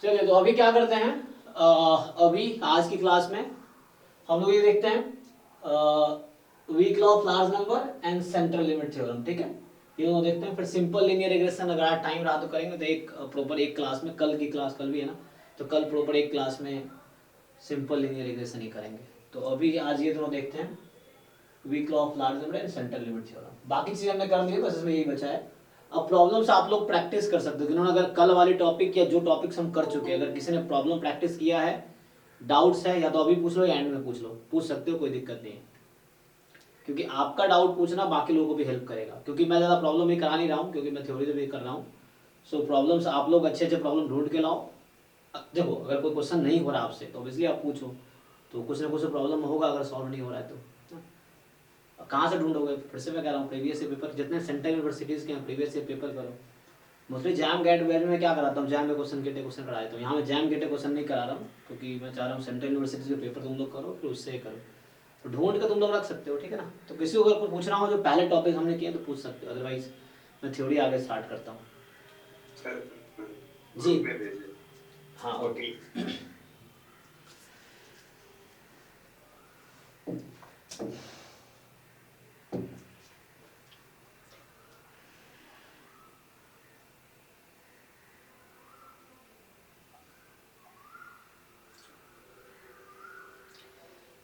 चलिए तो अभी क्या करते हैं, अभी आज की क्लास में हम लोग ये देखते हैं weak law of large number and central limit theorem. ठीक है, ये दोनों देखते हैं। फिर सिंपल लीनियर रिग्रेशन अगर टाइम रहा तो करेंगे, तो एक प्रॉपर एक क्लास में, कल की क्लास कल भी है ना, तो कल प्रॉपर एक क्लास में सिंपल लीनियर रिग्रेशन ही करेंगे। तो अभी आज ये दोनों देखते हैं, weak law of large number and central limit theorem. बाकी चीजें हमने कर दी है, बस इसमें यही बचा है। अब प्रॉब्लम्स आप लोग प्रैक्टिस कर सकते हो, जिन्होंने अगर कल वाली टॉपिक या जो टॉपिक्स हम कर चुके हैं, अगर किसी ने प्रॉब्लम प्रैक्टिस किया है, डाउट्स है, या तो अभी पूछ लो या एंड में पूछ लो, पूछ सकते हो, कोई दिक्कत नहीं है। क्योंकि आपका डाउट पूछना बाकी लोगों को भी हेल्प करेगा, क्योंकि मैं ज़्यादा प्रॉब्लम भी करा नहीं रहा हूँ, क्योंकि मैं थ्योरी भी कर रहा हूँ। सो प्रॉब्लम्स आप लोग अच्छे अच्छे प्रॉब्लम ढूंढ के लाओ। देखो अगर कोई क्वेश्चन नहीं हो रहा आपसे तो ऑब्वियसली आप पूछो, तो कुछ ना कुछ प्रॉब्लम होगा अगर सॉल्व नहीं हो रहा है तो। कहाँ से ढूंढोगे? फिर से मैं कह रहा हूँ, प्रीवियस ईयर पेपर जितने सेंट्रल यूनिवर्सिटीज़ के हैं, प्रीवियस ईयर पेपर करो। मोस्टली जैम गेट वेल में क्या कराता हूँ, जैम में क्वेश्चन गेटे क्वेश्चन कराता हूँ। यहाँ मैं जैम गेटे क्वेश्चन नहीं करा रहा हूँ, क्योंकि मैं चाह रहा हूँ सेंट्रल यूनिवर्सिटीज़ के पेपर तुम लोग करो, फिर उससे करो। तो ढूंढ के तुम लोग रख सकते हो, ठीक है ना। तो किसी को अगर कुछ पूछना हो जो पहले टॉपिक हमने किए तो पूछ सकते हो, अदरवाइज मैं थ्योरी आगे स्टार्ट करता हूँ। जी हाँ ओके।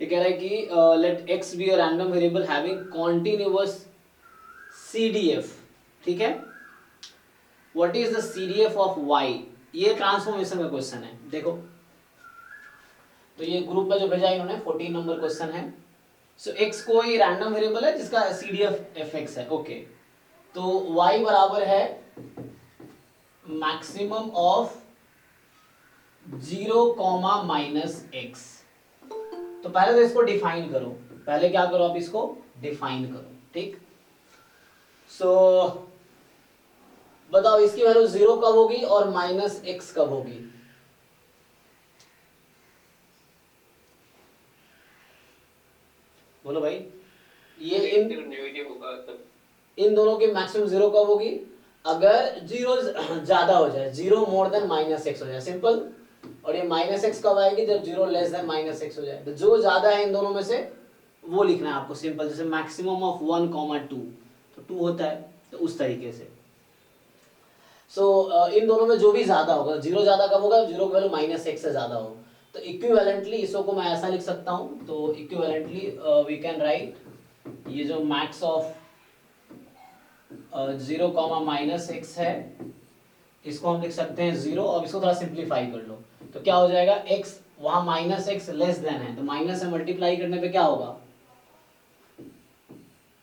ये कह रहा है कि let x be a random variable having continuous CDF। ठीक है, what is the CDF of y? ये ट्रांसफॉर्मेशन का क्वेश्चन है। देखो तो ये ग्रुप में जो भेजा है इन्होंने 14 नंबर क्वेश्चन है। सो x कोई रैंडम वेरिएबल है जिसका CDF fx है। ओके, तो y बराबर है मैक्सिमम ऑफ 0, -x। तो पहले तो इसको डिफाइन करो, पहले क्या करो आप इसको डिफाइन करो। ठीक, सो बताओ इसकी वैल्यू 0 कब होगी और -x कब होगी? बोलो भाई। ये इन दोनों की मैक्सिमम 0 कब होगी? अगर 0 ज्यादा हो जाए, 0 मोर देन -x हो जाए, सिंपल। और ये -x कब आएगी? जब 0 लेस देन -x हो जाए। तो जो ज्यादा है इन दोनों में से वो लिखना है आपको, सिंपल। जैसे मैक्सिमम ऑफ 1, 2, तो 2 होता है, तो उस तरीके से। सो इन दोनों में जो भी ज्यादा होगा, 0 ज्यादा कब होगा? 0 की वैल्यू -x से ज्यादा हो। तो इक्विवेलेंटली इसको को मैं ऐसा लिख सकता हूं, तो इक्विवेलेंटली वी कैन राइट ये जो मैक्स ऑफ 0, -x है, इसको हम लिख सकते हैं 0। अब इसको थोड़ा सिंप्लीफाई कर लो, तो क्या हो जाएगा? x वहां -x लेस देन है, तो माइनस से मल्टीप्लाई करने पे क्या होगा?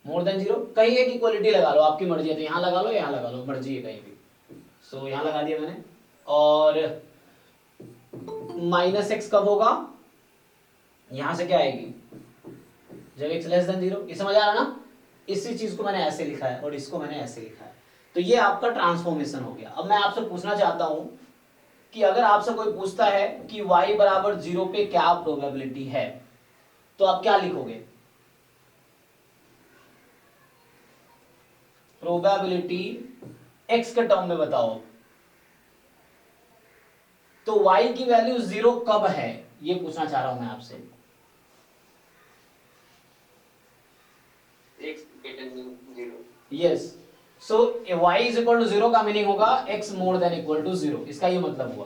More than 0। कहीं एक इक्वलिटी लगा लो, आपकी मर्जी है, तो यहाँ लगा लो, यहाँ लगा लो, मर्जी है कहीं भी। सो यहाँ लगा दिया मैंने। और -x कब होगा? यहां से क्या आएगी? जब x लेस देन 0। ये समझ आ रहा ना? इसी चीज को मैंने ऐसे लिखा है और इसको मैंने ऐसे लिखा है। तो ये आपका ट्रांसफॉर्मेशन हो गया। अब मैं आपसे पूछना चाहता हूं कि अगर आपसे कोई पूछता है कि y बराबर 0 पे क्या प्रोबेबिलिटी है, तो आप क्या लिखोगे? प्रोबेबिलिटी x के टर्म में बताओ। तो y की वैल्यू 0 कब है, ये पूछना चाह रहा हूं मैं आपसे। Yes, so y is equal to 0 का मीनिंग होगा x more than equal to 0। इसका ये मतलब हुआ।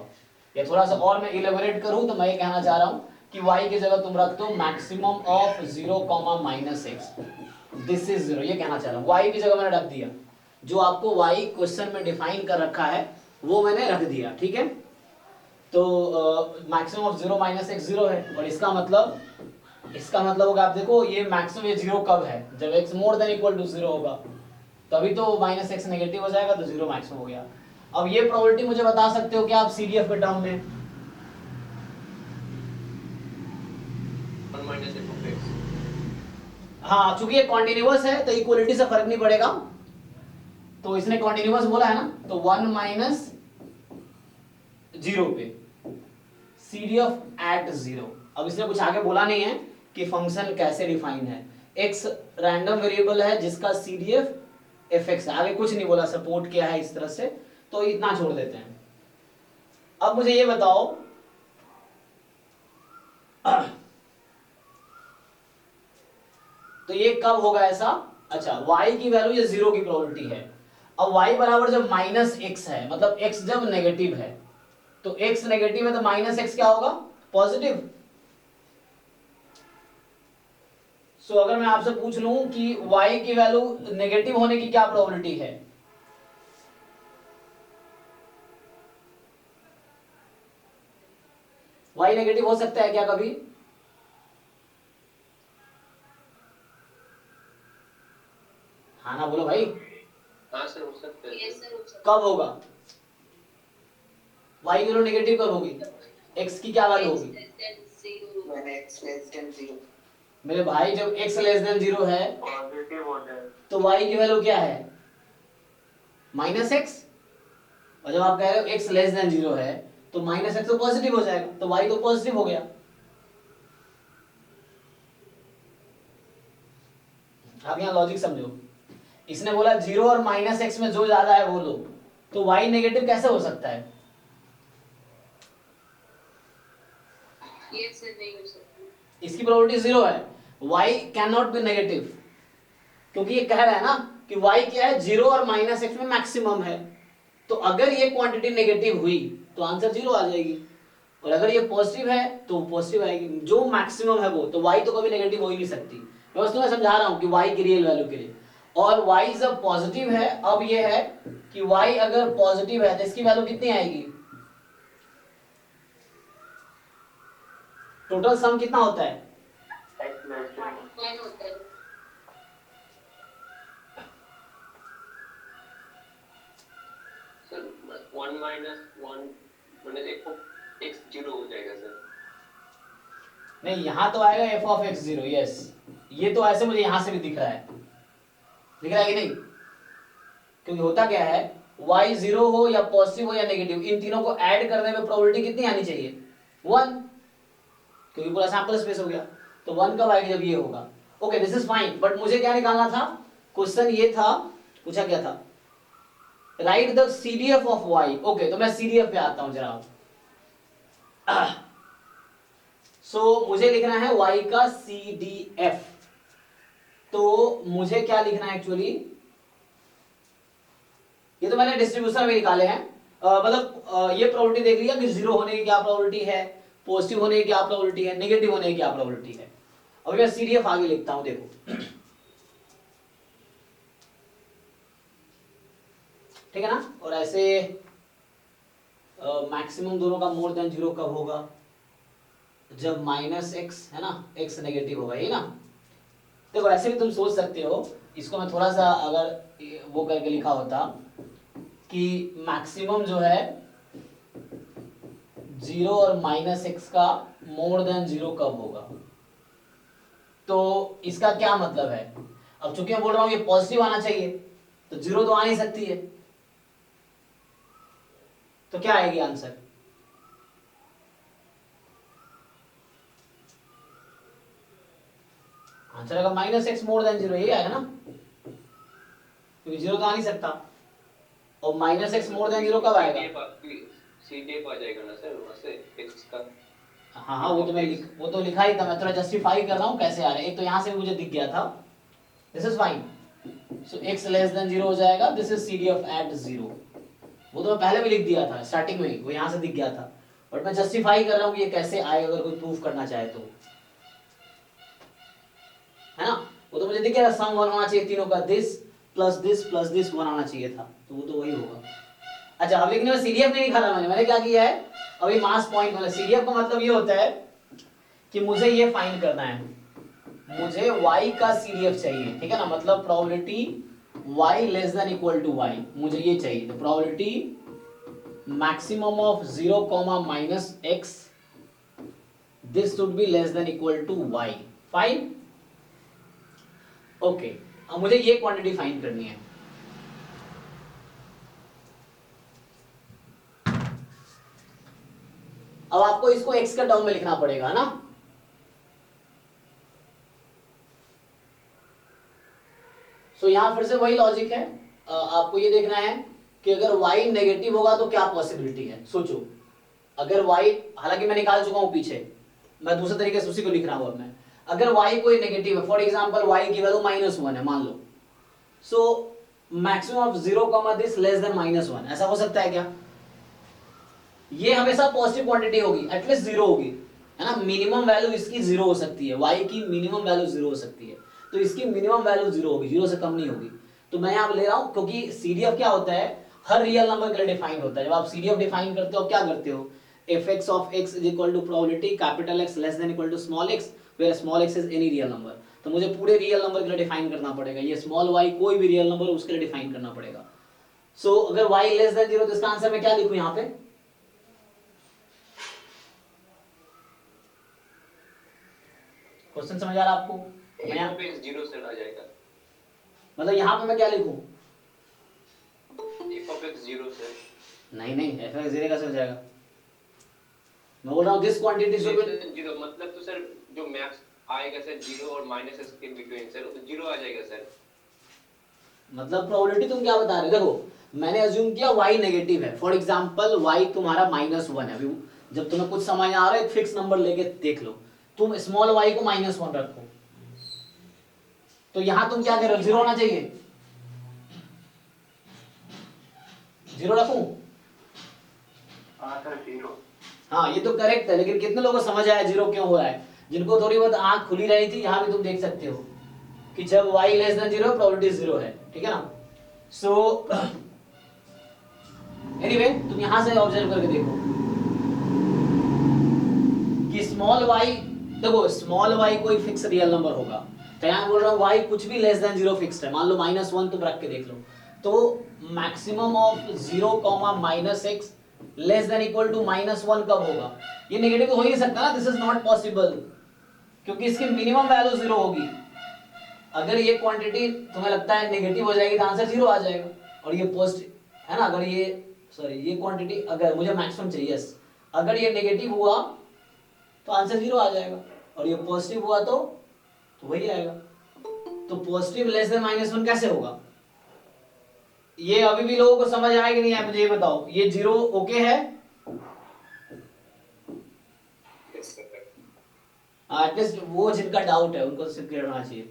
या थोड़ा सा और मैं इलेबोरेट करूं तो मैं ये कहना चाह रहा हूं कि y की जगह तुम रख दो maximum of 0, -x। This is 0, ये कहना चाह रहा हूं। y की जगह मैंने रख दिया, जो आपको y क्वेश्चन में डिफाइन कर रखा है वो मैंने रख दिया। ठीक है, तो मैक्सिमम ऑफ 0, -x 0 है। और इसका मतलब होगा, आप देखो ये मैक्सिमम, ये 0 कब है? जब x more than equal to 0 होगा, तभी तो -x नेगेटिव हो जाएगा, तो 0 मैक्सिमम हो गया। अब ये प्रोबेबिलिटी मुझे बता सकते हो क्या आप CDF के टर्म में? 1 - f(x)। हाँ, चूंकि ये कॉन्टिन्यूअस है तो इक्वलिटी से फर्क नहीं पड़ेगा, तो इसने कॉन्टिन्यूअस बोला है ना, तो 1 - 0 पे CDF एट 0। अब इसने कुछ आगे बोला नहीं है कि फंक्शन कैसे डिफाइन है। x रैंडम वेरिएबल है जिसका CDF fx है, आगे कुछ नहीं बोला, सपोर्ट किया है इस तरह से, तो इतना छोड़ देते हैं। अब मुझे ये बताओ तो ये कब होगा ऐसा? अच्छा, y की वैल्यू ये 0 की प्रोबेबिलिटी है। अब y बराबर जब -x है, मतलब x जब नेगेटिव है, तो x नेगेटिव है तो -x क्या होगा? पॉजिटिव। सो अगर मैं आपसे पूछ लूं कि y की वैल्यू नेगेटिव होने की क्या प्रोबेबिलिटी है? y नेगेटिव हो सकता है क्या कभी? हाँ ना बोलो भाई। हाँ सर, हो सकता है। यस सर, हो सकता कब होगा? y की वैल्यू नेगेटिव कब होगी? x की क्या वैल्यू होगी? मेरे भाई जब x लेस देन 0 है पॉजिटिव हो जाए तो y की वैल्यू क्या है? -x। और जब आप कह रहे हो x लेस देन 0 है तो -x तो पॉजिटिव हो जाएगा, तो y तो पॉजिटिव हो गया। आप यहाँ लॉजिक समझो। इसने बोला 0 और -x में जो ज्यादा है वो लो, तो y नेगेटिव कैसे हो सकता है? यस सर, नहीं हो सकता। इसकी प्रोबेबिलिटी 0 है, y can not be negative, क्योंकि ये कह रहा है ना कि y क्या है? 0 और -x में मैक्सिमम है। तो अगर ये क्वांटिटी नेगेटिव हुई तो आंसर 0 आ जाएगी, और अगर ये पॉजिटिव है तो पॉजिटिव आएगी, जो मैक्सिमम है वो। तो y तो कभी नेगेटिव हो ही नहीं सकती। मैं बस तुम्हें समझा रहा हूं कि y की रियल वैल्यू के लिए। और y जब पॉजिटिव है, अब ये है कि y अगर पॉजिटिव है तो इसकी वैल्यू कितनी आएगी? टोटल सम कितना होता है? वन होता है। सर 1 - 1 मैंने देखो x 0 हो जाएगा सर। नहीं, यहां तो आएगा f ऑफ x 0। यस, ये तो ऐसे मुझे यहां से भी दिख रहा है, दिख रहा है कि नहीं? क्योंकि होता क्या है, y 0 हो या पॉजिटिव हो या नेगेटिव, इन तीनों को ऐड करने में प्रोबेबिलिटी कितनी आनी चाहिए? 1, क्योंकि पूरा सैंपल स्पेस हो गया। तो 1 कब आएगी? जब ये होगा। Okay, this is fine, but मुझे क्या निकालना था? क्वेश्चन ये था, पूछा क्या था? Right the CDF of y। Okay, तो मैं CDF पे आता हूं जरा। मुझे लिखना है y का CDF। तो मुझे क्या लिखना है एक्चुअली? ये तो मैंने डिस्ट्रीब्यूशन में निकाले हैं, मतलब ये प्रोबेबिलिटी देख लिया कि 0 होने की क्या प्रोबेबिलिटी है, पॉजिटिव होने की क्या प्रोबेबिलिटी है, नेगेटिव होने की क्या प्रोबेबिलिटी है। अब मैं CDF आगे लिखता हूं, देखो। ठीक है ना? और ऐसे मैक्सिमम दोनों का मोर देन 0 कब होगा? जब -x है ना, x नेगेटिव होगा, ये ना। देखो ऐसे भी तुम सोच सकते हो, इसको मैं थोड़ा सा अगर वो करके लिखा होता कि मैक्सिमम जो है 0 और -x का मोर देन 0 कब होगा। तो इसका क्या मतलब है? अब चूंकि मैं बोल रहा हूं ये पॉजिटिव आना चाहिए, तो 0 तो आ नहीं सकती है, तो क्या आएगी आंसर? आंसर आएगा -x मोर देन 0, ये आएगा ना, क्योंकि 0 तो आ नहीं सकता। और -x मोर देन 0 कब आएगा? CDF आ जाएगा ना सर वहां से x का। हाँ हाँ, वो तो लिखा ही था, मैं थोड़ा जस्टिफाई कर रहा हूँ कैसे आ रहा है। एक तो यहाँ से भी मुझे दिख गया था, this is fine. So x less than 0 हो जाएगा, दिस इज CDF एट 0। वो तो मैं पहले भी लिख दिया था स्टार्टिंग में ही, वो यहाँ से दिख गया था, बट मैं जस्टिफाई कर रहा हूँ कि ये कैसे आएगा, अगर कोई प्रूफ करना चाहे तो, है ना। वो तो मुझे दिख गया, सम 1 होना चाहिए तीनों का, this plus this plus this 1 आना चाहिए था, तो वो तो वही होगा। अच्छा, अब लेकिन मैं CDF नहीं लिखा था, मैंने क्या किया है अभी? मास पॉइंट वाला CDF का मतलब ये होता है कि मुझे ये फाइंड करना है, मुझे y का CDF चाहिए, ठीक है ना। मतलब probability y less than equal to y, मुझे ये चाहिए। तो probability maximum of 0, -x, this should be less than equal to y। Fine, okay. अब मुझे ये क्वांटिटी फाइंड करनी है। अब आपको इसको x के टर्म में लिखना पड़ेगा ना। सो यहां फिर से वही लॉजिक है, आपको ये देखना है कि अगर y नेगेटिव होगा तो क्या पॉसिबिलिटी है। सोचो, अगर y, हालांकि मैं निकाल चुका हूं पीछे, मैं दूसरे तरीके से उसी को लिख रहा हूं अब मैं। अगर y कोई नेगेटिव है, फॉर एग्जांपल y की वैल्यू -1 है मान लो, so maximum of 0 comma this less than -1, ऐसा हो सकता है क्या? ये हमेशा पॉजिटिव क्वांटिटी होगी, एटलीस्ट 0 होगी, है ना। मिनिमम वैल्यू इसकी 0 हो सकती है, y की मिनिमम वैल्यू 0 हो सकती है, तो इसकी मिनिमम वैल्यू 0 होगी, 0 से कम नहीं होगी। तो मैं यहाँ ले रहा हूँ क्योंकि CDF क्या होता है, हर रियल नंबर के लिए डिफाइंड होता है। जब आप CDF डिफाइन करते हो क्या करते हो, f(x) of x is equal to probability capital X less than equal to small x where small x is any real number। तो मुझे पूरे रियल नंबर के लिए डिफाइन करना पड़ेगा, ये स्मॉल y कोई भी रियल नंबर उसके लिए डिफाइन करना पड़ेगा। सो अगर y लेस देन 0 तो इसका आंसर मैं क्या लिखूं यहाँ पे? क्वेश्चन समझ आ रहा है आपको? यहाँ पे 0 से आ जाएगा, मतलब यहाँ पे मैं क्या लिखूं? f(x) 0 से नहीं नहीं, f(x) 0 कैसे हो जाएगा? मैं बोल रहा हूँ दिस क्वांटिटी शुड बी 0, मतलब तो सर जो मैक्स आएगा सर 0 और -s के बिटवीन सर, तो 0 आ जाएगा सर। मतलब प्रोबेबिलिटी तुम क्या बता रहे हो? देखो मैंने अज्यूम किया y नेगेटिव है, फॉर एग्जांपल y तुम्हारा -1 है। अभी जब तुम्हें कुछ समझ आ रहा है एक फिक्स नंबर लेके देख लो, तुम स्मॉल y को -1 रखो, तो यहां तुम क्या कह रहे हो, 0 होना चाहिए, 0 रखूं? हाँ सर 0। हाँ ये तो करेक्ट है, लेकिन कितने लोगों को समझ आया 0 क्यों हो रहा है? जिनको थोड़ी बहुत आंख खुली रही थी, यहाँ भी तुम देख सकते हो कि जब y लेस देन 0 प्रोबेबिलिटी 0 है, ठीक है ना। सो एनीवे तुम यहां से ऑब्जर्व करके देखो कि स्मॉल y, देखो स्मॉल y कोई फिक्स रियल नंबर होगा, तो यहां बोल रहा हूं y कुछ भी लेस देन 0 फिक्स्ड है, मान लो -1 तुम रख के देख लो, तो maximum of 0 -x less than equal to -1 कब होगा? ये नेगेटिव तो हो ही नहीं सकता ना, दिस इज नॉट पॉसिबल, क्योंकि इसकी मिनिमम वैल्यू 0 होगी। अगर ये क्वांटिटी तुम्हें लगता है नेगेटिव हो जाएगी तो आंसर 0 आ जाएगा, और ये पॉजिटिव है ना। अगर ये सॉरी ये क्वांटिटी अगर मुझे मैक्सिमम चाहिए, अगर ये नेगेटिव हुआ तो आंसर 0 आ जाएगा, और ये पॉजिटिव हुआ तो वही आएगा। तो पॉजिटिव लेस देन -1 कैसे होगा? ये अभी भी लोगों को समझ आया कि नहीं है, मुझे ये बताओ। ये 0 ओके है? एटलीस्ट वो जिनका डाउट है उनको सिर्फ क्लियर होना चाहिए।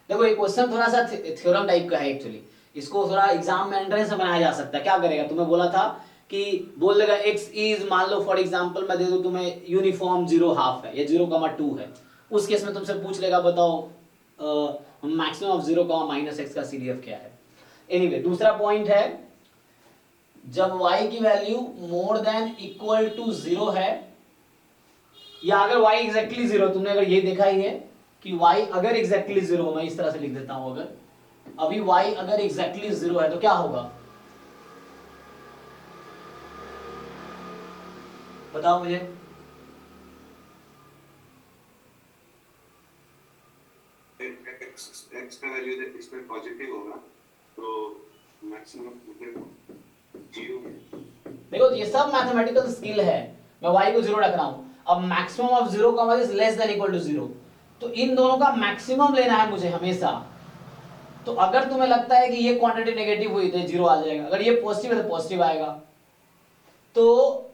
देखो ये क्वेश्चन थोड़ा सा थ्योरम टाइप का है एक्चुअली, इसको थोड़ा एग्जाम में एंट्रेंस में बनाया जा सकता है। क्या करेगा, तुम्हें बोला था कि बोल देगा x इज, मान लो फॉर एग्जांपल मैं दे दूं तुम्हें यूनिफॉर्म 0.5 है या 0,2 है, उस केस में तुमसे पूछ लेगा बताओ मैक्सिमम ऑफ 0, -x का CDF क्या है। एनीवे दूसरा पॉइंट है, जब y की value more than equal to 0 है, या अगर y एग्जैक्टली 0, तुमने अगर ये देखा ही है कि y अगर एग्जैक्टली 0, मैं इस तरह से लिख देता हूं, अगर अभी y अगर एग्जैक्टली 0 है तो क्या होगा बताओ मुझे। x का वैल्यू जब इसमें पॉजिटिव होगा तो मैक्सिमम 0 है। देखो ये सब मैथमेटिकल स्किल है, मैं y को 0 रख रहा हूं। अब मैक्सिमम ऑफ 0 का मतलब लेस देन इक्वल टू 0, तो इन दोनों का मैक्सिमम लेना है मुझे हमेशा। तो अगर तुम्हें लगता है कि ये क्वांटिटी नेगेटिव हुई तो 0 आ जाएगा, अगर ये पॉजिटिव है तो पॉजिटिव आएगा। तो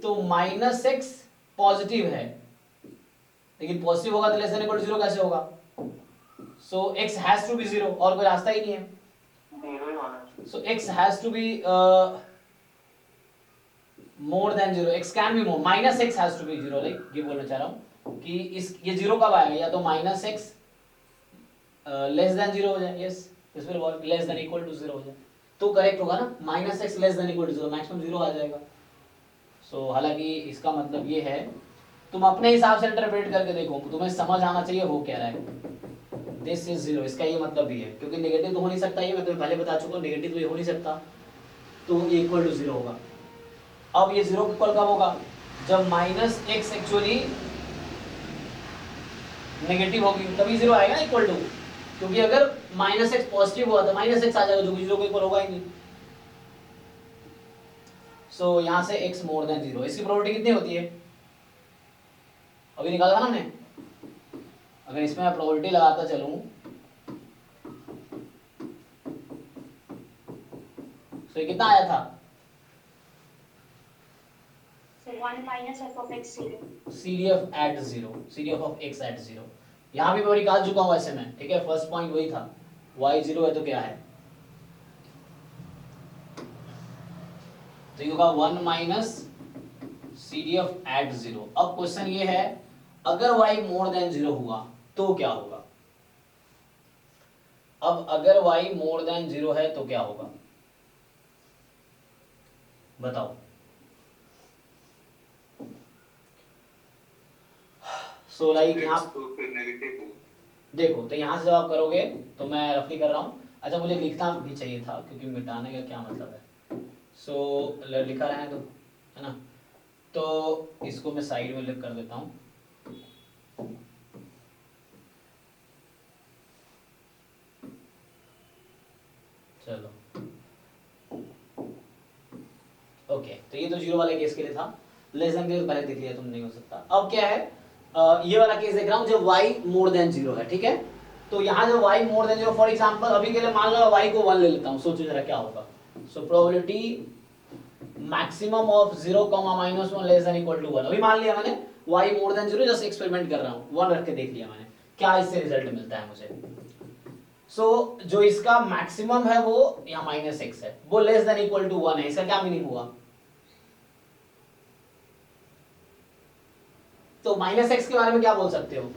-x पॉजिटिव है, लेकिन पॉजिटिव होगा तो लेस देन इक्वल टू 0 कैसे होगा? सो x हैज टू बी 0, और कोई रास्ता ही नहीं है। 0 ही होना चाहिए। So x has to be more than 0. X can be more. -x has to be 0. Like ये बोलना चाह रहा हूँ कि इस ये 0 कब आएगा, या तो -x लेस देन 0 हो जाए, yes this will work, less than equal to 0 हो जाए तो करेक्ट होगा ना। -x less than equal to 0, maximum 0 आ जाएगा। सो हालांकि इसका मतलब ये है, तुम अपने हिसाब से इंटरप्रेट करके देखो, तुम्हें समझ आना चाहिए हो क्या रहा है। दिस इज 0, इसका ये मतलब भी है, क्योंकि नेगेटिव तो हो नहीं सकता, ये मैं तुम्हें पहले बता चुका हूँ, नेगेटिव तो ये हो नहीं सकता, तो ये इक्वल टू 0 होगा। अब ये 0 इक्वल कब होगा, जब -x एक्चुअली नेगेटिव होगी तभी 0 आएगा ना इक्वल टू, क्योंकि अगर -x पॉजिटिव हुआ तो -x आ जाएगा, जो कि 0 के इक्वल होगा ही नहीं। सो यहां से x मोर देन 0, इसकी प्रोबेबिलिटी कितनी होती है अभी निकाला था ना हमने। अगर इसमें मैं प्रोबेबिलिटी लगाता चलूं तो ये कितना आया था 1 minus f of x 0. CDF at 0, CDF of x at 0। यहाँ भी मैं निकाल चुका हूँ ऐसे में, ठीक है। फर्स्ट पॉइंट वही था, y 0 है तो क्या है, तो ये होगा 1 माइनस CDF at 0। अब क्वेश्चन ये है अगर y मोर देन 0 हुआ तो क्या होगा। अब अगर y मोर देन 0 है तो क्या होगा, बताओ। सो लाइक यहाँ तो फिर नेगेटिव हो। देखो, तो यहाँ से जब आप करोगे तो मैं रफली कर रहा हूँ। अच्छा, मुझे लिखना भी चाहिए था क्योंकि मिटाने का क्या मतलब है। सो लिखा रहे हैं तो, है ना, तो इसको मैं साइड में लिख कर देता हूँ। चलो ओके, तो ये तो जीरो वाले केस के लिए था। लेस देन के लिए पहले देख लिया तुम, नहीं हो सकता। अब क्या है, ये वाला केस देख रहा हूँ जब y मोर देन 0 है, ठीक है। तो यहाँ जब y मोर देन 0, फॉर एग्जांपल अभी के लिए मान लो y को 1 ले लेता हूँ, सोचो जरा क्या होगा। So probability maximum of 0, -1 less than equal to 1। अभी मान लिया मैंने y मोर देन 0, जस्ट एक्सपेरिमेंट कर रहा हूँ, 1 रख के देख लिया मैंने, क्या इससे रिजल्ट मिलता है मुझे। सो जो इसका मैक्सिमम है वो यहाँ -x है, वो लेस देन इक्वल टू 1 है। इसका क्या मीनिंग हुआ, तो -x के बारे में क्या बोल सकते हो,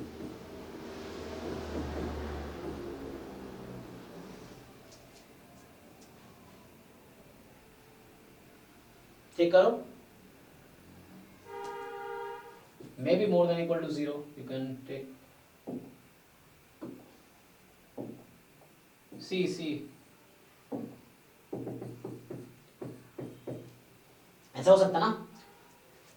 चेक करो। Maybe more than equal to 0, you can take C. ऐसा हो सकता ना।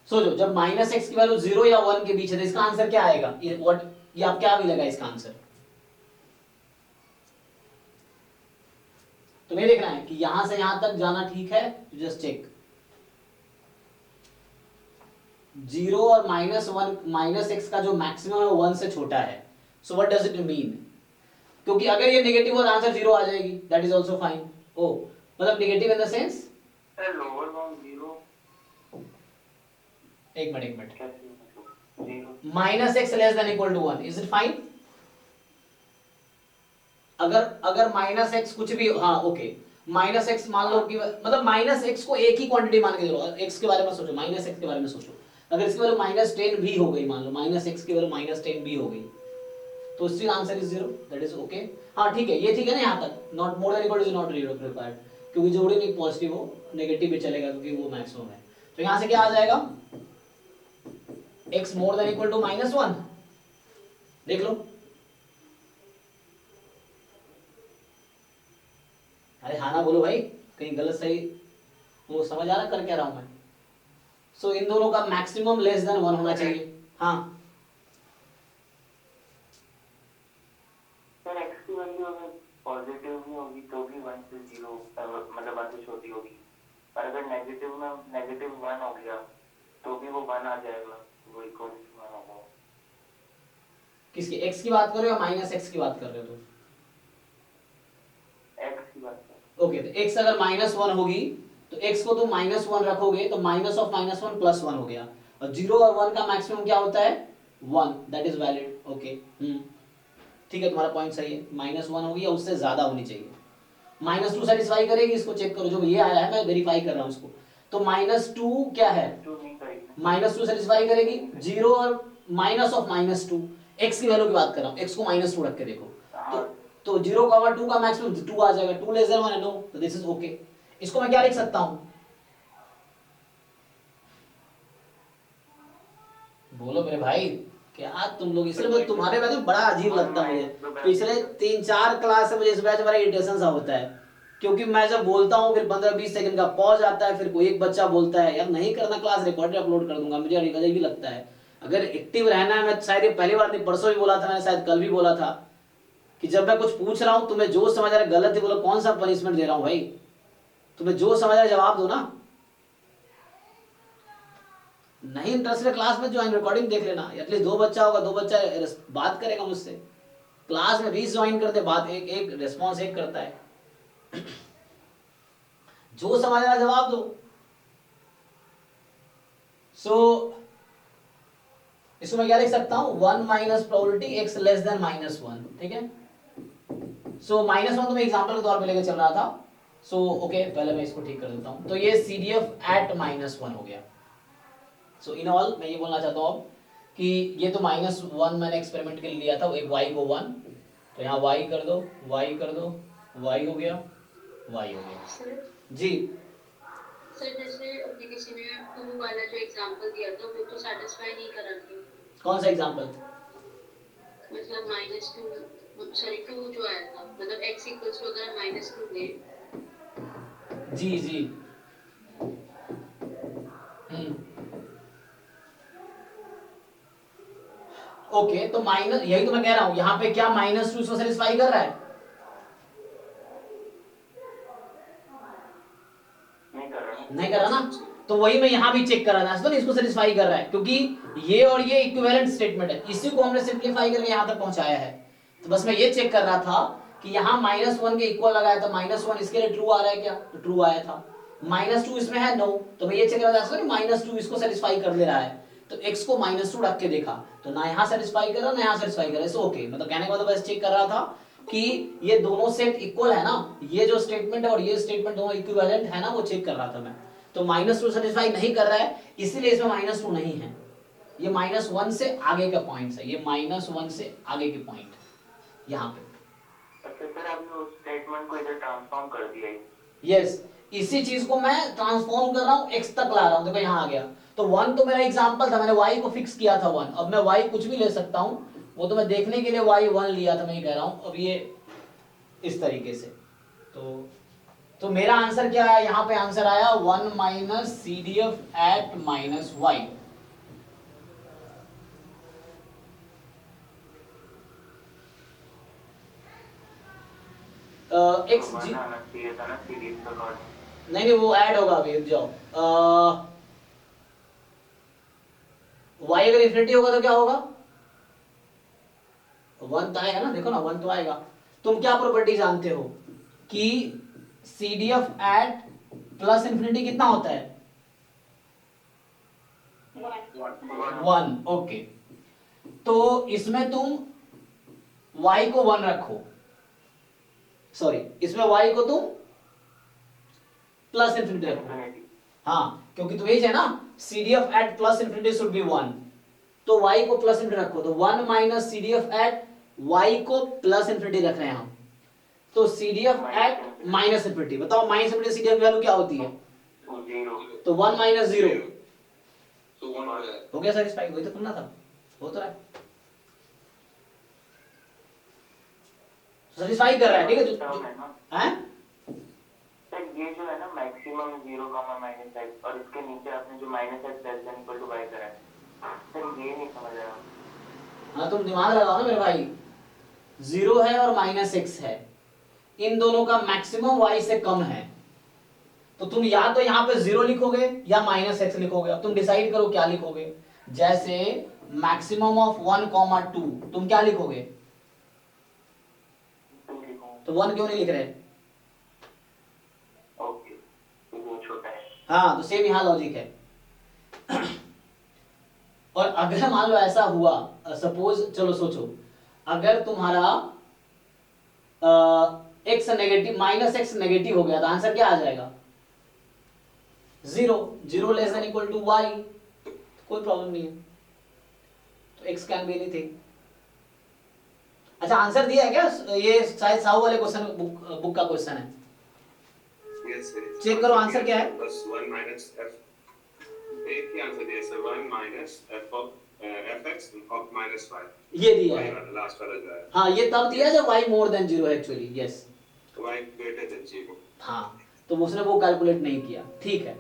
सोचो जब -x की वैल्यू 0 या 1 के बीच है तो इसका आंसर क्या आएगा, ये आप क्या मिलेगा इसका आंसर। तुम्हें देखना है कि यहां से यहां तक जाना ठीक है, जस्ट चेक। 0 और -x का जो मैक्सिमम है वो 1 से छोटा है। So what does it mean, क्योंकि अगर ये नेगेटिव हो तो आंसर 0 आ जाएगी, दैट इज आल्सो फाइन। ओ मतलब negative in the sense, lower bound 0 एक मिनट, कैसे, मतलब 0 -x less than equal to 1, is it fine. अगर -x कुछ भी, हाँ ओके, -x मान लो कि मतलब -x को एक ही क्वांटिटी मान के चलो, x के बारे में सोचो, -x के बारे में सोचो। अगर इसकी वैल्यू -10 भी हो गई, मान लो -x की वैल्यू -10 भी हो गई, तो still answer is 0, that is okay. हाँ ठीक है, ये ठीक है ना, यहाँ तक not more than equal to not required, क्योंकि जोड़ी नहीं पॉजिटिव हो, नेगेटिव भी चलेगा क्योंकि वो मैक्सिमम है। तो यहाँ से क्या आ जाएगा, x more than equal to -1, देख लो। अरे हाँ ना बोलो भाई, कहीं गलत सही वो समझ आ रहा कर क्या रहा हूं मैं। सो इन दोनों का मैक्सिमम लेस देन 1 होना चाहिए। हाँ सर x की वैल्यू अगर पॉजिटिव भी होगी तो भी 1 से 0 मतलब 1 से छोटी होगी, और अगर नेगेटिव में -1 हो गया तो भी वो 1 आ जाएगा, वो इक्वल टू 1 होगा। किसकी, x की बात कर रहे हो या -x की बात कर रहे हो तुम। x की बात कर, ओके, तो x अगर -1 होगी तो x को तुम -1 रखोगे तो माइनस ऑफ -1 +1 हो गया, और 0 और 1 का मैक्सिमम क्या होता है 1, दैट इज वैलिड। ओके ठीक है, तुम्हारा पॉइंट सही है, -1 होगी या उससे ज्यादा होनी चाहिए। -2 सेटिस्फाई करेगी, इसको चेक करो, जो ये आया है मैं वेरीफाई कर रहा हूँ इसको। तो -2 क्या है, तो नहीं करेगी, -2 सेटिस्फाई करेगी, 0 और माइनस ऑफ -2, x की वैल्यू की बात कर रहा हूँ, x को -2 रख के देखो, तो 0,2 का मैक्सिमम 2 आ जाएगा, 2 लेस देन 1 है, नो, तो दिस इज ओके। इसको मैं क्या लिख सकता हूं, बोलो मेरे भाई, क्या तुम लोग, इसलिए तुम्हारे बैच में बड़ा अजीब लगता है मुझे। पिछले 3-4 क्लास से मुझे इस बैच में बड़ा इरिटेशन सा होता है, क्योंकि मैं जब बोलता हूँ फिर 15-20 सेकंड का पॉज आता है, फिर कोई एक बच्चा बोलता है यार नहीं करना क्लास, रिकॉर्डेड अपलोड कर दूंगा। मुझे अजीब भी लगता है, अगर एक्टिव रहना है, मैं शायद ये पहली बार नहीं, परसों भी बोला था मैंने, शायद कल भी बोला था कि जब मैं कुछ पूछ रहा हूं तुम्हें जो समझ आ रहा है गलत है बोलो, कौन सा पनिशमेंट दे रहा हूं भाई, तुम्हें जो समझ आ रहा है जवाब दो ना। नहीं इंटरेस्टेड क्लास में ज्वाइन, रिकॉर्डिंग देख लेना, एटलीस्ट 2 बच्चा होगा, 2 बच्चा बात करेगा मुझसे। क्लास में 20 ज्वाइन करते, बात एक रिस्पॉन्स एक करता है। जो समझ आ रहा है जवाब दो। सो इसको मैं क्या लिख सकता हूं, 1 minus probability x less than -1, ठीक है। सो -1 तो मैं एग्जांपल के तौर पे लेके चल रहा था। सो ओके, पहले मैं इसको ठीक कर देता हूं। तो ये CDF एट -1 हो गया। सो इन ऑल मैं ये बोलना चाहता हूं अब कि ये तो -1 मैंने एक्सपेरिमेंट के लिए लिया था, एक y को 1, तो यहाँ y कर दो, y कर दो, y हो गया, y हो गया। सर जी सर जैसे अभी किसी ने 2 वाला जो एग्जांपल दिया था वो तो सेटिस्फाई नहीं करा थी, कौन सा एग्जांपल? मतलब -2 सॉरी 2 जो आया था, मतलब x इक्वल्स टू अगर -2 ले जी जी ओके, तो माइनस, यही तो मैं कह रहा हूं, यहाँ पे क्या -2 इसको सेटिस्फाई कर रहा है? नहीं कर रहा ना, तो वही मैं यहाँ भी चेक कर रहा था, तो इसको सेटिस्फाई कर रहा है, क्योंकि ये और ये इक्विवेलेंट स्टेटमेंट है, इसी को हमने सिंपलीफाई करके यहाँ तक पहुंचाया है। तो बस मैं ये चेक कर रहा था कि यहाँ -1 के इक्वल लगाया था, -1 इसके लिए ट्रू आ रहा है क्या, तो ट्रू आया था। -2 इसमें है नो, तो मैं ये चेक कर रहा था -2 इसको सेटिस्फाई कर ले रहा है, तो x को -2 रख के देखा, तो ना यहाँ सेटिस्फाई कर रहा ना यहाँ सेटिस्फाई कर रहा, सो ओके, मतलब कहने का मतलब बस चेक कर रहा था कि ये दोनों सेट इक्वल है ना, ये जो स्टेटमेंट है और ये स्टेटमेंट दोनों इक्विवेलेंट है ना, वो चेक कर रहा था मैं। तो -2 सेटिस्फाई नहीं कर रहा है, इसीलिए इसमें -2 नहीं है, ये -1 से आगे का पॉइंट है, ये -1 से आगे के पॉइंट यहाँ पे। अच्छा सर, आपने उस स्टेटमेंट को इधर ट्रांसफॉर्म कर दिया है। यस, इसी चीज को मैं ट्रांसफॉर्म कर रहा हूँ, x तक ला रहा हूँ, देखो यहाँ आ गया। तो 1 तो मेरा एग्जांपल था, मैंने y को फिक्स किया था 1, अब मैं y कुछ भी ले सकता हूँ, वो तो मैं देखने के लिए y 1 लिया था, मैं ये कह रहा हूँ। अब ये इस तरीके से, तो मेरा आंसर क्या है, यहाँ पे आंसर आया 1 minus CDF at -y। X जी आना चाहिए था ना सीरीज का अकॉर्डिंग। नहीं वो ऐड होगा, अभी रुक जाओ। y अगर इन्फिनिटी होगा तो क्या होगा, 1 तो आएगा ना, देखो ना 1 तो आएगा। तुम क्या प्रॉपर्टी जानते हो कि CDF एट प्लस इन्फिनिटी कितना होता है, 1, ओके। तो इसमें तुम y को 1 रखो, सॉरी इसमें y को तुम प्लस इन्फिनिटी रखो, हाँ क्योंकि तो यही है ना, CDF at plus infinity should be 1, तो y को प्लस इन्फिनिटी रखो, तो 1 माइनस CDF एट y को प्लस इन्फिनिटी रख रहे हैं हम, तो CDF एट माइनस इन्फिनिटी, बताओ माइनस इन्फिनिटी CDF की वैल्यू क्या होती है, तो 1 माइनस 0, तो 1 हो जाएगा। हो गया सैटिस्फाई, वही तो करना था, हो तो रहा है, सैटिस्फाई कर रहा है, ठीक है हैं? सर ये जो है ना मैक्सिमम 0, -x, और इसके नीचे आपने जो -x less than equal to y करा है, सर ये नहीं समझ आया। हाँ तुम दिमाग लगाओ ना मेरे भाई, 0 है और -x है, इन दोनों का मैक्सिमम y से कम है, तो तुम या तो यहाँ पे 0 लिखोगे या -x लिखोगे, अब तुम डिसाइड करो क्या लिखोगे। जैसे मैक्सिमम ऑफ 1, 2 तुम क्या लिखोगे, तो 1 क्यों नहीं लिख रहे, ओके, तो वो छोटा है। हाँ तो सेम यहाँ लॉजिक है। और अगर मान लो ऐसा हुआ, सपोज चलो सोचो, अगर तुम्हारा x नेगेटिव -x नेगेटिव हो गया तो आंसर क्या आ जाएगा, 0, 0 less than equal to y, कोई प्रॉब्लम नहीं है, तो x कैन बी एनीथिंग। अच्छा आंसर दिया है क्या, ये शायद साहू वाले क्वेश्चन बुक का क्वेश्चन है, Yes, sir. चेक करो आंसर क्या है। बस 1 माइनस f, एक ही आंसर दिया sir, 1 minus f of fx of -y, ये दिया है, लास्ट वाला जो है, हाँ ये तब दिया जब y मोर then 0 actually, yes, y greater than 0। हाँ तो उसने वो कैलकुलेट नहीं किया, ठीक है।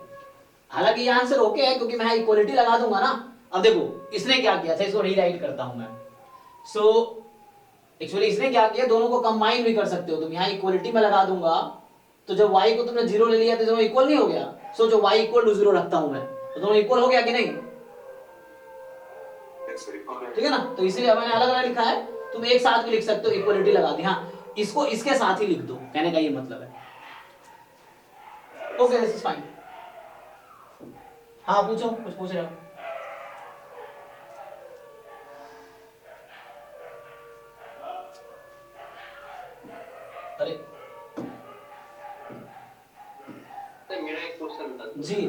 हालांकि ये आंसर ओके है क्योंकि मैं इक्वलिटी लगा दूंगा ना। अब देखो इसने क्या किया था, इसको रीराइट करता हूं मैं। सो एक्चुअली इसने क्या किया, दोनों को कंबाइन भी कर सकते हो तुम, यहाँ इक्वलिटी में लगा दूंगा, तो जब y को तुमने 0 ले लिया तो दोनों इक्वल नहीं हो गया। सोचो y इक्वल टू 0 रखता हूं मैं, तो दोनों इक्वल हो गया कि नहीं, ठीक है ना। तो इसीलिए मैंने अलग अलग लिखा है, तुम एक साथ भी लिख सकते हो, इक्वलिटी लगा दी, हाँ इसको इसके साथ ही लिख दो, कहने का ये मतलब है। Okay this is fine. हाँ पूछो, कुछ पूछ रहे हो। एक क्वेश्चन था जी।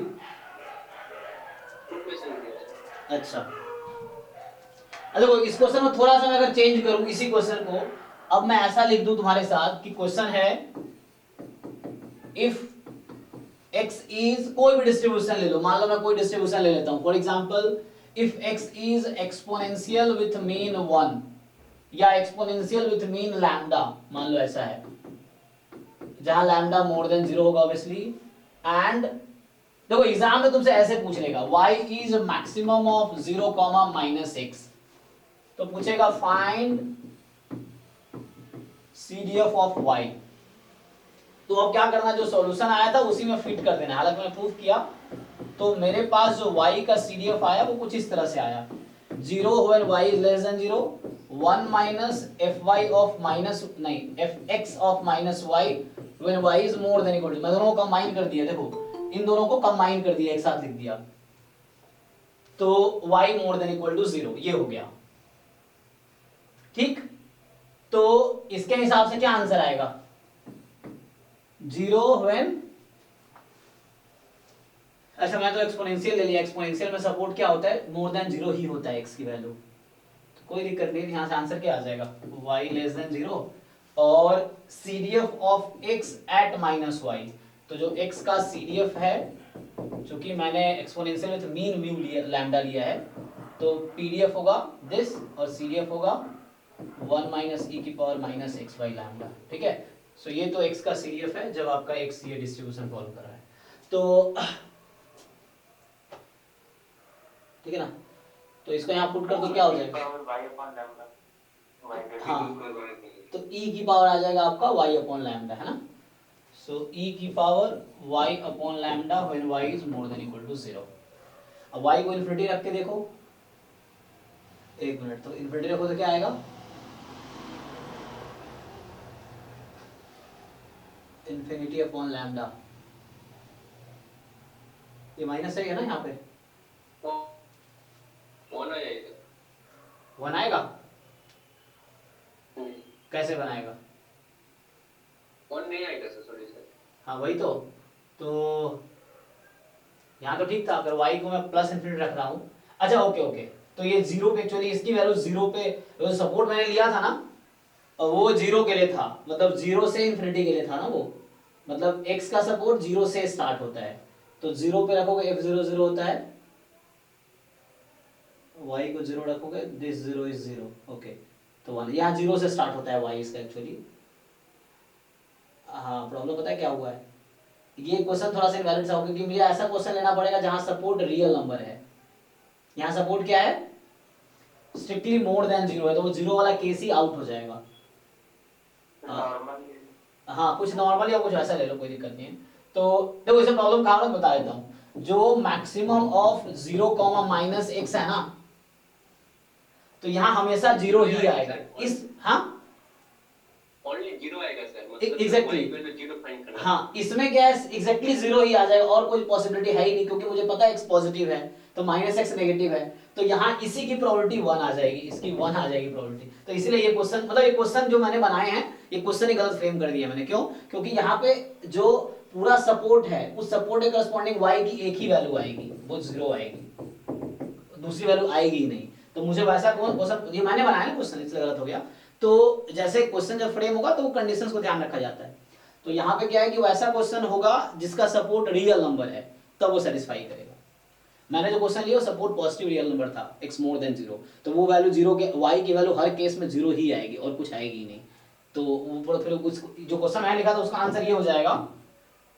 2 क्वेश्चन दिया। अच्छा देखो इस क्वेश्चन में थोड़ा सा मैं अगर चेंज करूं इसी क्वेश्चन को, अब मैं ऐसा लिख दूं तुम्हारे साथ कि क्वेश्चन है इफ x इज, कोई भी डिस्ट्रीब्यूशन ले लो, मान लो मैं कोई डिस्ट्रीब्यूशन ले लेता हूं, for example if x is exponential with mean 1 या एक्सपोनेंशियल विथ मीन लैम्डा, मान लो ऐसा है जहां लैम्डा मोर देन 0 होगा ऑब्वियसली, एंड देखो एग्जाम में तुमसे ऐसे पूछ लेगा y is maximum of 0, -x, तो पूछेगा फाइंड CDF ऑफ y। तो अब क्या करना, जो सॉल्यूशन आया था उसी में फिट कर देना। हालांकि मैंने प्रूफ किया, तो मेरे पास जो y का CDF आया वो कुछ इस तरह से आया, 0 when y is less than 0, 1 minus fy of minus नहीं fx of minus y when y is more than equal to, मैं दोनों को कंबाइन कर दिया, देखो इन दोनों को कंबाइन कर दिया, एक साथ लिख दिया, तो y more than equal to 0 ये हो गया। ठीक, तो इसके हिसाब से क्या आंसर आएगा, 0 when, अच्छा मैं तो एक्सपोनेंशियल ले लिया, एक्सपोनेंशियल में सपोर्ट क्या होता है, मोर देन 0 ही होता है x की वैल्यू, तो कोई दिक्कत नहीं, यहाँ से आंसर क्या आ जाएगा, y लेस देन 0 और CDF of x at -y, तो जो x का CDF है, चूंकि मैंने एक्सपोनेंशियल विद मीन म्यू लिया, लैम्डा लिया है, तो PDF होगा दिस और CDF होगा 1 - e की पावर -x बाई लैम्डा। ठीक है, सो ये तो x का CDF है जब आपका x ये डिस्ट्रीब्यूशन फॉलो कर रहा है, तो ठीक है ना, तो इसको यहाँ पुट कर दो, क्या हो जाएगा, हाँ तो e की पावर आ जाएगा आपका y अपॉन लैम्डा, है ना, सो e की power y upon lambda when y is more than equal to 0। अब y को इन्फिनिटी रख के देखो, एक मिनट, तो इन्फिनिटी रखो तो क्या आएगा, इन्फिनिटी अपॉन लैम्डा, ये माइनस है ना यहाँ पे, 1 आएगा, 1 आएगा, कैसे बनाएगा, 1 नहीं आएगा सर, सॉरी सर। हाँ वही तो यहाँ तो ठीक था, अगर y को मैं प्लस इन्फिनिटी रख रहा हूँ, अच्छा ओके, तो ये 0 पे, एक्चुअली इसकी वैल्यू 0 पे, जो सपोर्ट मैंने लिया था ना वो 0 के लिए था, मतलब 0 से इन्फिनिटी के लिए था ना वो, मतलब x का सपोर्ट 0 से स्टार्ट होता है, तो 0 पे रखोगे f0 0 होता है, y को 0 रखोगे दिस 0 इज 0, ओके, तो 1, यहाँ 0 से स्टार्ट होता है y इसका एक्चुअली। हाँ प्रॉब्लम पता है क्या हुआ है, ये क्वेश्चन थोड़ा सा इनवैलिड सा होगा क्योंकि मुझे ऐसा क्वेश्चन लेना पड़ेगा जहां सपोर्ट रियल नंबर है, यहाँ सपोर्ट क्या है, स्ट्रिक्टली मोर देन 0 है, तो वो 0 वाला केस ही आउट हो जाएगा। हाँ कुछ नॉर्मल या कुछ ऐसा ले लो, कोई दिक्कत नहीं है। तो देखो इसे प्रॉब्लम कहाँ मैं बता देता हूँ, जो मैक्सिमम ऑफ 0, -x है ना, तो यहाँ हमेशा 0 ही आएगा इस, हाँ ओनली 0 आएगा सर, मतलब एग्जैक्टली, 0 फाइंड करना। हाँ इसमें क्या है, एग्जैक्टली 0 ही आ जाएगा और कोई पॉसिबिलिटी है ही नहीं, क्योंकि मुझे पता है x पॉजिटिव है तो -x नेगेटिव है, तो यहाँ इसी की प्रोबेबिलिटी 1 आ जाएगी, इसकी 1 आ जाएगी प्रोबेबिलिटी। तो इसलिए ये क्वेश्चन, मतलब ये क्वेश्चन जो मैंने बनाए हैं, ये क्वेश्चन ही गलत फ्रेम कर दिया मैंने, क्यों, क्योंकि यहाँ पे जो पूरा सपोर्ट है उस सपोर्ट के करस्पॉन्डिंग y की एक ही वैल्यू आएगी, वो 0 आएगी, दूसरी वैल्यू आएगी ही नहीं, तो मुझे वैसा क्वेश्चन, ये मैंने बनाया ना क्वेश्चन, इसलिए गलत हो गया। तो जैसे क्वेश्चन जब फ्रेम होगा तो वो कंडीशंस को ध्यान रखा जाता है, तो यहाँ पे क्या है कि वैसा क्वेश्चन होगा जिसका सपोर्ट रियल नंबर है, तब वो सेटिस्फाई करेगा। मैंने जो क्वेश्चन लिया सपोर्ट पॉजिटिव रियल नंबर था, x मोर देन 0, तो वो वैल्यू 0 के, y की वैल्यू हर केस में 0 ही आएगी और कुछ आएगी ही नहीं, तो ऊपर फिर कुछ जो क्वेश्चन मैंने लिखा था उसका आंसर ये हो जाएगा,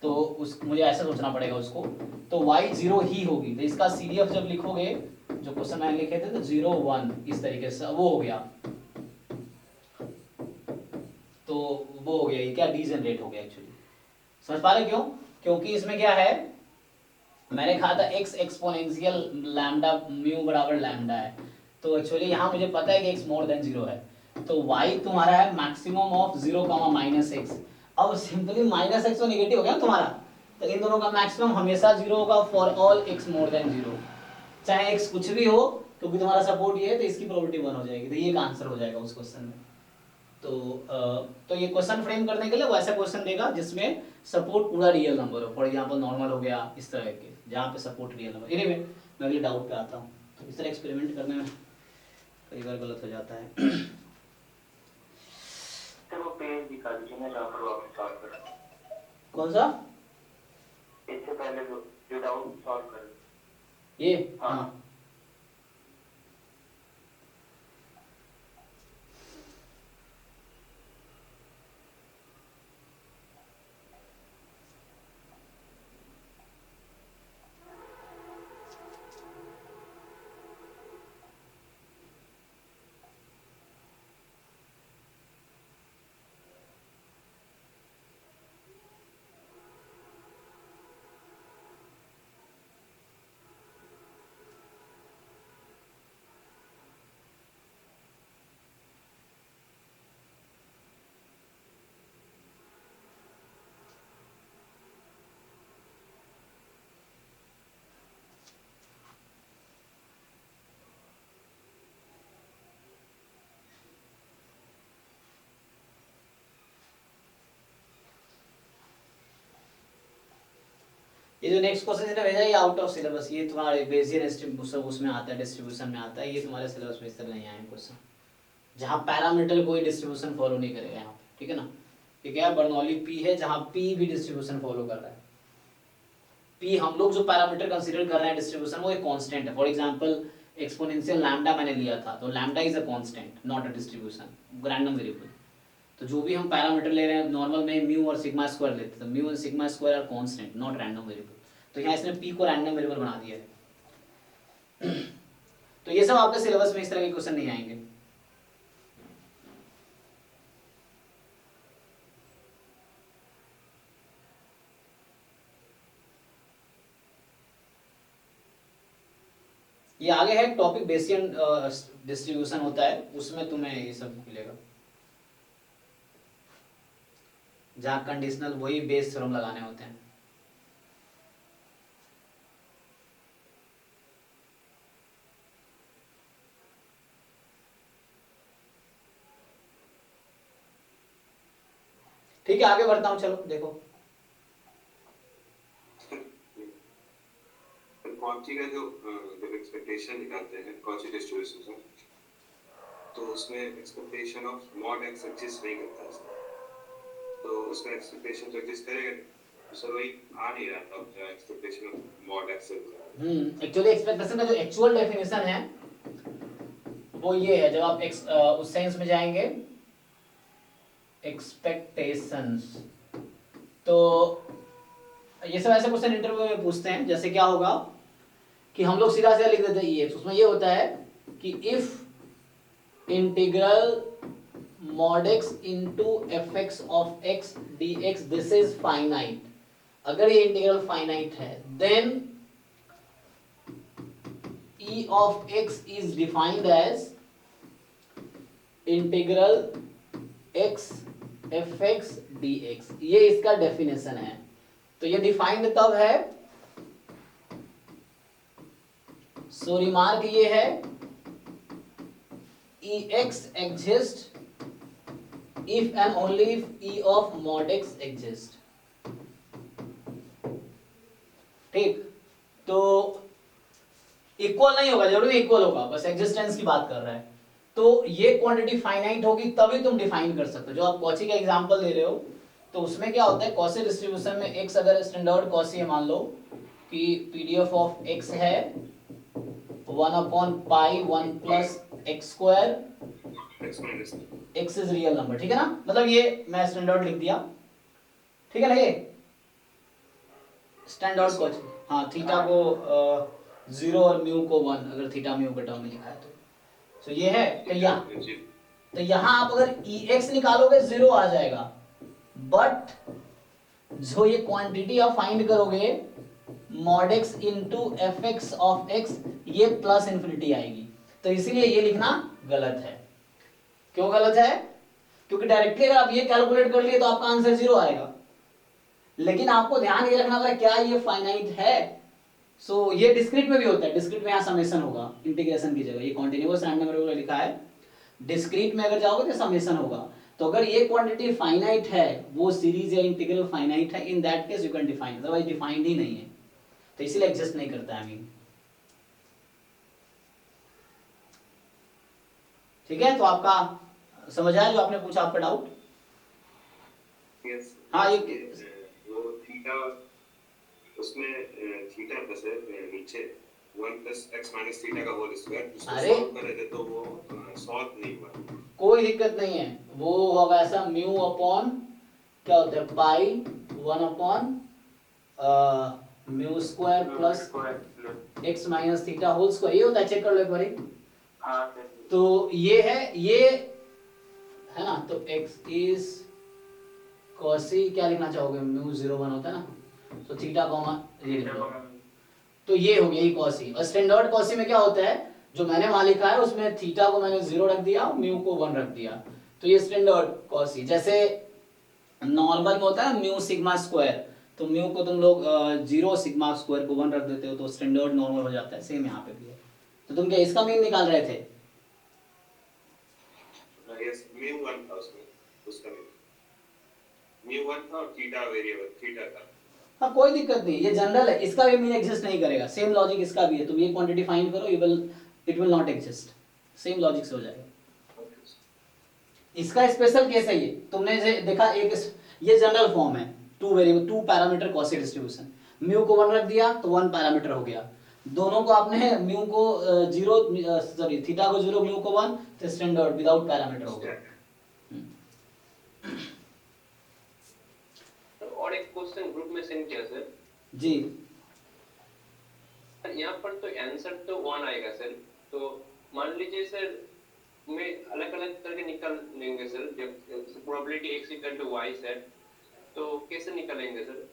तो उस मुझे ऐसा सोचना पड़ेगा उसको, तो y 0 ही होगी, तो इसका CDF जब लिखोगे, जो क्वेश्चन मैंने लिखे थे तो 0 1 इस तरीके से वो हो गया, तो वो हो गया, ये क्या डीजेनरेट हो गया एक्चुअली, समझ पा रहे क्यों, क्योंकि इसमें क्या है, मैंने कहा था x एक्सपोनेंशियल लैम्डा म्यू बराबर लैम्डा है, तो एक्चुअली यहाँ मुझे पता है कि x मोर देन 0 है, तो y तुम्हारा है मैक्सिमम ऑफ 0, -x, अब सिंपली -x तो नेगेटिव हो गया ना तुम्हारा, तो इन दोनों का मैक्सिमम हमेशा 0 होगा for all x more then 0, चाहे x कुछ भी हो, क्योंकि तुम्हारा सपोर्ट ये है तो इसकी प्रोबेबिलिटी 1 हो जाएगी, तो ये का आंसर हो जाएगा उस क्वेश्चन में। तो ये क्वेश्चन फ्रेम करने के लिए वो ऐसा क्वेश्चन देगा जिसमें सपोर्ट पूरा रियल नंबर हो, फॉर एग्जांपल नॉर्मल हो गया, इस तरह के जहाँ पे सपोर्ट रियल नंबर। एनीवे मैं अगले डाउट पे आता हूँ। तो इस तरह एक्सपेरिमेंट करने में कई बार गलत हो जाता है। तो वो पेज दिखा दीजिए ना जहाँ पर आप सॉल्व करें। कौन सा? इससे पहले जो डाउट सॉल्व करें। ये हाँ। हाँ ये जो नेक्स्ट क्वेश्चन इसने भेजा ये आउट ऑफ सिलेबस, ये तुम्हारे बेसियर डिस्ट्रीब्यूशन उसमें आता है, डिस्ट्रीब्यूशन में आता है, ये तुम्हारे सिलेबस में इस तरह नहीं आए क्वेश्चन जहाँ पैरामीटर कोई डिस्ट्रीब्यूशन फॉलो नहीं करेगा यहाँ पे, ठीक है ना। ये क्या है, बर्नौली पी है जहाँ पी भी डिस्ट्रीब्यूशन फॉलो कर रहा है। पी हम लोग जो पैरामीटर कंसीडर कर रहे हैं डिस्ट्रीब्यूशन वो एक कांस्टेंट है। फॉर एग्जांपल एक्सपोनेंशियल लैम्डा मैंने लिया था, तो lambda is a constant not a distribution, random variable. तो जो भी हम पैरामीटर ले रहे हैं नॉर्मल में म्यू और सिग्मा स्क्वायर लेते हैं, तो mu and sigma square are constant not random variable. तो यहाँ इसने पी को रैंडम वेरिएबल बना दिया है। तो ये सब आपके सिलेबस में इस तरह के क्वेश्चन नहीं आएंगे। ये आगे है टॉपिक बेसियन डिस्ट्रीब्यूशन होता है, उसमें तुम्हें ये सब मिलेगा जहाँ कंडीशनल वही बेस थ्योरम लगाने होते हैं। ठीक है आगे बढ़ता हूँ, चलो देखो। कॉची का जो जब एक्सपेक्टेशन निकालते हैं कॉची डिस्ट्रीब्यूशन से, तो उसमें expectation of mod x exist नहीं करता है, तो उसका एक्सपेक्टेशन जो एग्जिस्ट करेगा तो सर वही आ नहीं रहा था जो expectation of mod x. Actually expectation का जो एक्चुअल डेफिनेशन है वो ये है, जब आप उस सेंस में जाएंगे एक्सपेक्टेशंस, तो ये सब ऐसे क्वेश्चन इंटरव्यू में पूछते हैं। जैसे क्या होगा कि हम लोग सीधा सीधा लिख देते हैं EX, उसमें ये होता है कि if integral mod x into fx of x dx this is finite, अगर ये इंटीग्रल फाइनाइट है then e of x is defined as integral x fx dx, ये इसका डेफिनेशन है। तो ये डिफाइंड तब है, सो रिमार्क ये है ex exist if and only if e of mod x exist। ठीक, तो इक्वल नहीं होगा, जरूरी इक्वल होगा, बस एग्जिस्टेंस की बात कर रहा है। तो ये क्वांटिटी फाइनाइट होगी तभी तुम डिफाइन कर सकते हो। जो आप कॉची का एग्जांपल दे रहे हो तो उसमें क्या होता है, कॉची डिस्ट्रीब्यूशन में x अगर स्टैंडर्ड कॉची है, मान लो कि PDF ऑफ x है 1/1 plus x square, x is real number, ठीक है ना। मतलब ये मैं स्टैंडर्ड लिख दिया, ठीक है ना, ये स्टैंडर्ड कॉची। हाँ, थीटा को 0 और म्यू को 1 अगर थीटा म्यू के टर्म में लिखा है तो ये है। तो यहाँ आप अगर EX निकालोगे 0 आ जाएगा, बट जो ये क्वांटिटी आप फाइंड करोगे mod x into fx of x, ये प्लस इन्फिनिटी आएगी। तो इसीलिए ये लिखना गलत है। क्यों गलत है? क्योंकि डायरेक्टली अगर आप ये कैलकुलेट कर लिए तो आपका आंसर 0 आएगा, लेकिन आपको ध्यान ये रखना पड़ेगा क्या ये फाइनाइट है। सो ये डिस्क्रीट में भी होता है, डिस्क्रीट में यहाँ समेशन होगा इंटीग्रेशन की जगह, ये कॉन्टिन्यूअस रैंडम वेरिएबल लिखा है, डिस्क्रीट में अगर जाओगे तो समेशन होगा। तो अगर ये क्वांटिटी फाइनाइट है, वो सीरीज या इंटीग्रल फाइनाइट है, in that case you can define, otherwise defined ही नहीं है, तो इसीलिए एग्जिस्ट नहीं करता है मीन। ठीक है, तो आपका समझ आया जो आपने पूछा, आपका डाउट? यस। हाँ, ये वो थीटा, उसमें थीटा प्लस है नीचे 1 प्लस एक्स माइनस थीटा का होल स्क्वायर, उसको अरे! सॉल्व कर रहे थे तो वो सॉल्व नहीं हुआ। कोई दिक्कत नहीं है, वो होगा ऐसा म्यू अपॉन क्या होता है pi 1 upon mu square plus x minus theta whole square, ये होता है, चेक कर लो एक बारी। हाँ सर। तो ये है ना, तो x इज कॉसी, क्या लिखना चाहोगे, म्यू 0 1 होता है ना, तो थीटा कॉमा ये लिख लो, तो ये हो गया ये कॉसी। और स्टैंडर्ड कॉसी में क्या होता है, जो मैंने वहां लिखा है उसमें थीटा को मैंने 0 रख दिया और म्यू को 1 रख दिया, तो ये स्टैंडर्ड कॉसी। जैसे नॉर्मल में होता है म्यू सिग्मा स्क्वायर, तो म्यू को तुम लोग 0 सिग्मा स्क्वायर को 1 रख देते हो, तो स्टैंडर्ड नॉर्मल हो जाता है, सेम यहाँ पे भी है। तो तुम क्या इसका मीन निकाल रहे थे? यस, म्यू 1 था उसमें, उसका म्यू 1 था और थीटा वेरिएबल थीटा था। हाँ कोई दिक्कत नहीं, ये जनरल है, इसका भी मीन एग्जिस्ट नहीं करेगा, सेम लॉजिक इसका भी है। तुम ये क्वांटिटी फाइंड करो, it will not exist, same logic से हो जाएगा। इसका स्पेशल केस है ये, तुमने देखा एक, ये जनरल फॉर्म है, two variable 2 parameter quasi distribution, mu को 1 रख दिया तो 1 पैरामीटर हो गया, दोनों को आपने म्यू को 0 सॉरी थीटा को 0 म्यू को 1, तो स्टैंडर्ड विदाउट पैरामीटर हो गया। और एक क्वेश्चन ग्रुप में सेंड किया सर जी, यहाँ पर तो आंसर तो 1 आएगा सर, तो मान लीजिए सर मैं अलग अलग करके निकाल लेंगे सर, जब probability x equal to y sir, तो कैसे निकालेंगे सर?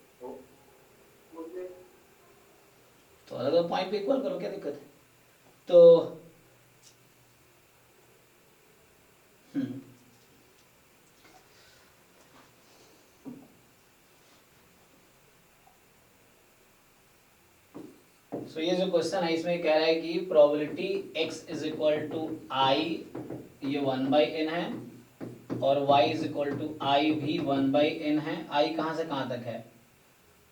तो अलग पॉइंट पे इक्वल करो, क्या दिक्कत है? तो सो ये जो क्वेश्चन है इसमें कह रहा है कि probability x is equal to i, ये 1/n है, और y is equal to i भी 1/n है। i कहाँ से कहाँ तक है,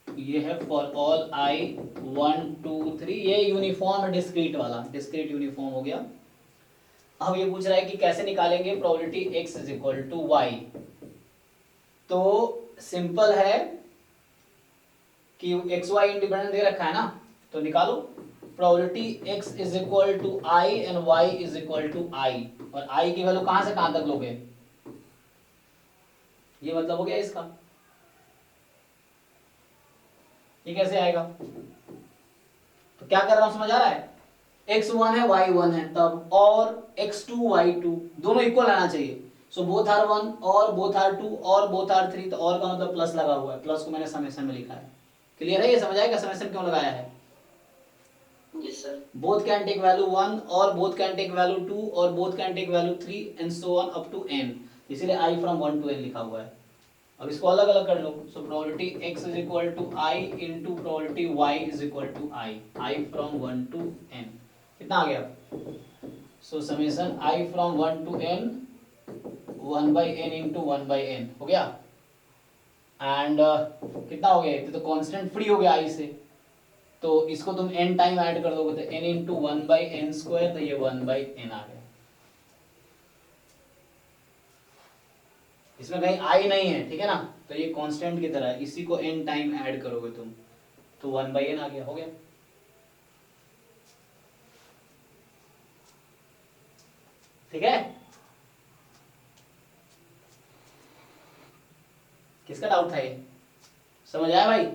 ये है फॉर ऑल i 1 2 3, ये यूनिफॉर्म है, डिस्क्रीट वाला, डिस्क्रीट यूनिफॉर्म हो गया। अब ये पूछ रहा है कि कैसे निकालेंगे probability x is equal to y। तो सिंपल है कि x y इंडिपेंडेंट दे रखा है ना, तो निकालो probability x is equal to i and y is equal to i, और i की वैल्यू कहां से कहां तक लोगे, ये मतलब हो गया इसका। ये कैसे आएगा, तो क्या कर रहा हूं समझ आ रहा है, x1 है y1 है तब, और x2 y2 दोनों इक्वल आना चाहिए, सो बोथ आर 1 और बोथ आर 2 और बोथ आर 3, तो और का मतलब प्लस लगा हुआ है, प्लस को मैंने समेशन में लिखा है। क्लियर है, ये समझ आएगा समेशन क्यों लगाया है? Yes sir. both can take value 1 और both can take value 2 और both can take value 3 and so on up to n, इसीलिए i from 1 to n लिखा हुआ है। अब इसको अलग अलग कर लो, so probability x is equal to i into probability y is equal to i from 1 to n, कितना आ गया, सो summation i from 1 to n 1/n into 1/n हो गया, एंड कितना हो गया, तो कांस्टेंट फ्री हो गया i से, तो इसको तुम n टाइम ऐड कर दोगे तो n इंटू 1/n स्क्वायर, तो ये 1/n आ गया। इसमें कहीं i नहीं है, ठीक है ना, तो ये कांस्टेंट की तरह है, इसी को n टाइम ऐड करोगे तुम तो 1/n आ गया, हो गया। ठीक है, किसका डाउट था ये, समझ आया भाई?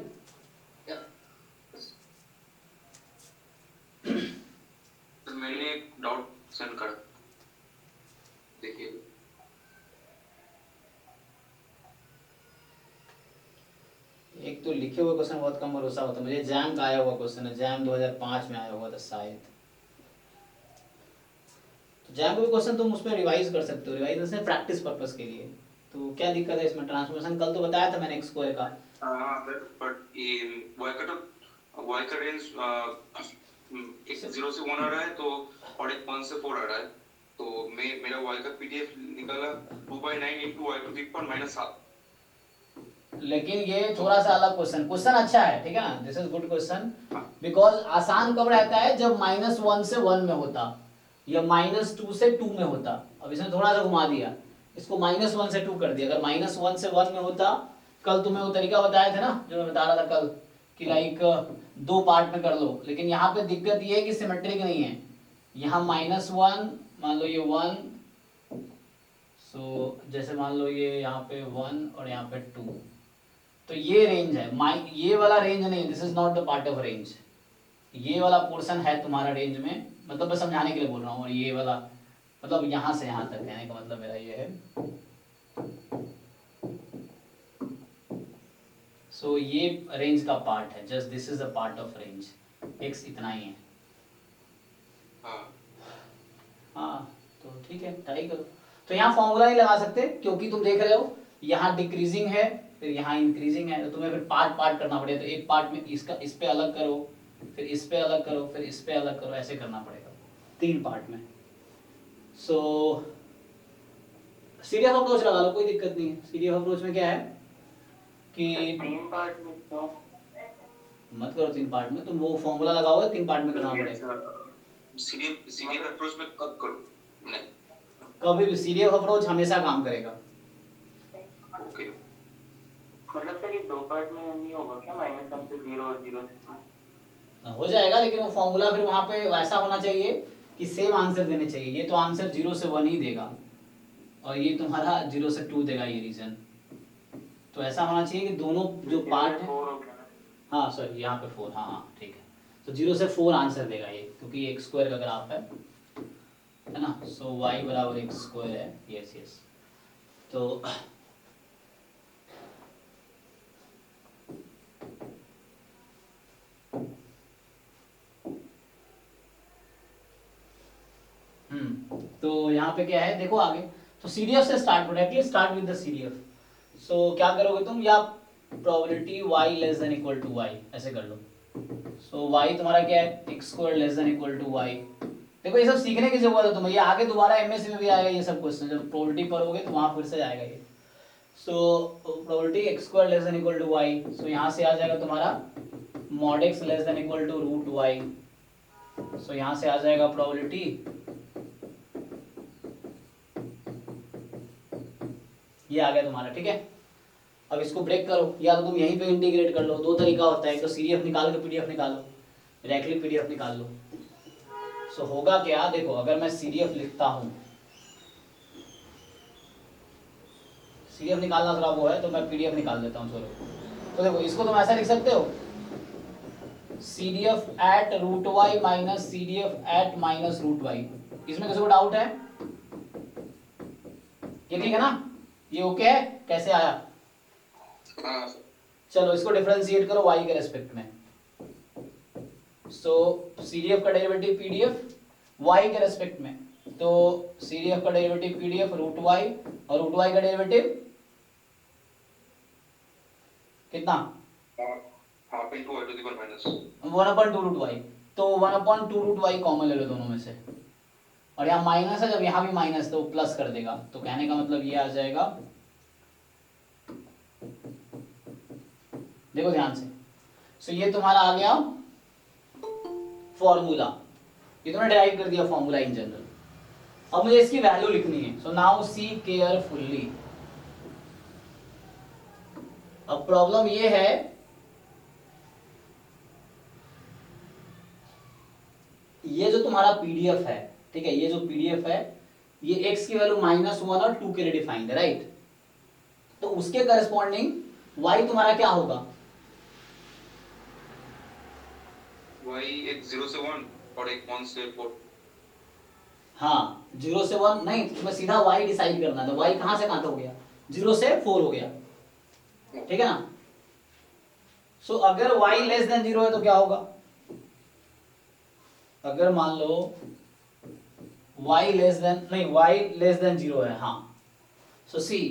मैंने एक डाउट सेंड कर, देखिए एक तो लिखे हुए क्वेश्चन बहुत कम भरोसा होता है, मुझे जैम का आया हुआ क्वेश्चन है, जैम 2005 में आया हुआ था शायद, तो जैम का भी क्वेश्चन तुम उसमें रिवाइज कर सकते हो, रिवाइज से प्रैक्टिस पर्पस के लिए। तो क्या दिक्कत है इसमें, ट्रांसफॉर्मेशन कल तो बताया था मैंने x स्क्वायर का। हाँ बट ये y का रेंज 0 से 1 आ रहा है, तो और एक 1 से 4 आ रहा है, तो मेरा y का PDF निकाला 2/9 into y to the power -7। लेकिन ये थोड़ा सा अलग क्वेश्चन अच्छा है, ठीक है ना, this is good question, because आसान कब रहता है जब -1 से 1 में होता या -2 से 2 में होता। अब इसने थोड़ा सा घुमा दिया, इसको -1 से 2 कर दिया। अगर -1 से 1 में होता, कल तुम्हें वो तरीका बताया था ना जो मैं बता रहा था कल कि लाइक 2 पार्ट में कर लो, लेकिन यहाँ पे दिक्कत ये है कि सिमेट्रिक नहीं है। यहाँ -1 मान लो ये 1, सो जैसे मान लो ये यहाँ पे 1 और यहाँ पे 2, तो ये रेंज है, ये वाला रेंज नहीं, this is not the part of range. ये वाला पोर्शन है तुम्हारा रेंज में, मतलब मैं समझाने के लिए बोल रहा हूँ। और ये वाला मतलब यहाँ से यहाँ तक कहने का मतलब मेरा ये है। सो ये रेंज का पार्ट है, just this is a part of range, x इतना ही है। हाँ तो ठीक है, ट्राई करो। तो यहाँ फॉर्मूला नहीं लगा सकते क्योंकि तुम देख रहे हो यहाँ डिक्रीजिंग है, फिर यहाँ इंक्रीजिंग है, तो तुम्हें फिर पार्ट पार्ट करना पड़ेगा। तो एक पार्ट में इसका इस पे अलग करो, फिर इस पे अलग करो, फिर इस पे अलग करो, ऐसे करना पड़ेगा 3 पार्ट में। सो सीरीज अप्रोच लगा लो, कोई दिक्कत नहीं है। सीरीज अप्रोच में क्या है कि 3 पार्ट में क्यों? मत करो 3 पार्ट में, तुम वो फॉर्मूला लगाओगे 3 पार्ट में करना पड़ेगा। सीरीज अप्रोच में कब करो? नहीं, कभी भी सीरीज अप्रोच हमेशा काम करेगा। ओके। मतलब सर ये 2 पार्ट में नहीं होगा क्या? -1 से 0 और 0 से 2? हो जाएगा, लेकिन वो फॉर्मूला फिर वहां पे वैसा होना चाहिए कि सेम आंसर देने चाहिए। ये तो आंसर 0 से 1 ही देगा और ये तुम्हारा 0 से 2 देगा, ये रीजन। तो ऐसा होना चाहिए कि दोनों जो पार्ट है, 4 हो गया ना? हाँ सॉरी यहाँ पे 4, हाँ ठीक है। तो 0 से 4 आंसर देगा ये, क्योंकि ये x स्क्वायर का ग्राफ है ना। सो y बराबर x स्क्वायर है, यस यस। तो तो यहाँ पे क्या है देखो आगे। तो CDF से स्टार्ट करो, directly start with the CDF। So क्या करोगे तुम, या probability y less than equal to y ऐसे कर लो। सो y तुम्हारा क्या है, x square less than equal to y। देखो ये सब सीखने की जरूरत है तुम्हें, ये आगे दोबारा MSc में भी आएगा ये सब क्वेश्चन, जब प्रोबेबिलिटी पढ़ोगे तो वहां फिर से आएगा ये। So probability x square less than equal to y, so यहाँ से आ जाएगा तुम्हारा mod x less than equal to root y। So यहाँ से आ जाएगा प्रोबेबिलिटी, ये आ गया तुम्हारा, ठीक है। अब इसको ब्रेक करो, या तो तुम यहीं पे इंटीग्रेट कर लो। 2 तरीका होता है, एक तो CDF निकाल के PDF निकालो, डायरेक्टली PDF निकाल लो। सो होगा क्या, देखो अगर मैं CDF लिखता हूँ, CDF निकालना थोड़ा वो है तो मैं PDF निकाल देता हूँ चलो। तो देखो इसको तुम ऐसा लिख सकते हो, CDF at root y minus CDF at minus root y. इसमें किसी को डाउट है? ये ठीक है ना, ये ओके है, कैसे आया? चलो इसको डिफरेंशिएट करो y के रेस्पेक्ट में। सो CDF का डेरिवेटिव PDF y के रेस्पेक्ट में, तो CDF का डेरिवेटिव PDF रूट y, और रूट y का डेरिवेटिव कितना? Half into y to the power minus 1/2 root y। तो 1/2 रूट y कॉमन ले लो दोनों में से, और यहाँ माइनस है, जब यहाँ भी माइनस तो प्लस कर देगा। तो कहने का मतलब ये आ जाएगा, देखो ध्यान से। सो ये तुम्हारा आ गया फॉर्मूला, ये तुमने डिराइव कर दिया फॉर्मूला इन जनरल। अब मुझे इसकी वैल्यू लिखनी है। So now see carefully. अब प्रॉब्लम ये है, ये जो तुम्हारा PDF है, ठीक है, ये जो PDF है, ये x की वैल्यू -1 और 2 के लिए डिफाइंड है, राइट। तो उसके करस्पॉन्डिंग y तुम्हारा क्या होगा? y एक 0 से 1 और एक 1 से 4। हाँ 0 से 1 नहीं, तुम्हें सीधा y डिसाइड करना था। y कहां से कहां तक हो गया? 0 से 4 हो गया, ठीक है ना। सो अगर y लेस देन 0 है तो क्या होगा? अगर मान लो y लेस देन नहीं, y लेस देन 0 है, हाँ। So see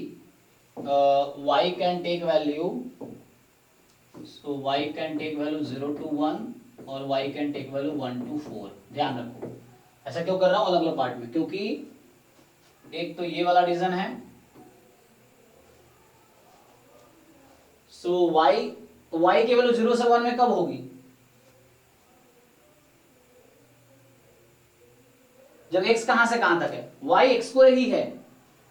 y can take value, so y can take value 0 to 1 और y can take value 1 to 4। ध्यान रखो, ऐसा क्यों कर रहा हूँ अलग अलग पार्ट में, क्योंकि एक तो ये वाला रीजन है, सो y की वैल्यू 0 से 1 में कब होगी? जब x कहां से कहां तक है, y x स्क्वायर ही है,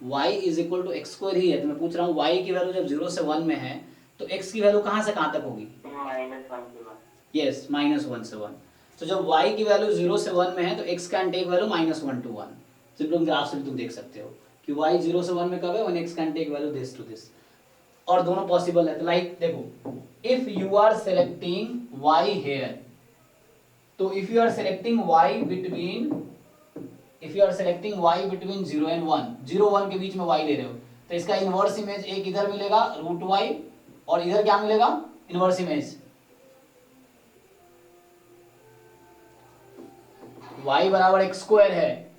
y is equal to x square ही है। तो मैं पूछ रहा हूँ y की वैल्यू जब 0 से 1 में है तो x की वैल्यू कहां से कहां तक होगी? -1 से 1। यस, -1 से 1। तो जब y की वैल्यू 0 से 1 में है तो x can take value -1 to 1। Simple graph से भी तुम देख सकते हो कि y 0 से 1 में कब है, when x can take value this to this, और दोनों पॉसिबल है। तो लाइक देखो, if you are selecting y here, तो if you are selecting y between 0 and 1, 0 1 के बीच में y ले रहे हो, तो इसका इनवर्स इमेज एक इधर मिलेगा √y, और इधर क्या मिलेगा? इनवर्स इमेज y बराबर एक्स स्क्वायर है,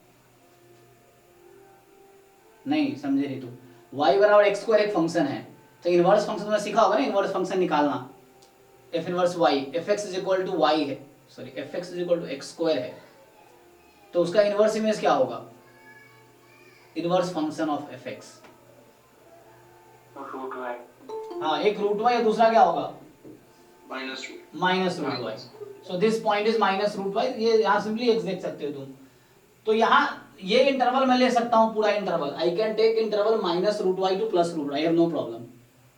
नहीं समझे नहीं तू, y बराबर एक्स स्क्वायर एक फंक्शन है, तो इनवर्स फंक्शन तुमने सीखा होगा ना, इनवर्स फंक्शन निकालना, f inverse y, f x is equal to y है, sorry f x is equal to x square है, तो उसका इनवर्स इमेज क्या होगा? Inverse function of f x. √y। हाँ, एक √y और दूसरा क्या होगा? -2। -√y। So this point is -√y। ये यहाँ सिंपली x देख सकते हो तुम। तो यहाँ ये इंटरवल मैं ले सकता हूँ, पूरा interval, I can take interval -√y to +√y, I have no problem.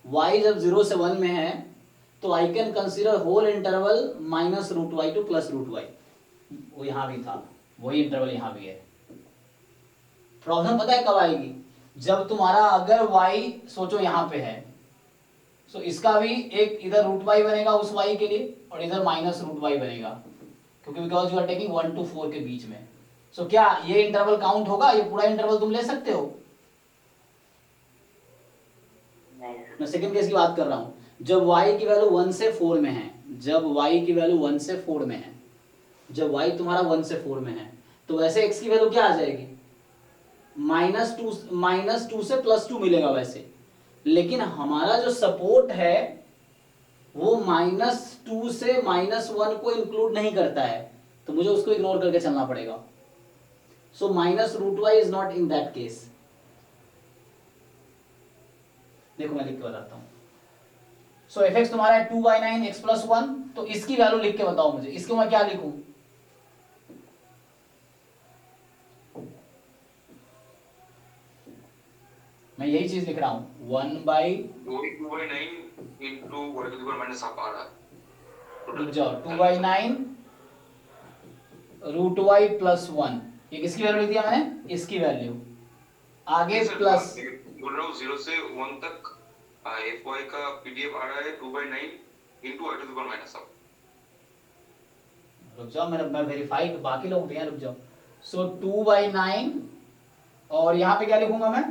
y जब 0 से 1 में है तो I can consider whole interval -√y to +√y। वो यहाँ भी था, वही इंटरवल यहाँ भी है। प्रॉब्लम पता है कब आएगी? जब तुम्हारा अगर y सोचो यहाँ पे है, सो इसका भी एक इधर √y बनेगा उस y के लिए, और इधर -√y बनेगा, क्योंकि because you are taking 1 to 4 के बीच में। सो क्या ये इंटरवल काउंट होगा? ये पूरा इंटरवल तुम ले सकते हो? मैं सेकंड केस की बात कर रहा हूँ, जब y की वैल्यू 1 से 4 में है, जब y की वैल्यू 1 से 4 में है, जब y तुम्हारा 1 से 4 में है, तो वैसे x की वैल्यू क्या आ जाएगी? -2 से +2 मिलेगा वैसे, लेकिन हमारा जो सपोर्ट है वो -2 से -1 को इंक्लूड नहीं करता है, तो मुझे उसको इग्नोर करके चलना पड़ेगा। सो -√y is not in that case. देखो मैं लिख के बताता हूँ। सो एफ एक्स तुम्हारा है 2/9 x + 1, तो इसकी वैल्यू लिख के बताओ मुझे, इसको मैं क्या लिखूं? मैं यही चीज लिख रहा हूं, 1/, 2/9 into y to the power -half आ रहा है। रुक जाओ, 2/9 √y + 1, ये किसकी वैल्यू लिख दिया मैंने? इसकी वैल्यू, आगे प्लस, बोल रहा हूँ 0 से 1 तक fy का pdf आ रहा है 2/9 into y to the power -half। रुक जाओ, मैं वेरीफाई, बाकी लोग उठे हैं, रुक जाओ। सो 2/9, और यहाँ पे क्या लिखूंगा मैं?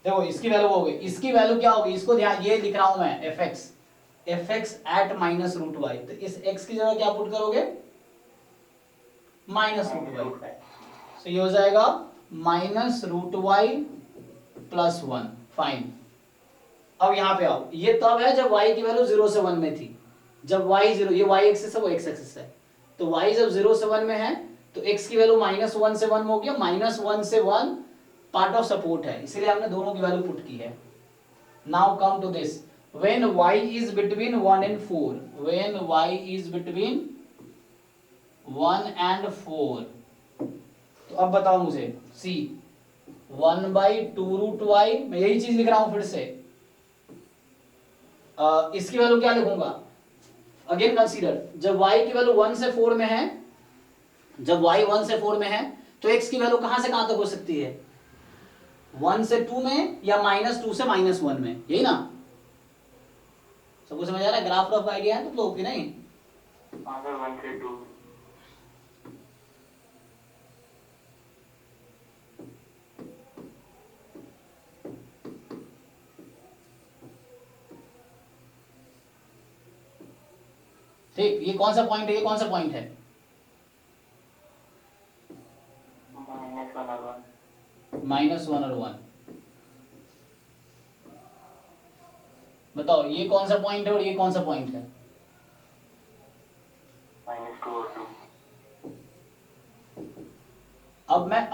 देखो इसकी वैल्यू हो गई, इसकी वैल्यू क्या होगी? इसको ध्यान, ये लिख रहा हूं मैं, एफ एक्स एट -√y, तो इस x की जगह क्या पुट करोगे? -√y। तो ये हो जाएगा -√y + 1। फाइन। अब यहाँ पे आओ, ये तब है जब y की वैल्यू 0 से 1 में थी, जब y 0, ये y एक्सिस है, वो x एक्सिस है, तो y जब 0 से 1 में है तो x की वैल्यू -1 से 1 में हो गया, -1 से 1 पार्ट ऑफ सपोर्ट है, इसीलिए हमने दोनों की वैल्यू पुट की है। Now come to this, when y is between 1 and 4, when y is between 1 and 4, तो अब बताओ मुझे, सी 1/2√y, मैं यही चीज लिख रहा हूं फिर से। इसकी वैल्यू क्या लिखूंगा? अगेन कंसीडर, जब y की वैल्यू 1 से 4 में है, जब y 1 से 4 में है तो x की वैल्यू कहां से कहां तक हो सकती है? 1 से 2 में, या -2 से -1 में, यही ना? सबको समझ आ रहा है? ग्राफ रफ आइडिया है तुम लोग की नहीं? अगर 1 से 2। ठीक, ये कौन सा पॉइंट है? ये कौन सा पॉइंट है? -1 और 1। -1 और 1। बताओ ये कौन सा पॉइंट है और ये कौन सा पॉइंट है? -2 और 2। अब मैं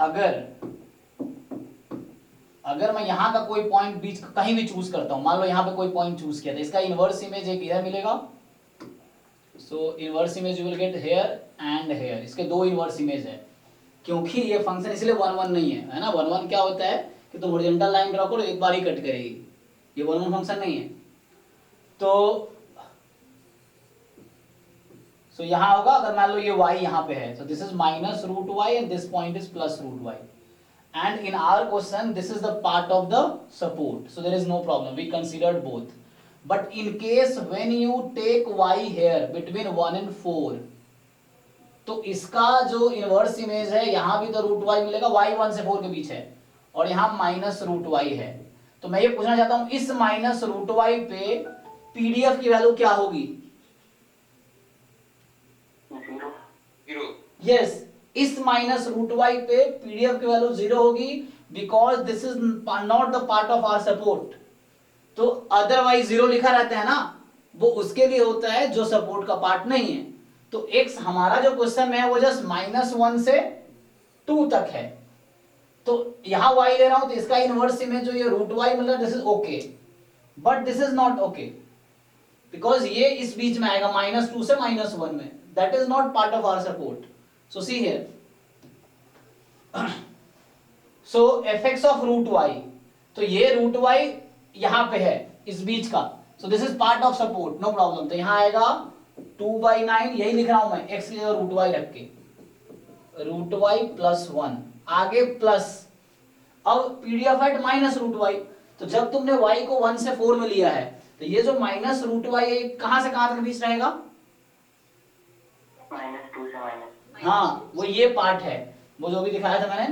अगर मैं यहाँ का कोई पॉइंट बीच कहीं भी चूज करता हूँ, मान लो यहाँ पे कोई पॉइंट चूज किया था, इसका इनवर्स इमेज एक इधर मिलेगा, so inverse image you will get here and here, इसके दो इनवर्स इमेज है, क्योंकि ये फंक्शन इसलिए 1 1 नहीं है ना। 1 1 क्या होता है कि तुम हॉरिजॉन्टल लाइन ड्रॉ करो एक बार ही कट करेगी, ये 1 1 फंक्शन नहीं है। तो सो यहाँ होगा, अगर मान लो ये y यहाँ पे है, so this is -√y and this point is +√y, and in our question this is the part of the support, so there is no problem, we considered both. But in case when you take y here between 1 and 4, तो इसका जो inverse image है यहाँ भी तो √y मिलेगा, y 1 से 4 के बीच है और यहाँ -√y है। तो मैं ये पूछना चाहता हूँ इस -√y पे पीडीएफ की वैल्यू क्या होगी? 0। यस, इस -√y पे पीडीएफ की वैल्यू 0 होगी, because this is not the part of our support. तो अदरवाइज 0 लिखा रहता है ना, वो उसके लिए होता है जो सपोर्ट का पार्ट नहीं है। तो x हमारा जो क्वेश्चन में है वो जस्ट -1 से 2 तक है, तो यहां y ले रहा हूं तो इसका इनवर्स इमेज जो ये √y मतलब this is okay, but this is not okay, because ये इस बीच में आएगा -2 से -1 में, that is not part of our support. So see here, so fx of √y, तो ये √y यहां पे है इस बीच का, so this is part of support, no problem। तो यहां आएगा 2/9, यही लिख रहा हूं मैं x की जगह √y रख के, √y +1 आगे प्लस, अब पीडीएफ एट -√y, तो जब तुमने y को 1 से 4 में लिया है तो ये जो -√y है कहां से कहां तक बीच रहेगा? -2 से -। हाँ, वो ये पार्ट है, वो जो भी दिखाया था मैंने,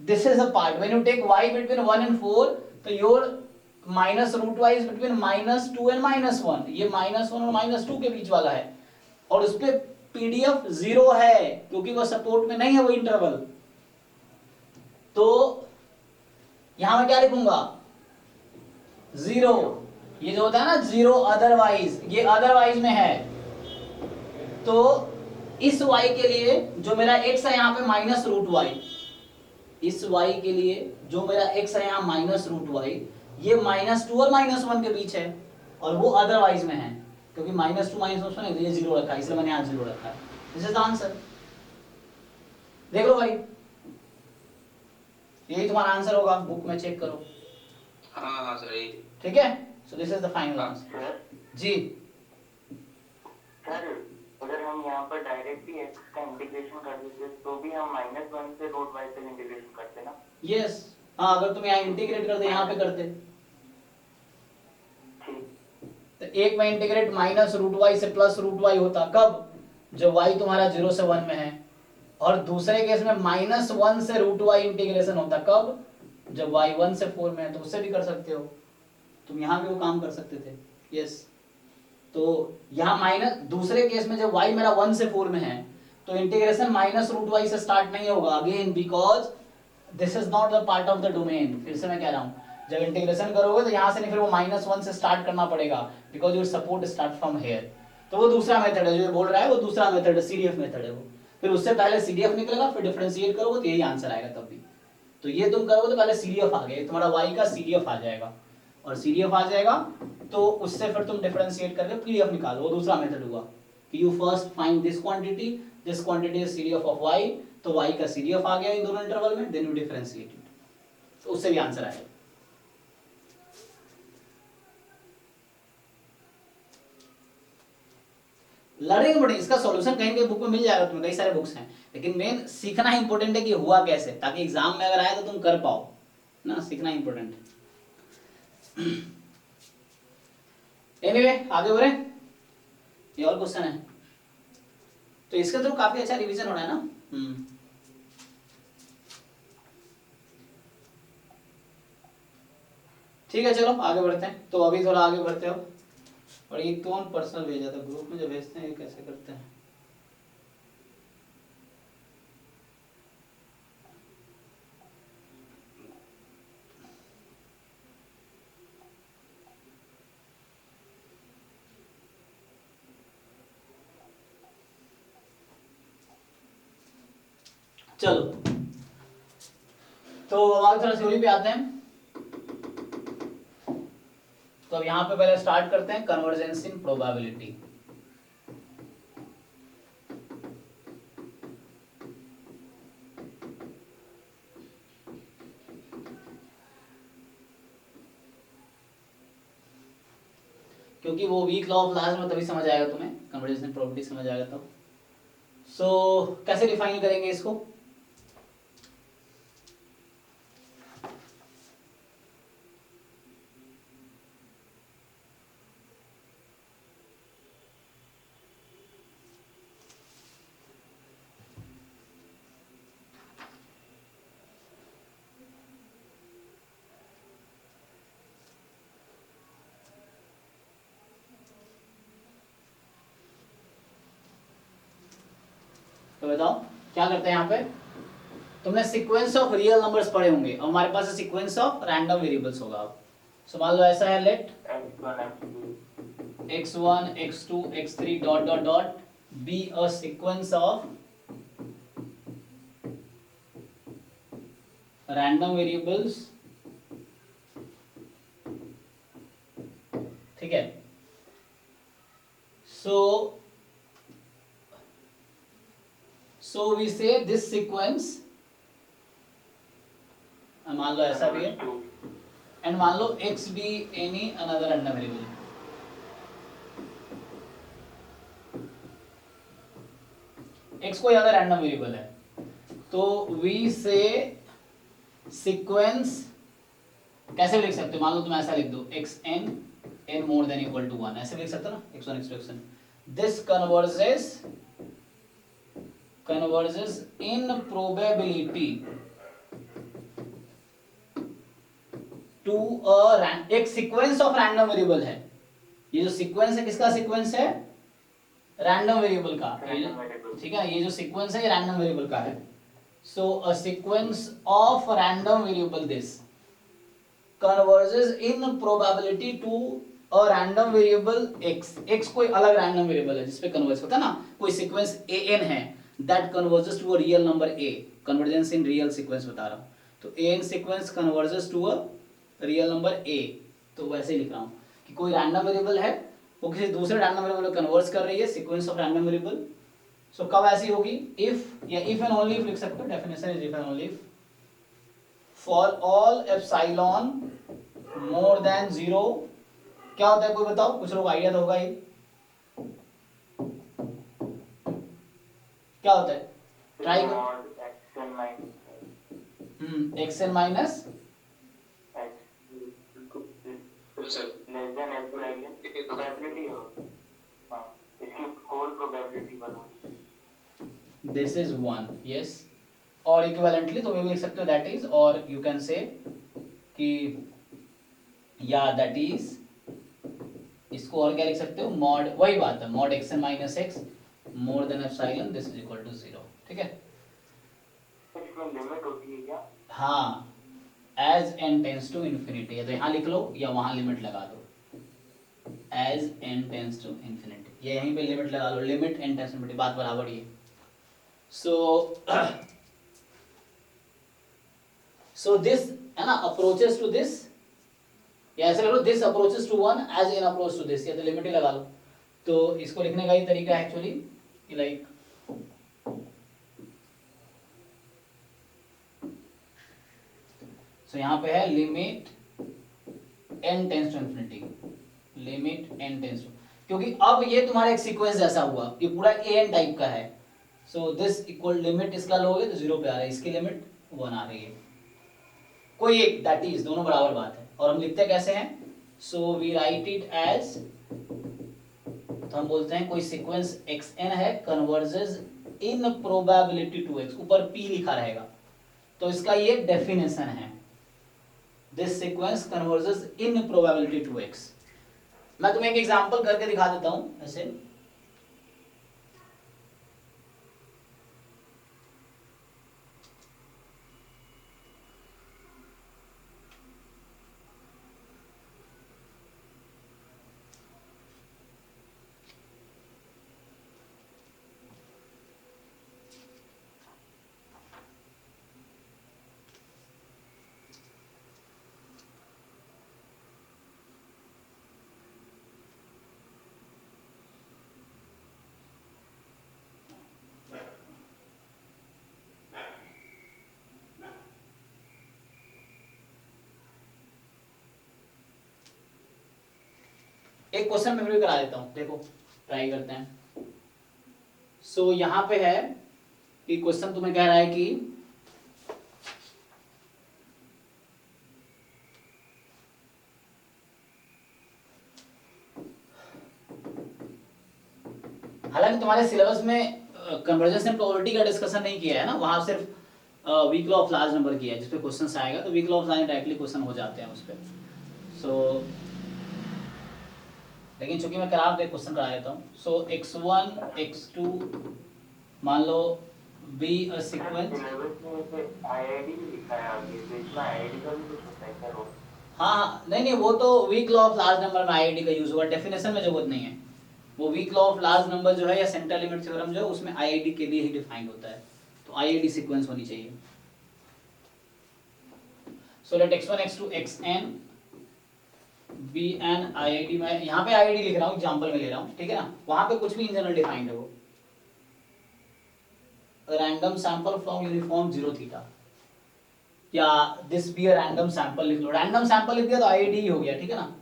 this is a part when you take y between 1 and 4, तो your -√y is between -2 and -1, ये -1 और -2 के बीच वाला है, और उस पे पीडीएफ 0 है क्योंकि वो सपोर्ट में नहीं है वो इंटरवल। तो यहां मैं क्या लिखूंगा? 0, ये जो होता है ना 0 अदरवाइज, ये अदरवाइज में है, तो इस y के लिए जो मेरा x है यहाँ पे -√y, इस y के लिए जो मेरा x है यहाँ -√y, ये -2 और -1 के बीच है और वो अदरवाइज में है, क्योंकि -2 -1 ये 0 रखा है, इसलिए मैंने यहाँ 0 रखा है। This is the answer. देख लो भाई, यही तुम्हारा आंसर होगा, बुक में चेक करो। हाँ सर यही। ठीक है, so this is the final answer. Sir ji sir, अगर हम यहाँ पर डायरेक्ट ही x का इंटीग्रेशन कर देते तो भी हम -1 से √y तक इंटीग्रेशन करते ना? यस, हाँ, अगर तुम यहाँ इंटीग्रेट करते यहाँ पे करते, तो एक में इंटीग्रेट -√y से +√y होता, कब? जब y तुम्हारा 0 से 1 में है, और दूसरे केस में -1 से √y इंटीग्रेशन होता, कब? जब y 1 से 4 में है। तो उससे भी कर सकते हो तुम, यहाँ भी वो काम कर सकते थे। यस, तो यहाँ माइनस, दूसरे केस में जब y मेरा 1 से 4 में है तो इंटीग्रेशन -√y से स्टार्ट नहीं होगा, again because this is not the part of the domain. फिर से मैं कह रहा हूँ, जब इंटीग्रेशन करोगे तो यहाँ से नहीं, फिर वो -1 से स्टार्ट करना पड़ेगा, because your support start from here. तो वो दूसरा मेथड है जो बोल रहा है, वो दूसरा मेथड है, सीडीएफ मेथड है वो। फिर उससे पहले सीडीएफ निकलेगा, फिर डिफरेंशिएट करोगे तो यही आंसर आएगा तब भी। तो ये तुम करोगे तो पहले सीडीएफ आ गया, तुम्हारा y का सीडीएफ आ जाएगा, और सीडीएफ आ जाएगा तो उससे फिर तुम डिफरेंशिएट करके पीडीएफ निकालो, वो दूसरा मेथड हुआ कि you first find this quantity is CDF of y, तो y का सीडीएफ आ गया इन दोनों इंटरवल में, देन यू डिफरेंशिएट इट, तो उससे भी आंसर आएगा। लर्निंग इंपॉर्टेंट, इसका सॉल्यूशन कहीं कहीं बुक में मिल जाएगा तुम्हें, कई सारे बुक्स हैं, लेकिन मेन सीखना ही इंपॉर्टेंट है कि हुआ कैसे, ताकि एग्जाम में अगर आए तो तुम कर पाओ ना, सीखना इंपॉर्टेंट है। एनीवे, आगे बढ़े, ये और क्वेश्चन है, तो इसके थ्रू काफी अच्छा रिवीजन हो रहा है ना। ठीक है, चलो आगे बढ़ते हैं। तो अभी थोड़ा आगे बढ़ते हो, और ये कौन पर्सनल भेजा था ग्रुप में, जो भेजते हैं ये कैसे करते हैं? चलो तो हमारी थोड़ा थ्योरी पे आते हैं। तो अब यहाँ पे पहले स्टार्ट करते हैं कन्वर्जेंस इन प्रोबेबिलिटी। क्योंकि वो वीक लॉ ऑफ लार्ज में तभी समझ आएगा तुम्हें, कन्वर्जेंस इन प्रोबेबिलिटी समझ आएगा तब। सो कैसे डिफाइन करेंगे इसको? तो बताओ क्या करते हैं यहाँ पे? तुमने सीक्वेंस ऑफ रियल नंबर्स पढ़े होंगे और हमारे पास सीक्वेंस ऑफ रैंडम वेरिएबल्स होगा। अब सो मान लो ऐसा है, let x1 x2 x3 dot dot dot be a sequence of random variables, ठीक है। So we say this sequence, मान लो ऐसा भी है, एंड मान लो x भी any another random variable, x कोई अदर रैंडम वेरिएबल है, तो we say sequence कैसे भी लिख सकते हो? मान लो तुम ऐसा लिख दो xn n more than equal to 1, ऐसे भी लिख सकते हो ना, x1 x2 xn। this converges in probability to एक सीक्वेंस ऑफ रैंडम वेरिएबल है। ये जो सीक्वेंस है किसका सीक्वेंस है? रैंडम वेरिएबल का, ठीक है। ये जो सीक्वेंस है ये रैंडम वेरिएबल का है। So a sequence of random variable this converges in probability to a random variable x। x कोई अलग रैंडम वेरिएबल है जिसपे कन्वर्ज होता है ना, कोई सीक्वेंस an है that converges to a real number a, convergence in real sequence बता रहा हूँ। तो an sequence converges to a real number a, तो वैसे ही लिख रहा हूँ कि कोई रैंडम वेरिएबल है वो किसी दूसरे रैंडम वेरिएबल में कन्वर्ज कर रही है, सीक्वेंस ऑफ रैंडम वेरिएबल। सो कब ऐसी होगी? इफ या इफ एंड ओनली इफ लिख सकते हो, definition is if and only if for all epsilon more then 0। क्या होता है कोई बताओ? कुछ लोग आइडिया तो होगा ही, क्या होता है? ट्राई करो। X N minus this is 1, yes. और इक्विवेलेंटली तो भी लिख सकते हो दैट इज, और यू कैन से कि या दैट इज, इसको और क्या लिख सकते हो? मॉड, वही बात है, mod x n minus x more than epsilon this is equal to 0, ठीक है। इसमें लिमिट होती है क्या? हाँ, as n tends to infinity, या तो यहाँ लिख लो या वहां लिमिट लगा दो, as n tends to infinity, या यहीं पे लिमिट लगा लो, limit n tends to infinity, बात बराबर ही है। सो दिस है ना, अप्रोचेस टू दिस, या ऐसे लो this approaches to 1 as n approach to this, या तो लिमिट ही लगा लो। तो इसको लिखने का ही तरीका है एक्चुअली, लाइक सो यहाँ पे है limit n tends to infinity, limit n tends to, क्योंकि अब ये तुम्हारा एक सीक्वेंस जैसा हुआ, ये पूरा an टाइप का है। सो दिस इक्वल लिमिट इसका लोगे तो 0 पे आ रहा है, इसकी लिमिट 1 आ रही है, कोई एक, दैट इज दोनों बराबर बात है। और हम लिखते कैसे हैं? So we write it as, तो हम बोलते हैं कोई सीक्वेंस xn है, converges in probability to x, ऊपर p लिखा रहेगा, तो इसका ये डेफिनेशन है, this sequence converges in probability to x। मैं तुम्हें एक एग्जांपल करके दिखा देता हूं ऐसे। एक क्वेश्चन मैं भी करा देता हूँ, देखो ट्राई करते हैं। सो यहाँ पे है कि क्वेश्चन तुम्हें कह रहा है कि हालांकि तुम्हारे सिलेबस में कन्वर्जेंस एंड प्रोबेबिलिटी का डिस्कशन नहीं किया है ना, वहां सिर्फ weak law of large number किया है, जिसपे क्वेश्चन आएगा तो weak law of large directly question हो जाते हैं उस पर। सो लेकिन चूंकि मैं करा दे क्वेश्चन करा देता हूँ। सो x1 x2 मान लो बी अ सीक्वेंस। सिलेबस में जैसे आईआईडी भी लिखा है आगे, तो इसमें आईआईडी का भी कुछ होता है क्या रोल? हाँ नहीं वो तो weak law of large number में आईआईडी का यूज होगा, डेफिनेशन में जरूरत नहीं है। वो weak law of large number जो है या सेंट्रल लिमिट थ्योरम जो है उसमें आईआईडी के लिए ही डिफाइंड होता है, तो आईआईडी सीक्वेंस होनी चाहिए। So let x1 x2 xn bn IID, मैं यहाँ पे आईआईडी लिख रहा हूँ, एग्जांपल में ले रहा हूँ, ठीक है ना, वहां पे कुछ भी इन जनरल डिफाइंड है वो। Random sample from uniform 0 theta, या this be a random sample लिख लो, रैंडम सैंपल लिख दिया तो आईआईडी ही हो गया, ठीक है ना।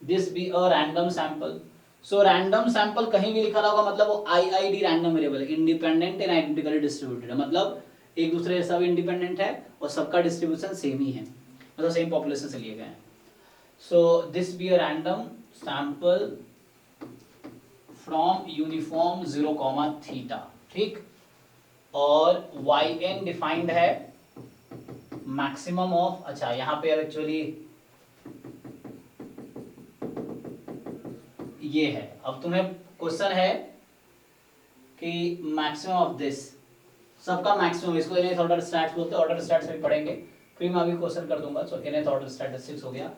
This be a random sample, so random sample कहीं भी लिखा होगा मतलब वो आईआईडी रैंडम वेरिएबल है, इंडिपेंडेंट एंड आइडेंटिकली डिस्ट्रीब्यूटेड है, मतलब एक दूसरे से सब इंडिपेंडेंट है और सबका डिस्ट्रीब्यूशन सेम ही है, मतलब सेम पॉपुलेशन से लिए गए हैं। So this be a random sample from uniform 0, theta, ठीक। और yn डिफाइंड है मैक्सिमम ऑफ, अच्छा यहाँ पे एक्चुअली ये है। अब तुम्हें क्वेश्चन है कि मैक्सिमम ऑफ दिस, सबका मैक्सिमम, इसको nth ऑर्डर स्टैट्स बोलते हैं, ऑर्डर स्टैट्स में पढ़ेंगे, फिर मैं अभी क्वेश्चन कर दूंगा। सो nth ऑर्डर स्टैटिस्टिक्स हो गया।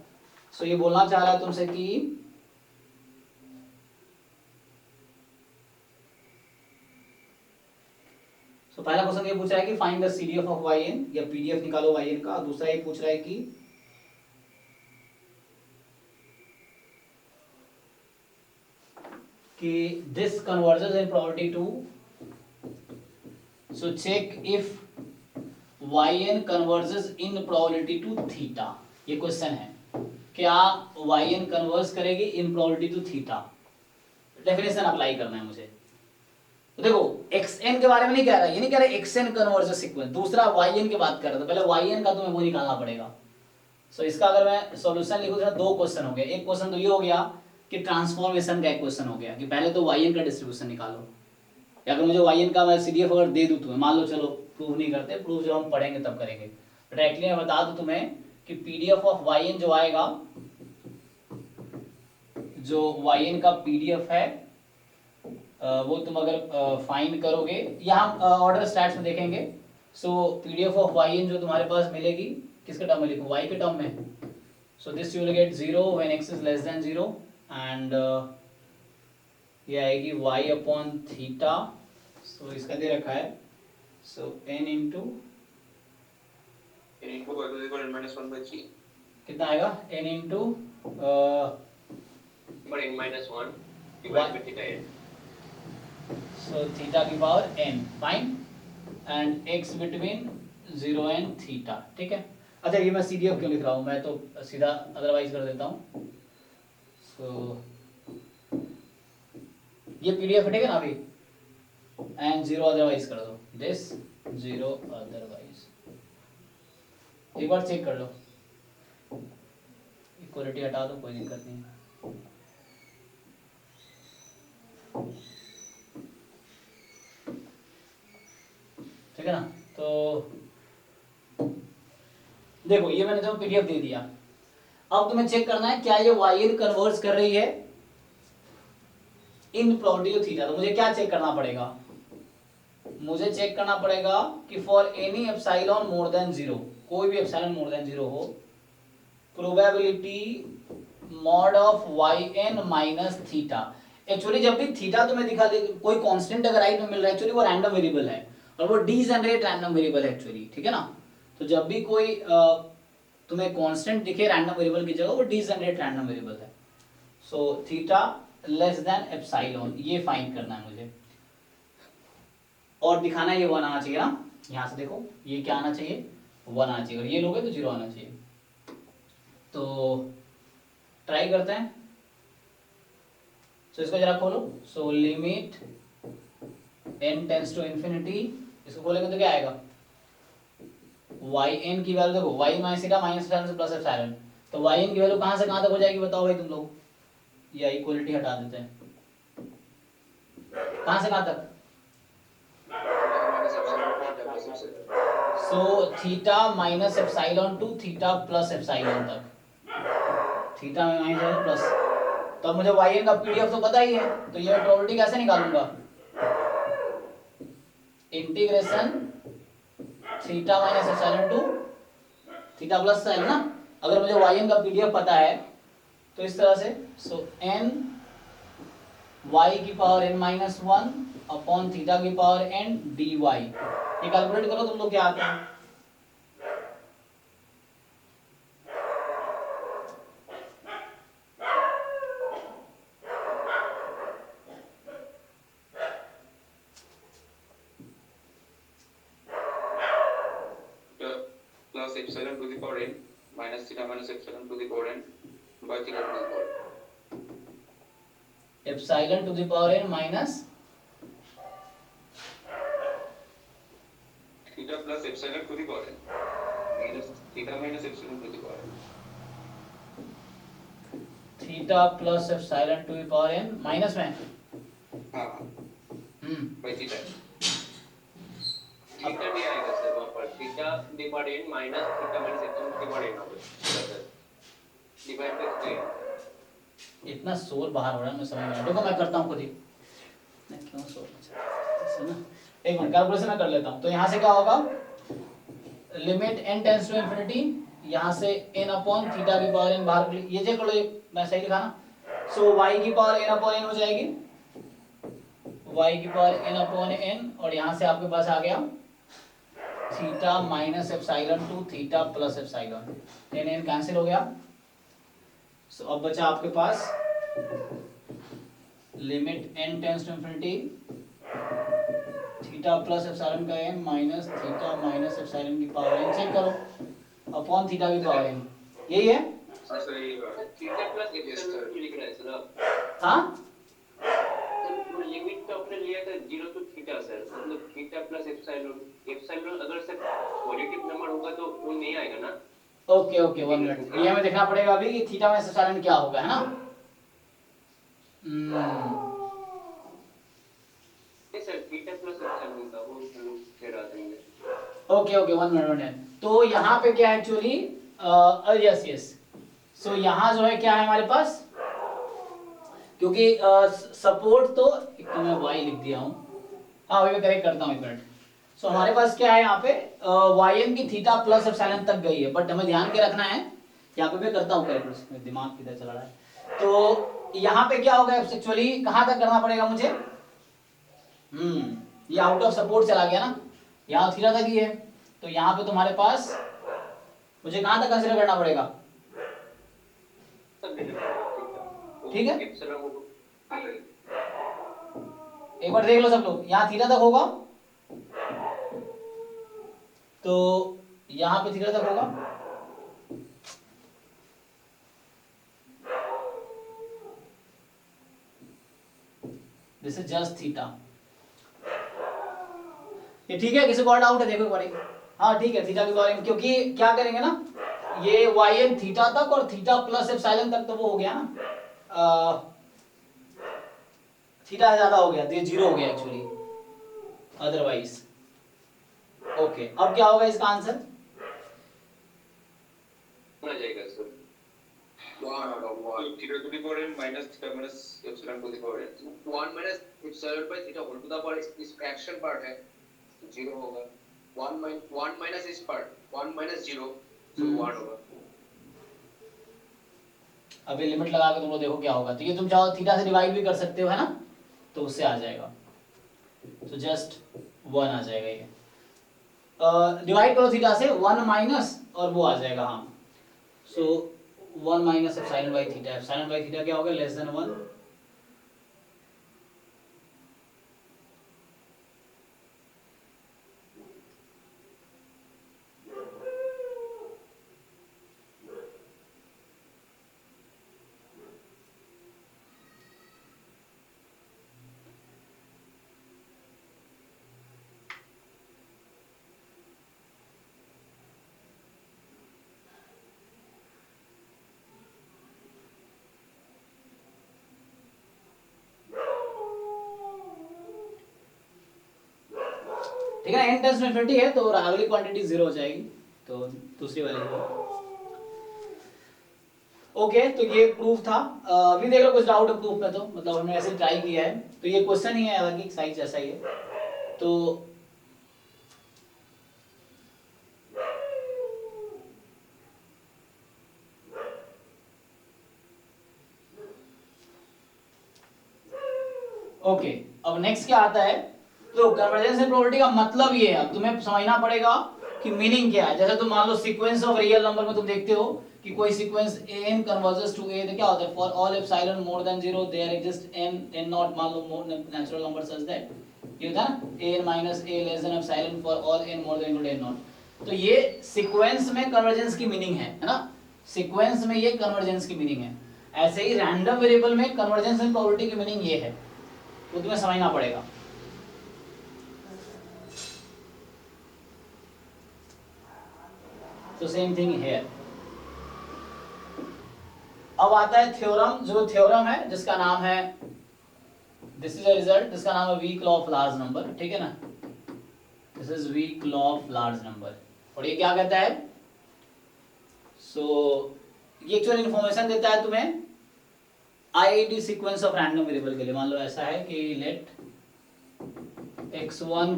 सो ये बोलना चाह रहा है तुमसे कि तो पहला क्वेश्चन ये पूछ रहा है कि find the CDF of yn, या पीडीएफ निकालो yn का। दूसरा ये पूछ रहा है कि this converges in probability to, so check if yn converges in probability to theta. ये क्वेश्चन है, क्या yn कन्वर्ज करेगी in probability to theta. Definition apply करना है मुझे। तो देखो xn के बारे में नहीं कह रहा, ये नहीं कह रहा xn कन्वर्जेस सीक्वेंस, दूसरा yn की बात कर रहा था, पहले yn का तुम्हें वो निकालना पड़ेगा। सो इसका अगर मैं सॉल्यूशन लिखूं तो दो क्वेश्चन हो गए। एक क्वेश्चन तो ये हो गया कि ट्रांसफॉर्मेशन का एक क्वेश्चन हो गया कि पहले तो yn का डिस्ट्रीब्यूशन निकालो, या अगर मुझे yn का मैं सीडीएफ अगर दे दूं तुम्हें, मान लो, चलो प्रूव नहीं करते, प्रूव जब हम पढ़ेंगे तब करेंगे, डायरेक्टली मैं बता दूं तुम्हें कि पीडीएफ ऑफ yn जो आएगा, जो yn का पीडीएफ है वो तुम अगर फाइंड करोगे, यहाँ ऑर्डर स्टैट्स में देखेंगे। सो पीडीएफ ऑफ yn जो तुम्हारे पास मिलेगी, किसके टर्म में लिखूं, y के टर्म में। So this you will gate 0 when x is less than 0 and ये आएगी y अपॉन थीटा। सो इसका दे रखा है, सो n इंटू n/(n-1/3) कितना आएगा, n into n-1 divided by theta n. So theta की power n, fine, and x between 0 and theta, ठीक है। अच्छा ये मैं सीडीएफ क्यों लिख रहा हूँ, मैं तो सीधा अदरवाइज कर देता हूँ। सो ये पीडीएफ है, ठीक है ना, अभी एंड 0 अदरवाइज कर दो, दिस 0 अदरवाइज, एक बार चेक कर लो, इक्वलिटी हटा दो, कोई दिक्कत नहीं। ठीक है ना, तो देखो ये मैंने जो पीडीएफ दे दिया। अब तुम्हें चेक करना है क्या ये yn कन्वर्ज कर रही है इन प्रोबेबिलिटी ऑफ थीटा। तो मुझे क्या चेक करना पड़ेगा, मुझे चेक करना पड़ेगा कि for any epsilon more then 0, कोई भी एप्सिलॉन मोर देन 0 हो, probability mod of yn minus theta. Actually जब भी थीटा तुम्हें दिखा दे, कोई कांस्टेंट अगर राइट में मिल रहा है, एक्चुअली वो रैंडम वेरिएबल है और वो डीजेनरेट रैंडम वेरिएबल है एक्चुअली, ठीक है ना। तो जब भी कोई तुम्हें कांस्टेंट दिखे रैंडम वेरिएबल की जगह, वो डीजेनरेट रैंडम वेरिएबल है। So theta less than epsilon, ये फाइंड करना है मुझे, और दिखाना है ये 1 आना चाहिए ना। यहाँ से देखो ये क्या आना चाहिए, 1 आना चाहिए, और ये लोगे तो 0 आना चाहिए। तो ट्राई करते हैं। सो इसको जरा खोलो, so limit n tends to infinity, इसको खोलेंगे तो क्या आएगा, yn की वैल्यू देखो, y minus theta minus epsilon plus epsilon, तो yn की वैल्यू कहाँ से कहाँ तक हो जाएगी बताओ भाई तुम लोग, या इक्वलिटी हटा देते हैं, कहाँ से कहाँ तक, so theta minus epsilon to theta plus epsilon तक, थीटा में माइनस प्लस, तो अब मुझे yn का पीडीएफ तो पता ही है, तो ये मैं प्रोबेबिलिटी कैसे निकालूंगा, integration theta minus epsilon to theta plus epsilon ना, अगर मुझे yn का पीडीएफ पता है तो इस तरह से, सो n y की power n minus one upon theta की पावर n dy, ये कैलकुलेट करो तुम लोग क्या आता है, plus epsilon to the power n minus theta minus epsilon to the power n by theta to the power n. Epsilon to the power n minus Theta plus epsilon to the power n minus theta minus epsilon to the power n. Theta plus epsilon to the power n minus में हाँ by theta. Theta भी आएगा sir वहाँ पर, theta divide n minus theta minus epsilon divide n होगा divide by 3। इतना शोर बाहर हो रहा है, मैं समझ में, देखो मैं करता हूँ खुद ही, मैं क्यों शोर सुना, एक मिनट कैलकुलेशन मैं कर लेता हूँ, तो यहाँ से क्या होगा, limit n tends to infinity, यहाँ से n अपॉन थीटा की पावर n बाहर, ये चेक करो, ये मैं सही लिखा ना, सो y की पावर n अपॉन n हो जाएगी, y की पावर n अपॉन n, और यहाँ से आपके पास आ गया theta minus epsilon to theta plus epsilon, n n cancel हो गया, सो अब बचा आपके पास limit n tends to infinity theta plus epsilon का n minus theta minus epsilon की पावर n, चेक करो, अपॉन थीटा की पावर n, यही है, सर ये थीटा प्लस एप्सिलॉन लिख रहा है सर आप, हाँ सर लिमिट तो आपने लिया था 0 टू थीटा सर, मतलब थीटा प्लस एप्सिलॉन, एप्सिलॉन अगर सर पॉजिटिव नंबर होगा तो वो नहीं आएगा ना। ओके ओके 1 मिनट, ये हमें देखना पड़ेगा अभी कि थीटा माइनस एप्सिलॉन क्या होगा, है ना, नहीं सर थीटा प्लस एप्सिलॉन का वो फिर आ जाएंगे। ओके ओके 1 मिनट, तो यहाँ पे क्या है एक्चुअली, यस यस, सो यहाँ जो है क्या है हमारे पास, क्योंकि सपोर्ट तो एक तो मैं y लिख दिया हूँ, हाँ वही मैं करेक्ट करता हूँ, 1 मिनट, सो हमारे पास क्या है यहाँ पे yn की थीटा प्लस एप्सिलॉन तक गई है, बट हमें ध्यान के रखना है, यहाँ पे मैं करता हूँ कैलकुलेशन, दिमाग किधर चला रहा है, तो यहाँ पे क्या होगा एक्चुअली, कहाँ तक करना पड़ेगा मुझे, ये आउट ऑफ सपोर्ट चला गया ना, यहाँ थीटा तक ही है, तो यहाँ पे तुम्हारे पास मुझे कहाँ तक कंसीडर करना पड़ेगा, ठीक है, एप्सिलॉन को एक बार देख लो सब लोग, यहाँ थीटा तक होगा, तो यहाँ पे थीटा तक होगा, दिस इज जस्ट थीटा, ये ठीक है, किसी को और डाउट है देखो एक बार, हाँ ठीक है, थीटा के बारे में, क्योंकि क्या करेंगे ना, ये yn थीटा तक और थीटा प्लस एप्सिलॉन तक तो वो हो गया ना, थीटा ज्यादा हो गया तो ये 0 हो गया एक्चुअली, अदरवाइज ओके, अब क्या होगा इसका आंसर, आ जाएगा sir 1 theta to the power n minus theta minus epsilon to the power n. 1 minus epsilon by theta whole to the power इस fraction part है 0 होगा, 1 minus इस part 1 minus 0 तो 1 होगा। अभी लिमिट लगा के तुम लोग देखो क्या होगा, तो ये तुम चाहो थीटा से डिवाइड भी कर सकते हो, है ना, तो उससे आ जाएगा, तो जस्ट 1 आ जाएगा, ये डिवाइड करो थीटा से 1 माइनस और वो आ जाएगा, हाँ, सो 1 minus epsilon by theta, epsilon by theta क्या होगा, लेस देन 1, ठीक है, n टेंस टू इन्फिनिटी है तो अगली क्वांटिटी 0 हो जाएगी, तो दूसरी वाली। ओके तो ये प्रूफ था। अभी देख लो कुछ डाउट है प्रूफ में, तो मतलब हमने ऐसे ट्राई किया है, तो ये क्वेश्चन ही है, हालांकि साइज जैसा ही है। तो ओके अब नेक्स्ट क्या आता है, तो कन्वर्जेंस प्रोबेबिलिटी का मतलब ये है, अब तुम्हें समझना पड़ेगा कि मीनिंग क्या है। जैसे तुम मान लो सीक्वेंस ऑफ रियल नंबर में तुम देखते हो कि कोई sequence n converges to a, तो क्या होता है, for all epsilon more then 0 there exist n not, मान लो more natural number such that, ये होता है ना an minus a less than epsilon for all n more than n not. तो ये सीक्वेंस में कन्वर्जेंस की मीनिंग है ना, सीक्वेंस में ये कन्वर्जेंस की मीनिंग है। ऐसे ही रैंडम वेरिएबल में कन्वर्जेंस एंड प्रोबेबिलिटी की मीनिंग ये है, तो तुम्हें समझना पड़ेगा। तो सेम थिंग हियर। अब आता है थ्योरम, जो थ्योरम है जिसका नाम है, दिस इज अ रिजल्ट जिसका नाम है weak law of large number, ठीक है ना, this is weak law of large number. और ये क्या कहता है, सो ये एक्चुअल इंफॉर्मेशन देता है तुम्हें IID sequence of random variable के लिए। मान लो ऐसा है कि late x1,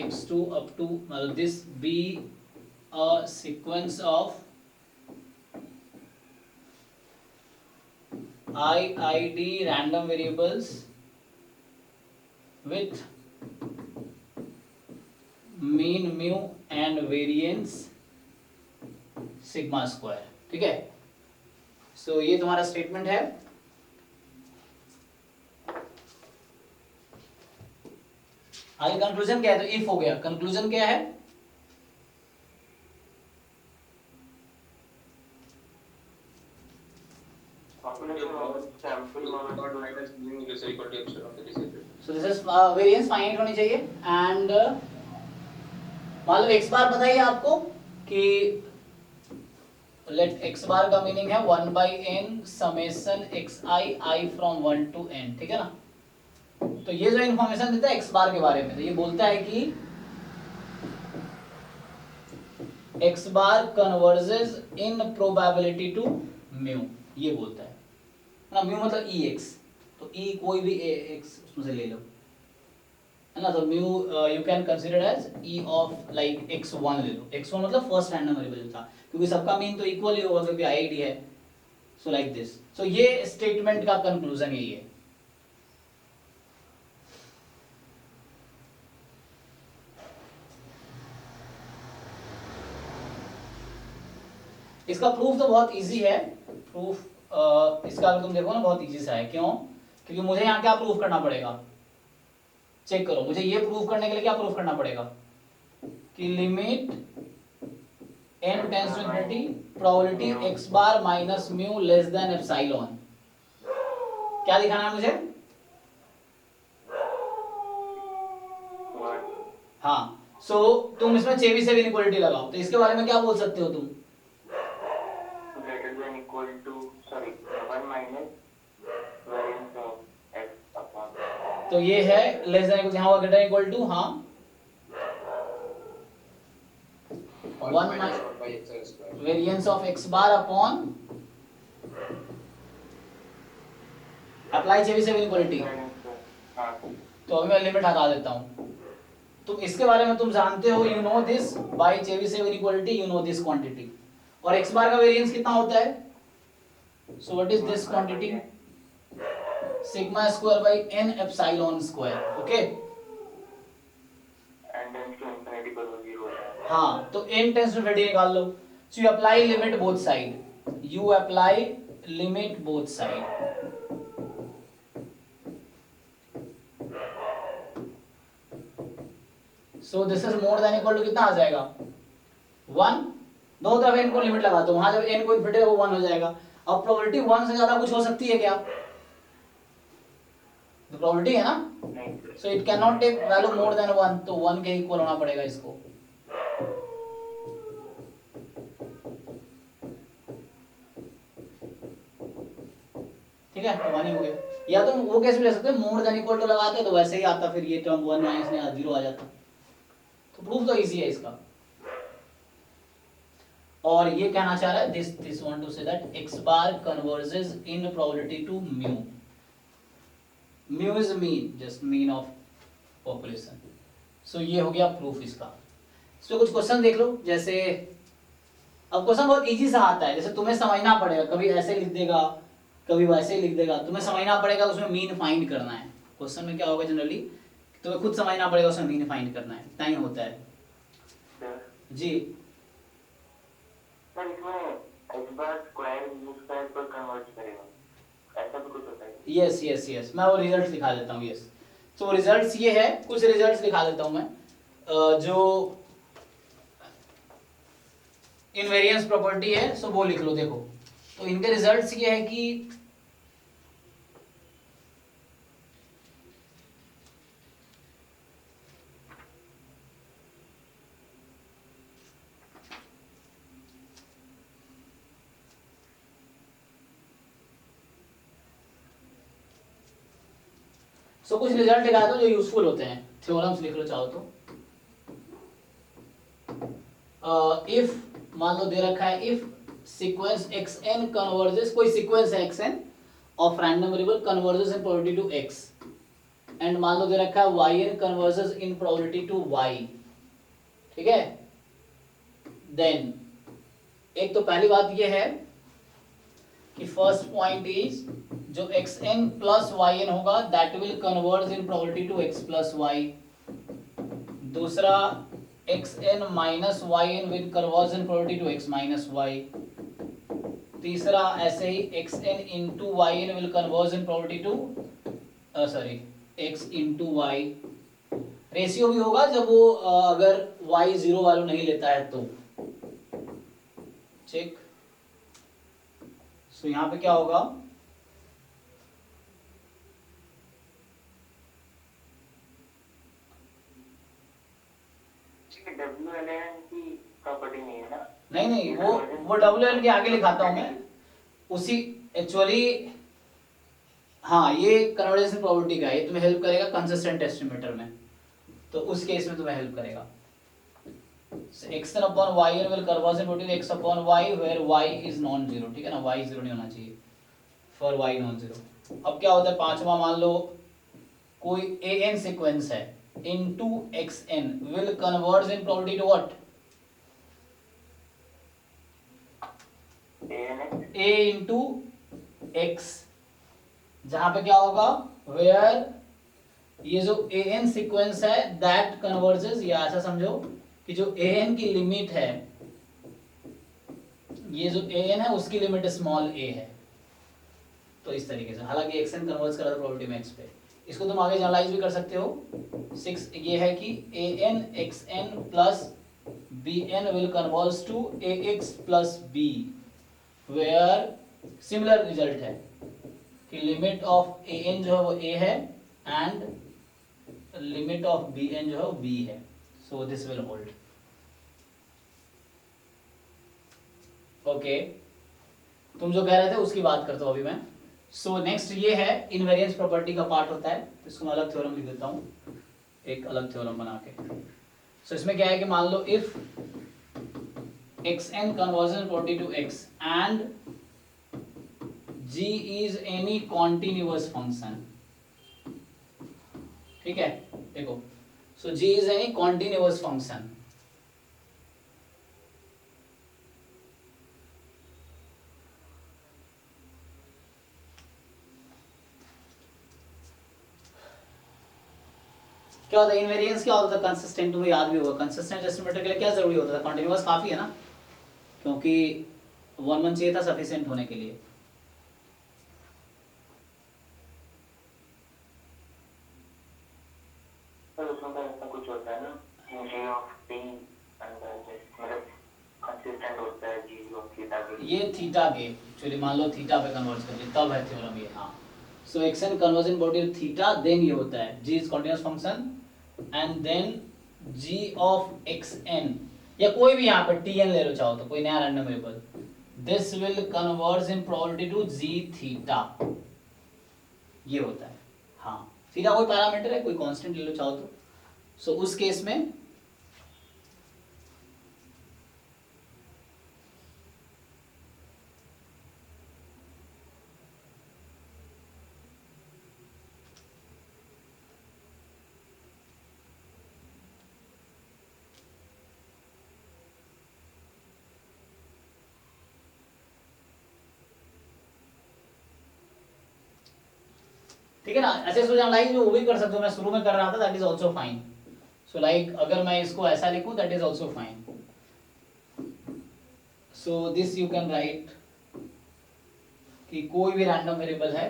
x2 up to मतलब this be a sequence of IID random variables with mean mu and variance sigma square, ठीक है। सो ये तुम्हारा स्टेटमेंट है। आगे कंक्लूजन क्या है, तो इफ हो गया, कंक्लूजन क्या है, so this is variance finite होनी चाहिए। एंड मान लो x बार बताइए आपको कि लेट x बार का मीनिंग है 1/n summation xi i from 1 to n, ठीक है ना। तो ये जो इंफॉर्मेशन देता है x बार के बारे में, तो ये बोलता है कि x bar converges in probability to mu, ये बोलता है ना। म्यू मतलब ex, तो e कोई भी x उसमें से ले लो, है ना। तो mu you can consider as e of like x1 ले लो, x1 मतलब फर्स्ट रैंडम वेरिएबल था, क्योंकि सबका मीन तो इक्वल ही होगा क्योंकि आईआईडी है। सो लाइक दिस, सो ये स्टेटमेंट का कंक्लूजन यही है। इसका प्रूफ तो बहुत इजी है, प्रूफ इसका अगर तुम देखो ना बहुत इजी सा है। क्यों? क्योंकि मुझे यहाँ क्या प्रूफ करना पड़ेगा, चेक करो, मुझे ये प्रूफ करने के लिए क्या प्रूफ करना पड़ेगा कि limit n tends to infinity probability x bar minus mu less than epsilon, क्या दिखाना है मुझे, हाँ। सो तुम इसमें चेबीशेव इनइक्वालिटी लगाओ, तो इसके बारे में क्या बोल सकते हो तुम, greater than equal to 1 minus variance of x upon, तो ये है लेस देन इक्वल, यहाँ होगा ग्रेटर इक्वल टू, हाँ 1 minus variance of x bar upon apply Chebyshev inequality. हाँ तो अभी मैं लिमिट हटा देता हूँ। तुम इसके बारे में तुम जानते हो, you know this by Chebyshev inequality, you know this quantity. और x बार का वेरिएंस कितना होता है, so what is this quantity, sigma square by n epsilon square, okay. and then to infinity पर वो 0 हो जाएगा। हाँ, तो n टेंड्स टू इन्फिनिटी निकाल लो। So you apply limit both side, you apply limit both side. So this is more than equal to कितना आ जाएगा 1, दो तरफ n को लिमिट लगा दो, वहां जब n को इन्फिनिटी है वो 1 हो जाएगा। अब प्रोबेबिलिटी 1 से ज्यादा कुछ हो सकती है क्या, तो प्रोबेबिलिटी है ना, नहीं so it can not take value more than 1, तो 1 के इक्वल होना पड़ेगा इसको। ठीक है, तो 1 ही हो गया। या तुम वो कैसे भी ले सकते हो, मोर देन इक्वल टू लगाते तो वैसे ही आता, फिर ये टर्म 1 माइनस में 0 आ जाता, प्रूफ तो इजी है इसका। और ये कहना चाह रहा है this want to say that x bar converges in probability to mu. Mu is mean, just mean of population. So ये हो गया प्रूफ इसका। इसमें कुछ क्वेश्चन देख लो, जैसे अब क्वेश्चन बहुत इजी सा आता है, जैसे तुम्हें समझना पड़ेगा, कभी ऐसे लिख देगा कभी वैसे लिख देगा, तुम्हें समझना पड़ेगा उसमें मीन फाइंड करना है। क्वेश्चन में क्या होगा जनरली, तुम्हें खुद समझना पड़ेगा उसमें मीन फाइंड करना है, टाइम होता है जी। सर इसमें x bar square u square पर कन्वर्ट करेगा, ऐसा भी कुछ होता है? यस यस यस, मैं वो रिजल्ट दिखा देता हूँ। यस, तो रिजल्ट्स ये है, कुछ रिजल्ट्स दिखा देता हूँ मैं। जो इनवेरियंस प्रॉपर्टी है सो वो लिख लो। देखो तो इनके रिजल्ट्स ये है कि कुछ रिजल्ट दिखा दो जो यूजफुल होते हैं, थ्योरम्स लिख लो चाहो तो। इफ मान लो दे रखा है इफ सीक्वेंस xn कन्वर्जेस, कोई सीक्वेंस है xn of random variable converges in probability to x, and मान लो दे रखा है yn converges in probability to y, ठीक है। देन एक तो पहली बात ये है कि फर्स्ट पॉइंट इज जो xn प्लस yn होगा that will converge in probability to x plus y। दूसरा xn minus yn will converge in probability to x minus y। तीसरा ऐसे ही xn into yn will converge in probability to x into y। Ratio भी होगा जब वो अगर y zero value नहीं लेता है तो, चेक। सो यहाँ पे क्या होगा, WLN की प्रॉपर्टी नहीं है ना? नहीं वो WL के आगे लिखाता हूं मैं उसी, एक्चुअली हाँ ये कन्वर्जेंस प्रोबेबिलिटी का है, ये तुम्हें हेल्प करेगा कंसिस्टेंट एस्टिमेटर में, तो उस केस में तुम्हें हेल्प करेगा। xn upon yn will converge in property x upon y where y is non zero, ठीक है ना, y जीरो नहीं होना चाहिए फॉर y नॉन जीरो। अब क्या होता है पांचवा, मान लो कोई an सीक्वेंस है into xn will converge in probability to what? a into x, जहां पे क्या होगा where ये जो an सीक्वेंस है that converges, या ऐसा समझो कि जो an की लिमिट है, ये जो an है उसकी लिमिट स्मॉल a है, तो इस तरीके से। हालांकि xn कन्वर्ज कर रहा था प्रोबेबिलिटी में x पे, इसको तुम आगे जनरलाइज भी कर सकते हो। 6 ये है कि an xn plus bn will converge to ax plus b, where similar result है कि लिमिट ऑफ an जो है वो a है एंड लिमिट ऑफ bn जो है वो b है, so this will hold. Okay, तुम जो कह रहे थे उसकी बात करता हूं अभी मैं। सो नेक्स्ट ये है इनवेरियंस प्रॉपर्टी का पार्ट होता है, तो इसको मैं अलग थ्योरम लिख देता हूँ, एक अलग थ्योरम बना के। सो इसमें क्या है कि मान लो if xn converges property to x and g is any continuous function, ठीक है, देखो सो g is any continuous function, क्या होता है इनवेरियंस, क्या होता था कंसिस्टेंट, तुम्हें याद भी होगा कंसिस्टेंट एस्टिमेटर के लिए क्या जरूरी होता था, कंटिन्यूअस काफी है ना, क्योंकि 1 1 चाहिए था सफिशिएंट होने के लिए। सर उसमें तो ऐसा कुछ होता है ना, g of t मतलब कंसिस्टेंट होता है g of थीटा के, ये थीटा के एक्चुअली मान लो थीटा पे कन्वर्ज कर दिया तब है थ्योरम ये। हाँ, so xn converge in probability to theta, then ये होता है g is continuous function and then g of xn, या कोई भी यहाँ पे tn ले लो चाहो तो, कोई नया random variable, this will converge in probability to g theta, ये होता है। हाँ, थीटा कोई पैरामीटर है, कोई कांस्टेंट ले लो चाहो तो। सो उस केस में ठीक है ना। ऐसे सोचा लाइक जो वो भी कर सकते हो, मैं शुरू में कर रहा था, that is also fine. So like अगर मैं इसको ऐसा लिखूं that is also fine. So this you can write कि कोई भी रैंडम वेरिएबल है,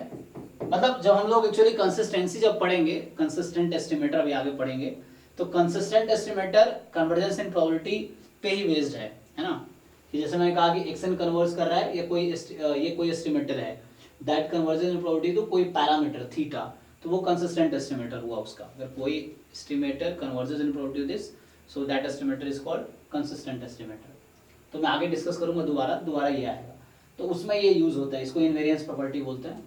मतलब जब हम लोग एक्चुअली कंसिस्टेंसी जब पढ़ेंगे, कंसिस्टेंट एस्टिमेटर अभी आगे पढ़ेंगे, तो consistent estimator convergence in probability पे ही बेस्ड है ना। कि जैसे मैंने कहा कि एक्सन कन्वर्स कर रहा है, ये कोई एस्टिमेटर है that convergence in probability to कोई पैरामीटर थीटा, तो वो कंसिस्टेंट एस्टिमेटर हुआ उसका। अगर कोई estimator convergence in probability this, so that estimator is called consistent estimator. तो मैं आगे डिस्कस करूंगा दोबारा ये आएगा, तो उसमें ये यूज होता है, इसको इनवेरिएंस प्रॉपर्टी बोलते हैं।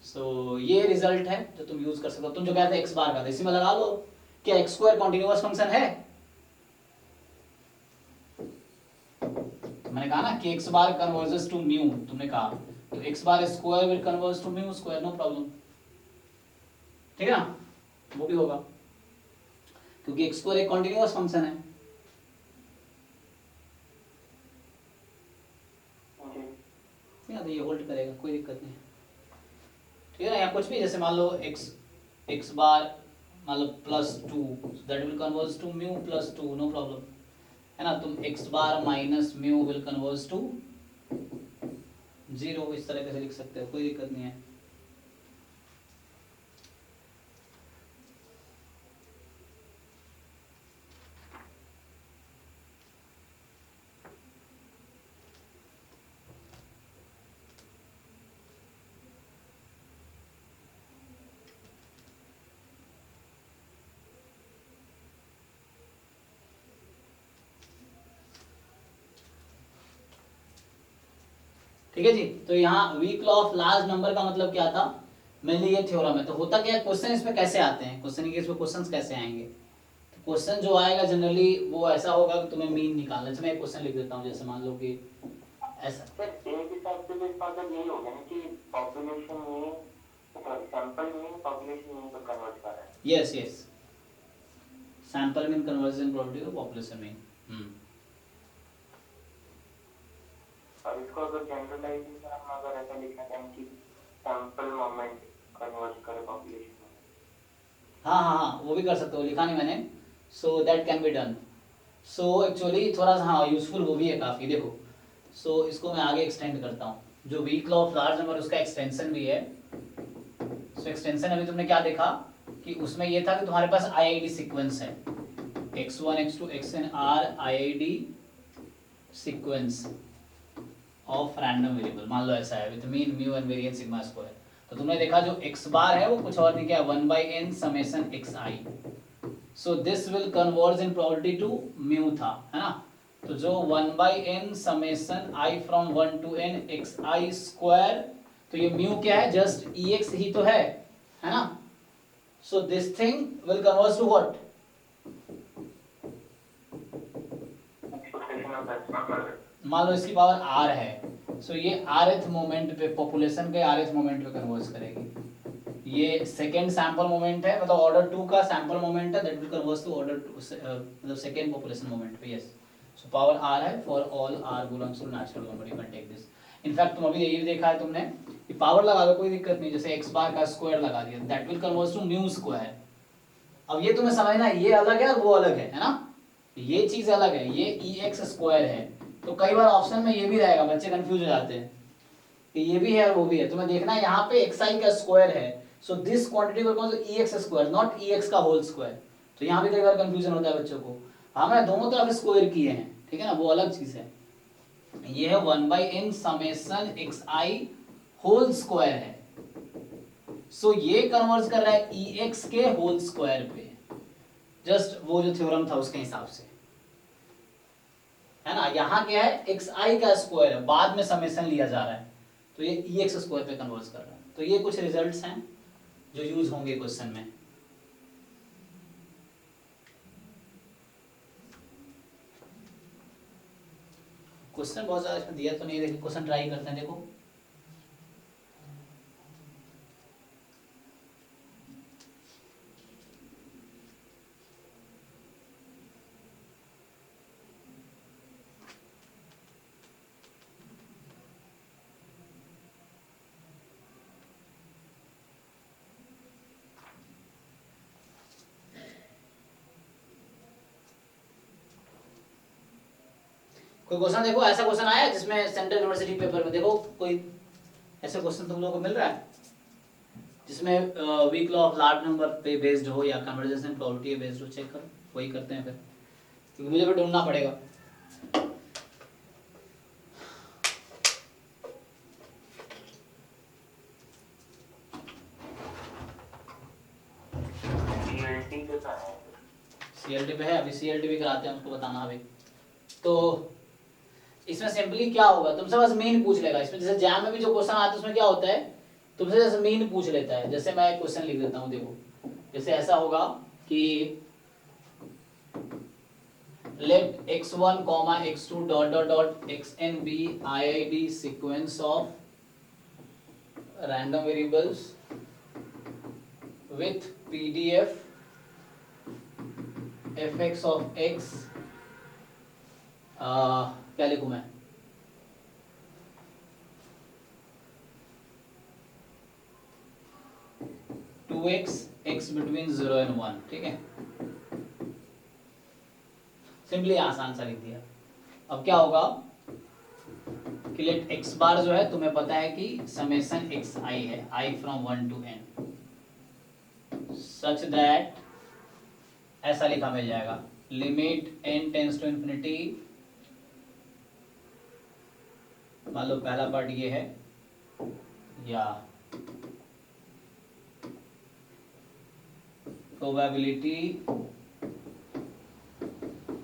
सो ये रिजल्ट है जो तुम यूज कर सकते हो। तुम जो कहते हैं एक्स बार का, इसी में लगा लो, क्या एक्स स्क्वायर कॉन्टिन्यूअस फंक्शन है? मैंने कहा ना कि x bar converges to mu, तुमने कहा तो x bar square will converge to mu square, no problem, ठीक है ना, वो भी होगा क्योंकि एक्स स्क्वायर एक कॉन्टिन्यूअस फंक्शन है। ठीक है, तो ये होल्ड करेगा, कोई दिक्कत नहीं, ठीक है ना। या कुछ भी, जैसे मान लो एक्स बार मान लो +2, that will converge to mu +2, no problem, है ना। तुम x bar minus mu will converge to 0, इस तरह से लिख सकते हो, कोई दिक्कत नहीं है। ठीक है जी। तो यहाँ weak law of large number का मतलब क्या था, मेनली ये थ्योरम है। तो होता क्या है, क्वेश्चन इसमें कैसे आते हैं, क्वेश्चन के इसमें क्वेश्चंस कैसे आएंगे, तो क्वेश्चन जो आएगा जनरली वो ऐसा होगा कि तुम्हें मीन निकालना। जैसे मैं एक क्वेश्चन लिख देता हूँ, जैसे मान लो कि ऐसा, सर एक हिसाब से इसका मतलब यही हो गया ना कि पॉपुलेशन में, सॉरी सैंपल में पॉपुलेशन में को कन्वर्ट कर रहा है। Yes yes, sample mean conversion probability to population mean. और इसको अगर जनरलाइजेशन हम अगर ऐसा लिखना चाहें कि सैंपल मोमेंट कन्वर्ट करे पॉपुलेशन में, हाँ, वो भी कर सकते हो, लिखा नहीं मैंने। So that can be done. So actually थोड़ा सा हाँ यूजफुल वो भी है काफ़ी, देखो। सो इसको मैं आगे एक्सटेंड करता हूँ, जो weak law of large number उसका एक्सटेंशन भी है। सो एक्सटेंशन अभी तुमने क्या देखा कि उसमें ये था कि तुम्हारे पास IID सीक्वेंस है, x1 x2 xn are IID sequence of random variable, मान लो ऐसा है, with mean mu and variance sigma square. तो तुमने देखा जो x बार है वो कुछ और नहीं क्या, 1/n summation xi। So this will converge in probability to mu था, है ना। तो जो 1/n summation i from 1 to n xi square, तो ये म्यू क्या है, जस्ट ex ही तो है ना। So this thing will converge to what, expectation of that, मान लो इसकी पावर r है। सो ये rth मोमेंट पे, पॉपुलेशन के rth मोमेंट पे कन्वर्ज करेगी। ये सेकेंड सैंपल मोमेंट है, मतलब ऑर्डर 2 का सैंपल मोमेंट है, that will converge to order 2, मतलब सेकेंड पॉपुलेशन मोमेंट पे। यस, सो पावर r है for all r belongs to natural number, you can take this. In fact तुम अभी यही देखा है तुमने कि पावर लगा दो कोई दिक्कत नहीं, जैसे x बार का स्क्वायर लगा दिया, that will converge to mu square. अब ये तुम्हें समझना है, ये अलग है और वो अलग है ना, ये चीज अलग है, ये ex स्क्वायर है। तो कई बार ऑप्शन में ये भी रहेगा, बच्चे कंफ्यूज हो जाते हैं कि ये भी है और वो भी है। तुम्हें देखना है यहाँ पे xi का स्क्वायर है, so this quantity will called ex square, not ex का होल स्क्वायर। तो यहाँ भी कई बार कंफ्यूजन होता है बच्चों को। हमने दोनों तरफ स्क्वायर किए हैं, ठीक है ना, वो अलग चीज है। ये है 1/n summation xi whole square है। सो ये कन्वर्ज कर रहा है ex के होल स्क्वायर पे, जस्ट वो जो थ्योरम था उसके हिसाब से, है ना। यहाँ क्या है, xi का स्क्वायर है, बाद में समेशन लिया जा रहा है, तो ये ex स्क्वायर पे कन्वर्ज कर रहा है। तो ये कुछ रिजल्ट्स हैं जो यूज होंगे क्वेश्चन में। क्वेश्चन बहुत ज्यादा इसमें दिया तो नहीं, देखिए क्वेश्चन ट्राई करते हैं, देखो। कोई क्वेश्चन देखो, ऐसा क्वेश्चन आया है जिसमें सेंट्रल यूनिवर्सिटी पेपर में, देखो कोई ऐसा क्वेश्चन तुम लोगों को मिल रहा है जिसमें weak law of large number पे बेस्ड हो या कन्वर्जेंस प्रोबेबिलिटी बेस्ड हो? चेक करो, वही करते हैं फिर, क्योंकि मुझे भी ढूंढना पड़ेगा। CLT के कहाँ है? CLT पे है, अभी CLT भी कराते हैं, उसको बताना अभी। तो इसमें सिंपली क्या होगा, तुमसे बस मीन पूछ लेगा। इसमें जैसे जैम में भी जो क्वेश्चन आता है उसमें क्या होता है, तुमसे जैसे मीन पूछ लेता है। जैसे मैं एक क्वेश्चन लिख देता हूँ, देखो जैसे ऐसा होगा कि let x1 x2 xn be IID sequence of random variables with PDF fx of x, क्या लिखूं मैं, टू एक्स बिटवीन 0 and 1, ठीक है। सिंपली आसान सा लिख दिया। अब क्या होगा कि लेट एक्स बार जो है तुम्हें पता है कि समेशन एक्स आई है, i from 1 to n, such that ऐसा लिखा मिल जाएगा, limit n tends to infinity, मान लो पहला पार्ट ये है, या probability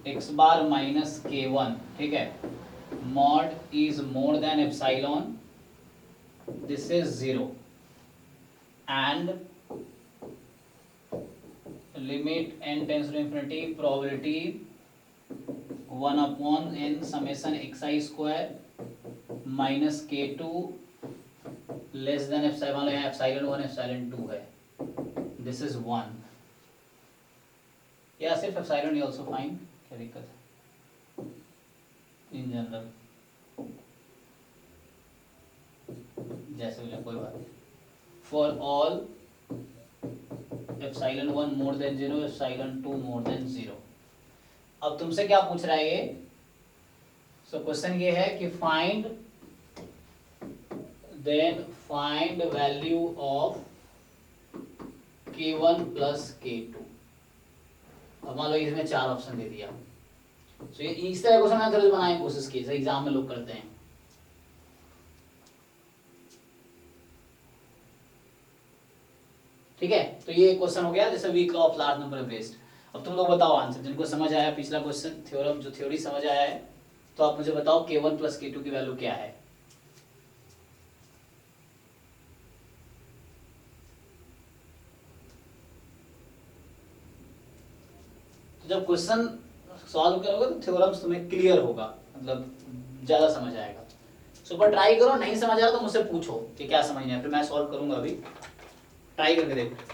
x bar minus k1, ठीक है, mod is more than epsilon, this is 0 and limit n tends to infinity probability 1/n summation xi square minus k2 less than epsilon, यहाँ epsilon 1 epsilon 2 है, this is 1, या सिर्फ epsilon is also fine, क्या दिक्कत है in general, जैसे भी कोई बात नहीं। For all epsilon 1 more than 0, epsilon 2 more than 0। अब तुमसे क्या पूछ रहा है ये, सो क्वेश्चन ये है कि find, then find value of k1 plus k2। अब मान लो इसमें 4 ऑप्शन दे दिया, तो ये इस तरह क्वेश्चन मैंने थोड़ी बनाने की कोशिश की, एग्जाम में लोग करते हैं। ठीक है, तो ये क्वेश्चन हो गया जैसे weak law of large number based. अब तुम लोग बताओ आंसर, जिनको समझ आया पिछला क्वेश्चन थ्योरम, जो थ्योरी समझ आया है, तो आप मुझे बताओ k1 प्लस k2 की वैल्यू क्या है। तो जब क्वेश्चन सॉल्व करोगे तो थ्योरम्स तुम्हें क्लियर होगा, मतलब ज्यादा समझ आएगा। सो पर ट्राई करो, नहीं समझ आ रहा तो मुझसे पूछो कि क्या समझना है, फिर मैं सॉल्व करूंगा, अभी ट्राई करके देखो।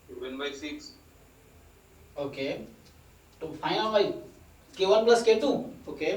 Given by 6. ओके, तो find out by k1 plus k2, okay.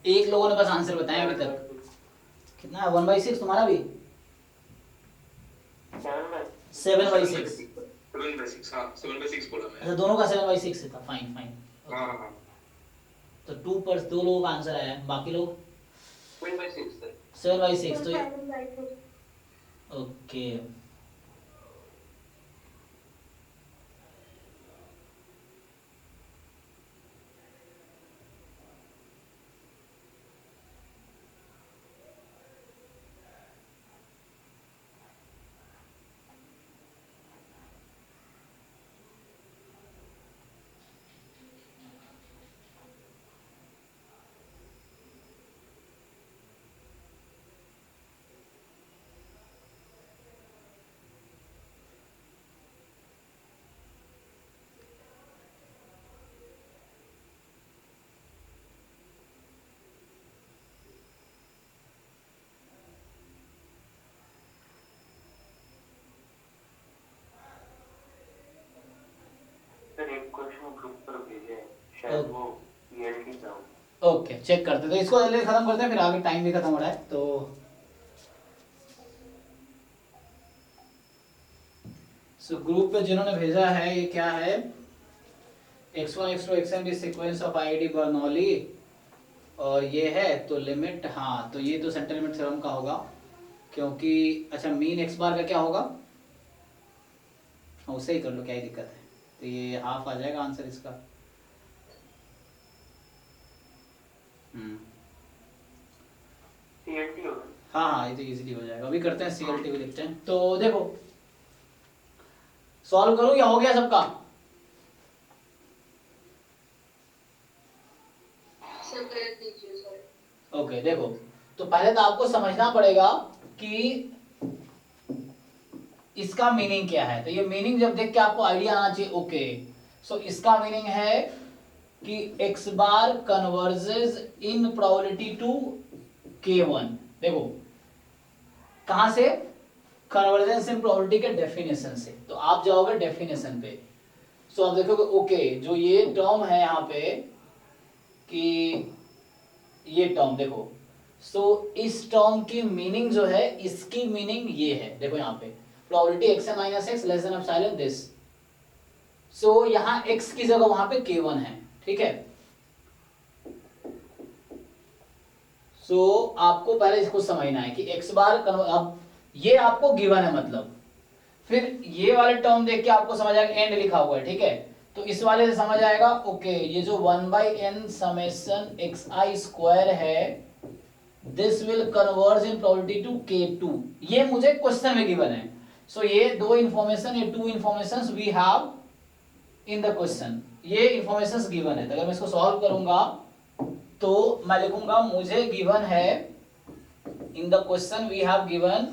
एक लोगों ने बस आंसर बताया अभी तक। कितना है 1/6 तुम्हारा भी? 7/6। 7/6, हाँ 7/6 बोला अच्छा मैं। दोनों का 7/6 था, फाइन फाइन। हाँ हाँ हाँ। तो 2 लोगों का आंसर आया है, बाकी लोग 1/6 सर। 7/6। तो ये ओके सर एक क्वेश्चन ग्रुप पर भेजे हैं, शायद वो ELT का हो। ओके चेक करते हैं। तो इसको जल्दी खत्म करते हैं, फिर आगे टाइम भी खत्म हो रहा है। तो ग्रुप पे जिन्होंने भेजा है ये क्या है, x1 x2 xn भी सीक्वेंस ऑफ आईडी बर्नौली, और ये है तो लिमिट, हाँ तो ये तो सेंटर लिमिट थ्योरम का होगा, क्योंकि अच्छा मीन एक्स बार का क्या होगा, उसे ही कर लो क्या ही दिक्कत है। तो ये हाफ आ जाएगा आंसर इसका। CLT होगा। हाँ हाँ ये तो इजीली हो जाएगा। अभी करते हैं CLT भी लिखते हैं। तो देखो सॉल्व करूँ या हो गया सबका? सर कर दीजिए सर। ओके देखो, तो पहले तो आपको समझना पड़ेगा कि इसका मीनिंग क्या है। तो ये मीनिंग जब देख के आपको आइडिया आना चाहिए। ओके सो इसका मीनिंग है कि x bar converges in probability to k1। देखो कहां से? कन्वर्जेंस इन प्रोबेबिलिटी के डेफिनेशन से। तो आप जाओगे डेफिनेशन पे, सो आप देखोगे ओके जो ये टर्म है यहाँ पे कि ये टर्म देखो, सो इस टर्म की मीनिंग जो है, इसकी मीनिंग ये है। देखो यहाँ पे probability xn minus x less than epsilon this, so यहाँ x की जगह वहां पे k1 है, ठीक है। सो आपको पहले इसको समझना है कि x बार अब ये आपको गिवन है, मतलब फिर ये वाले टर्म देख के आपको समझ आएगा एंड लिखा हुआ है, ठीक है। तो इस वाले से समझ आएगा ओके ये जो 1/n समेशन xi स्क्वायर है this will converge in probability to k2, ये मुझे क्वेश्चन में गिवन है। सो ये दो इंफॉर्मेशन, ये two informations we have in the question, ये इंफॉर्मेशंस गिवन है। तो अगर मैं इसको सॉल्व करूंगा तो मैं लिखूंगा मुझे गिवन है in the question we have given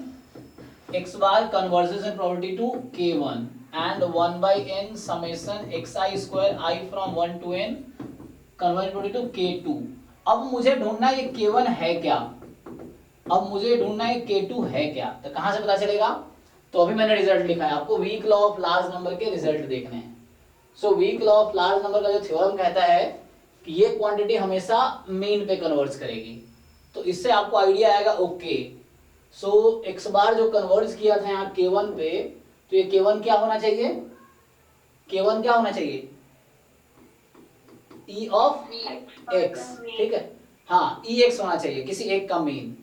x bar converges in probability to k1 and 1/n summation xi square I from 1 to n converges probability to k2। अब मुझे ढूंढना है ये k1 है क्या, अब मुझे ढूंढना है k2 है क्या। तो कहां से पता चलेगा? तो अभी मैंने रिजल्ट लिखा है, आपको weak law of large number के रिजल्ट देखने हैं। सो weak law of large number का जो थ्योरम कहता है कि ये क्वांटिटी हमेशा मीन पे कन्वर्ज करेगी। तो इससे आपको आइडिया आएगा ओके सो x बार जो कन्वर्ज किया था यहाँ k1 पे, तो ये k1 क्या होना चाहिए? k1 क्या होना चाहिए? e ऑफ x, ठीक है, हाँ ex होना चाहिए, किसी एक का मीन।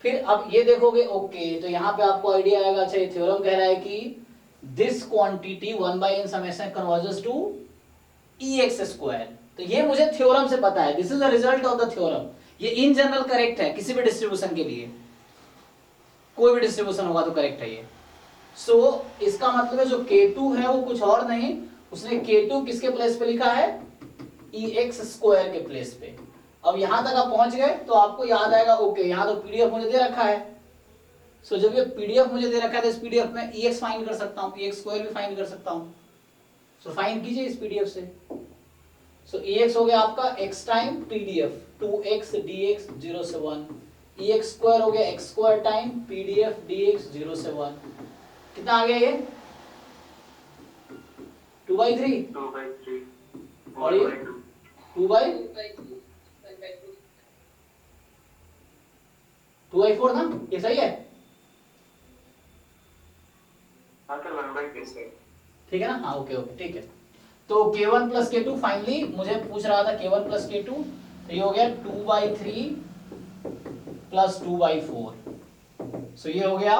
फिर अब ये देखोगे ओके तो यहाँ पे आपको आइडिया आएगा। अच्छा ये थ्योरम कह रहा है कि this quantity 1/n summation converges to ex square. तो ये मुझे थ्योरम से पता है, this is the result of the theorem. ये इन जनरल करेक्ट है किसी भी डिस्ट्रीब्यूशन के लिए, कोई भी डिस्ट्रीब्यूशन होगा तो करेक्ट है ये। सो इसका मतलब है जो k2 है वो कुछ और नहीं, उसने k2 किसके प्लेस पे लिखा है? ex स्क्वायर के प्लेस पे। अब यहां तक आप पहुंच गए तो आपको याद आएगा ओके यहाँ तो पीडीएफ मुझे दे रखा है। सो जब ये पीडीएफ मुझे दे रखा है तो इस पीडीएफ में ex फाइंड कर सकता हूँ, ex स्क्वायर भी फाइंड कर सकता हूँ। सो फाइंड कीजिए इस पीडीएफ से। सो ex हो गया आपका x time pdf 2x dx 0 से 1, ex स्क्वायर हो गया x square time pdf dx 0 से 1। कितना आ गया ये? 2/3 2/3 और ये 2/, 2/3 1/2। 2/4 ना, ये सही है? हाँ सर 1/2 सर ठीक है ना? हाँ ओके ओके ठीक है। तो k1 प्लस k2 फाइनली मुझे पूछ रहा था k1 प्लस k2, तो ये हो गया 2/3 प्लस 2/4। सो ये हो गया,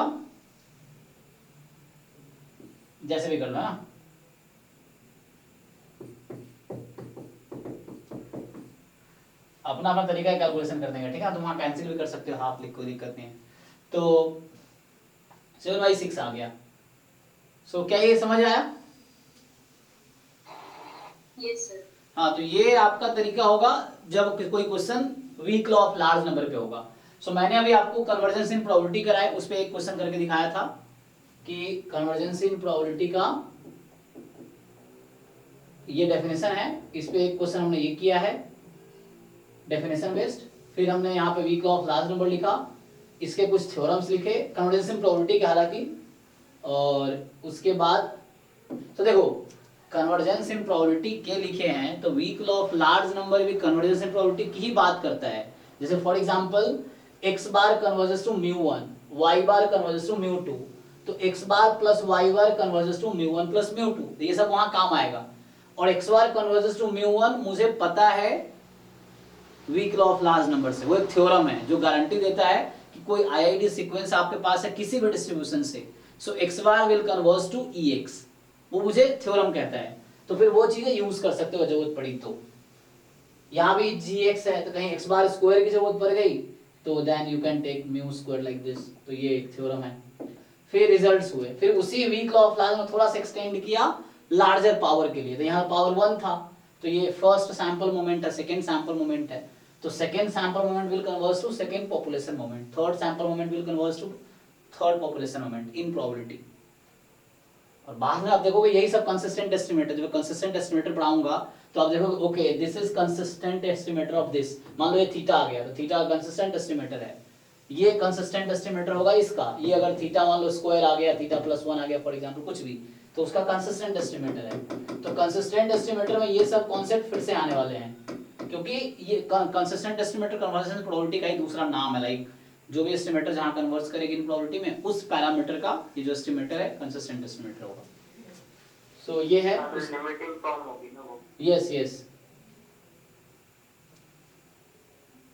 जैसे भी कर लो ना, अपना अपना तरीका है कैलकुलेशन करने का, ठीक है? तुम वहां पेंसिल भी कर सकते हो, हाथ लिख, कोई दिक्कत नहीं है। तो 7/6 आ गया। सो क्या ये समझ आया? Yes sir. हाँ, तो ये आपका तरीका होगा जब कोई question weak law of large number पे होगा। सो मैंने अभी आपको कन्वर्जेंस इन प्रोबेबिलिटी कराया, उस पे एक क्वेश्चन करके दिखाया था कि कन्वर्जेंस इन प्रोबेबिलिटी का ये डेफिनेशन है, इस पे एक क्वेश्चन हमने ये किया है डेफिनेशन बेस्ड। फिर हमने यहाँ पे weak law of large number लिखा, इसके कुछ थ्योरम्स लिखे कन्वर्जेंस इन प्रोबेबिलिटी के हालांकि, और उसके बाद तो देखो कन्वर्जेंस इन प्रोबेबिलिटी के लिखे हैं, तो weak law of large number भी कन्वर्जेंस इन प्रोबेबिलिटी की ही बात करता है। जैसे for example x bar converges to μ1, y bar converges to μ2, तो x bar plus y bar converges to μ1 plus μ2, तो ये सब वहां काम आएगा। और x बार कन्वर्जेस टू μ1 मुझे पता है weak law of large number से, वो एक थ्योरम है जो गारंटी देता है कि कोई आईआईडी सीक्वेंस आपके पास है किसी भी डिस्ट्रीब्यूशन से, so x bar will converge to ex, वो मुझे थ्योरम कहता है। तो फिर वो चीजें यूज कर सकते हो जरूरत पड़ी तो। यहाँ भी gx है, तो कहीं x बार स्क्वायर की जरूरत पड़ गई तो then you can take mu square like this, तो ये एक थ्योरम है। फिर रिजल्ट्स हुए, फिर उसी वीक लॉ ऑफ लार्ज में थोड़ा सा एक्सटेंड किया लार्जर पावर के लिए, तो यहाँ पावर 1 था, तो ये फर्स्ट सैंपल मोमेंट है, सेकंड सैंपल मोमेंट है, तो second sample moment will converge to second population moment, third sample moment will converge to third population moment in probability. और बाद में आप देखोगे यही सब कंसिस्टेंट एस्टिमेटर, जब कंसिस्टेंट एस्टिमेटर पढ़ाऊंगा तो आप देखोगे okay this is consistent estimator of this, मान लो ये थीटा आ गया, तो थीटा कंसिस्टेंट एस्टिमेटर है, ये कंसिस्टेंट एस्टिमेटर होगा इसका, ये अगर थीटा मान लो स्क्वायर आ गया, थीटा प्लस 1 आ गया फॉर एग्जांपल कुछ भी, तो उसका कंसिस्टेंट एस्टिमेटर है। तो कंसिस्टेंट एस्टिमेटर में ये सब कॉन्सेप्ट फिर से आने वाले हैं, क्योंकि ये कंसिस्टेंट एस्टिमेटर कन्वर्जेंस प्रोबेबिलिटी का ही दूसरा नाम है, लाइक जो भी एस्टिमेटर जहां कन्वर्ज करेगी इन प्रोबेबिलिटी में, उस पैरामीटर का ये जो एस्टिमेटर है कंसिस्टेंट एस्टिमेटर होगा। सो ये है लिमिटिंग फॉर्म होगी ना वो। यस यस,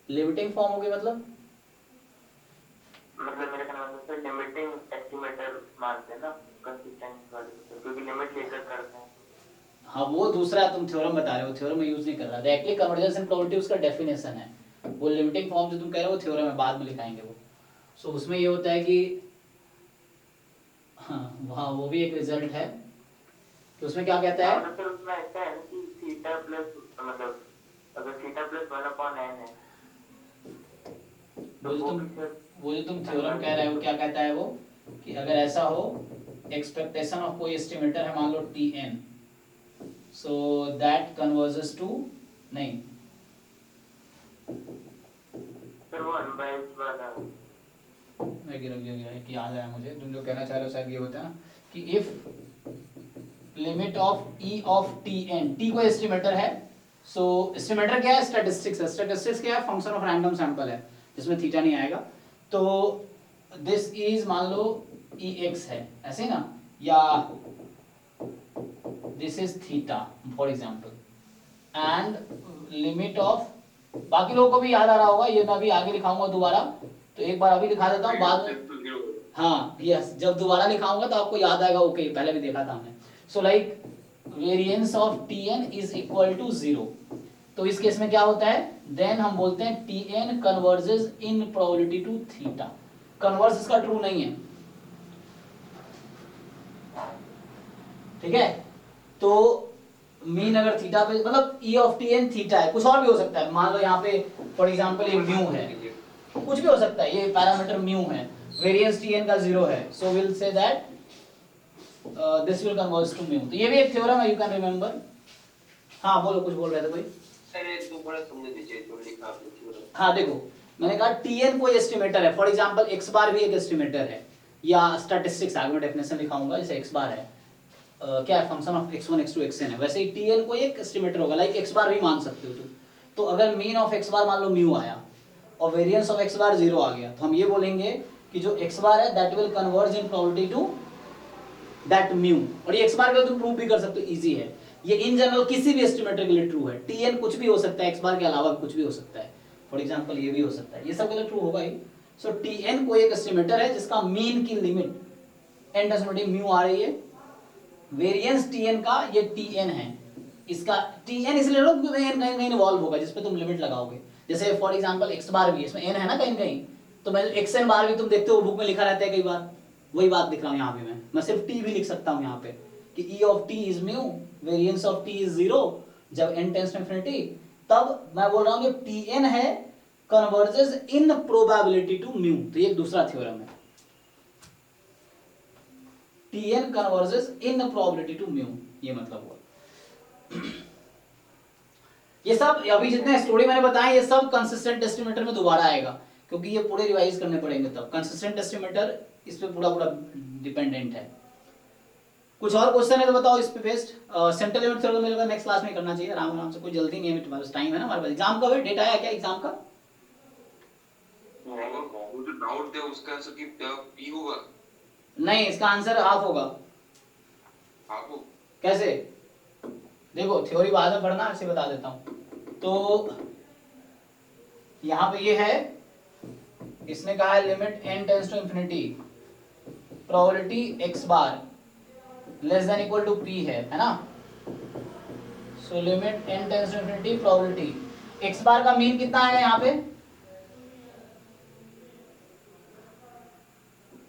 लिमिटिंग फॉर्म होगी मतलब मेरे ख्याल से लिमिटिंग एस्टिमेटर मानते हैं ना कंसिस्टेंट वाले, क्योंकि लिमिट लेकर करते हैं। हाँ वो दूसरा तुम थ्योरम बता रहे हो, थ्योरम में यूज नहीं कर रहा, डायरेक्टली कन्वर्जेंस इन प्रोबेबिलिटी उसका डेफिनेशन है, वो लिमिटिंग फॉर्म जो तुम कह रहे हो वो थ्योरम है, बाद में लिखाएंगे वो। सो उसमें ये होता है कि हाँ वहाँ वो भी एक रिजल्ट है कि उसमें क्या कहता है, मतलब उसमें ऐसा है कि थीटा प्लस मतलब अगर थीटा प्लस 1/n है, वो जो तुम थ्योरम कह रहे हो क्या कहता है वो, कि अगर ऐसा हो एक्सपेक्टेशन ऑफ कोई एस्टिमेटर है मान लो tn, so that converges to नहीं फिर वो अनबायस्ड वाला मैं गिर गया, एक याद आया मुझे, तुम जो कहना चाह रहे हो शायद ये होता है ना कि if limit of e of tn, t कोई एस्टिमेटर है, सो एस्टिमेटर क्या है, स्टैटिस्टिक्स है, स्टैटिस्टिक्स क्या है, फंक्शन ऑफ रैंडम सैंपल है जिसमें थीटा नहीं आएगा, तो दिस इज मान लो ex है ऐसे ना, या this is theta for example, and limit of, बाकी लोगों को भी याद आ रहा होगा, ये मैं अभी आगे लिखाऊंगा दोबारा, तो एक बार अभी लिखा देता हूँ बाद में, हाँ यस जब दोबारा लिखाऊंगा तो आपको याद आएगा, ओके पहले भी देखा था हमने। So like variance of tn is equal to 0, तो इस केस में क्या होता है, देन हम बोलते हैं tn converges in probability to theta, converse इसका ट्रू नहीं है, ठीक है? तो मीन अगर थीटा पे मतलब e ऑफ tn थीटा है, कुछ और भी हो सकता है, मान लो यहाँ पे फॉर एग्जांपल ये म्यू है, कुछ भी हो सकता है, ये पैरामीटर म्यू है, वेरिएंस tn का 0 है, so will say that this will converge to mu, तो ये भी एक थ्योरम है, यू कैन रिमेंबर। हाँ बोलो, कुछ बोल रहे थे कोई? सर ये दोबारा समझ दीजिए जो लिखा आपने थ्योरम। हाँ देखो मैंने कहा tn कोई एस्टिमेटर है, फॉर एग्जांपल x बार भी एक एस्टिमेटर है, या स्टैटिस्टिक्स आगे मैं डेफिनेशन लिखाऊंगा, जैसे x बार है क्या है, function of x1 x2 xn है, वैसे ही tn कोई एक एस्टिमेटर होगा, लाइक x बार भी मान सकते हो तुम। तो अगर मीन ऑफ x बार मान लो म्यू आया, और वेरिएंस ऑफ एक्स बार 0 आ गया, तो हम ये बोलेंगे कि जो एक्स बार है that will converge in probability to that mu. और ये एक्स बार का तुम प्रूव भी कर सकते हो, इजी है ये। इन जनरल किसी भी एस्टिमेटर के लिए ट्रू है। टीएन कुछ भी हो सकता है, एक्स बार के अलावा कुछ भी हो सकता है। फॉर एग्जांपल ये भी हो सकता है, ये सब के लिए ट्रू होगा ही। सो टीएन कोई एक एस्टिमेटर है जिसका मीन की लिमिट एन डेसिमल म्यू आ रही है। वेरिएंस टीएन का ये टीएन है, इसका टीएन इसलिए लो क्योंकि एन कहीं कहीं इन्वॉल्व होगा जिस पे तुम लिमिट लगाओगे। जैसे फॉर एग्जांपल एक्स बार भी, इसमें एन है ना कहीं कहीं, तो मैं एक्स एन बार भी तुम देखते हो बुक में लिखा रहता है कई बार, वही बात लिख रहा हूँ यहाँ पे। मैं सिर्फ टी भी लिख सकता हूँ यहाँ पे कि ई of T is mu, variance of T is 0 जब n टेंड्स टू इंफिनिटी। तब मैं बोल रहा हूँ कि टी एन है converges in probability to mu, तो ये एक दूसरा थ्योरम है। T n converges in probability to mu, ये मतलब हुआ। ये सब अभी जितने स्टोरी मैंने बताए ये सब कंसिस्टेंट एस्टिमेटर में दोबारा आएगा, क्योंकि ये पूरे रिवाइज करने पड़ेंगे तब। कंसिस्टेंट एस्टिमेटर इस पे पूरा डिपेंडेंट है। कुछ और क्वेश्चन है तो बताओ इस पे बेस्ड। सेंट्रल लिमिट थ्योरम मेरे को नेक्स्ट क्लास में करना चाहिए आराम आराम से, कोई जल्दी नहीं है, तुम्हारे पास टाइम है ना। हमारे पास एग्जाम का डेट आया क्या एग्जाम का? वो जो डाउट है उसका आंसर की पी होगा? नहीं, इसका आंसर हाफ होगा। आपको कैसे? देखो थ्योरी बाद में पढ़ना, ऐसे बता देता हूँ। तो यहाँ पे ये है, इसने कहा है limit n tends to infinity probability x bar less than equal to p है ना। So limit n tends to infinity probability x bar का मीन कितना है यहाँ पे?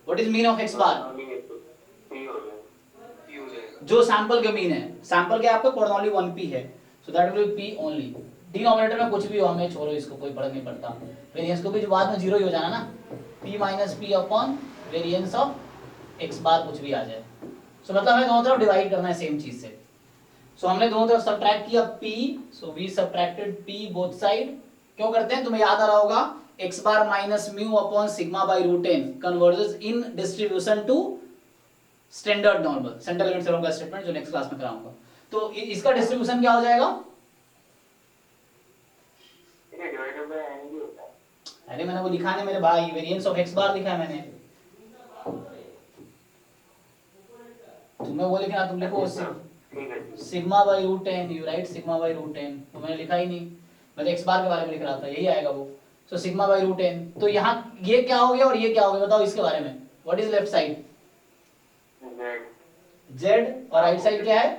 What is mean of x bar? P हो जाएगा। जो सैंपल का मीन है, सैंपल के आपका कोऑर्डिनली 1p है, so that will be p only. Denominator में कुछ भी हो, हमें छोड़ो इसको, कोई फर्क नहीं पड़ता। वेरिएंस को भी जो बाद में 0 ही हो जाना ना, p minus p upon variance of x बार कुछ भी आ जाए। सो मतलब हमें दोनों तरफ डिवाइड करना है सेम चीज से। सो हमने दोनों तरफ सब्ट्रैक्ट किया p, so we subtracted p both side. क्यों करते हैं तुम्हें याद आ रहा होगा, x bar minus mu upon sigma by root n converges in distribution to standard normal. Central limit theorem का स्टेटमेंट जो नेक्स्ट क्लास में कराऊंगा। तो इसका डिस्ट्रीब्यूशन क्या हो जाएगा? ये डिवाइडेड बाय n भी होता है। अरे मैंने वो लिखा नहीं मेरे भाई, वेरिएंस ऑफ x बार लिखा है मैंने। तुम्हें वो लिखना, तुम लिखो ठीक है। Sigma by root n, you write sigma by root n। तो मैंने लिखा ही नहीं, मैं तो x बार के बारे में लिख रहा था, यही आएगा वो। So sigma by root n। तो यहाँ ये क्या हो गया और ये क्या हो गया, बताओ इसके बारे में। What is left side? z। और राइट साइड क्या है?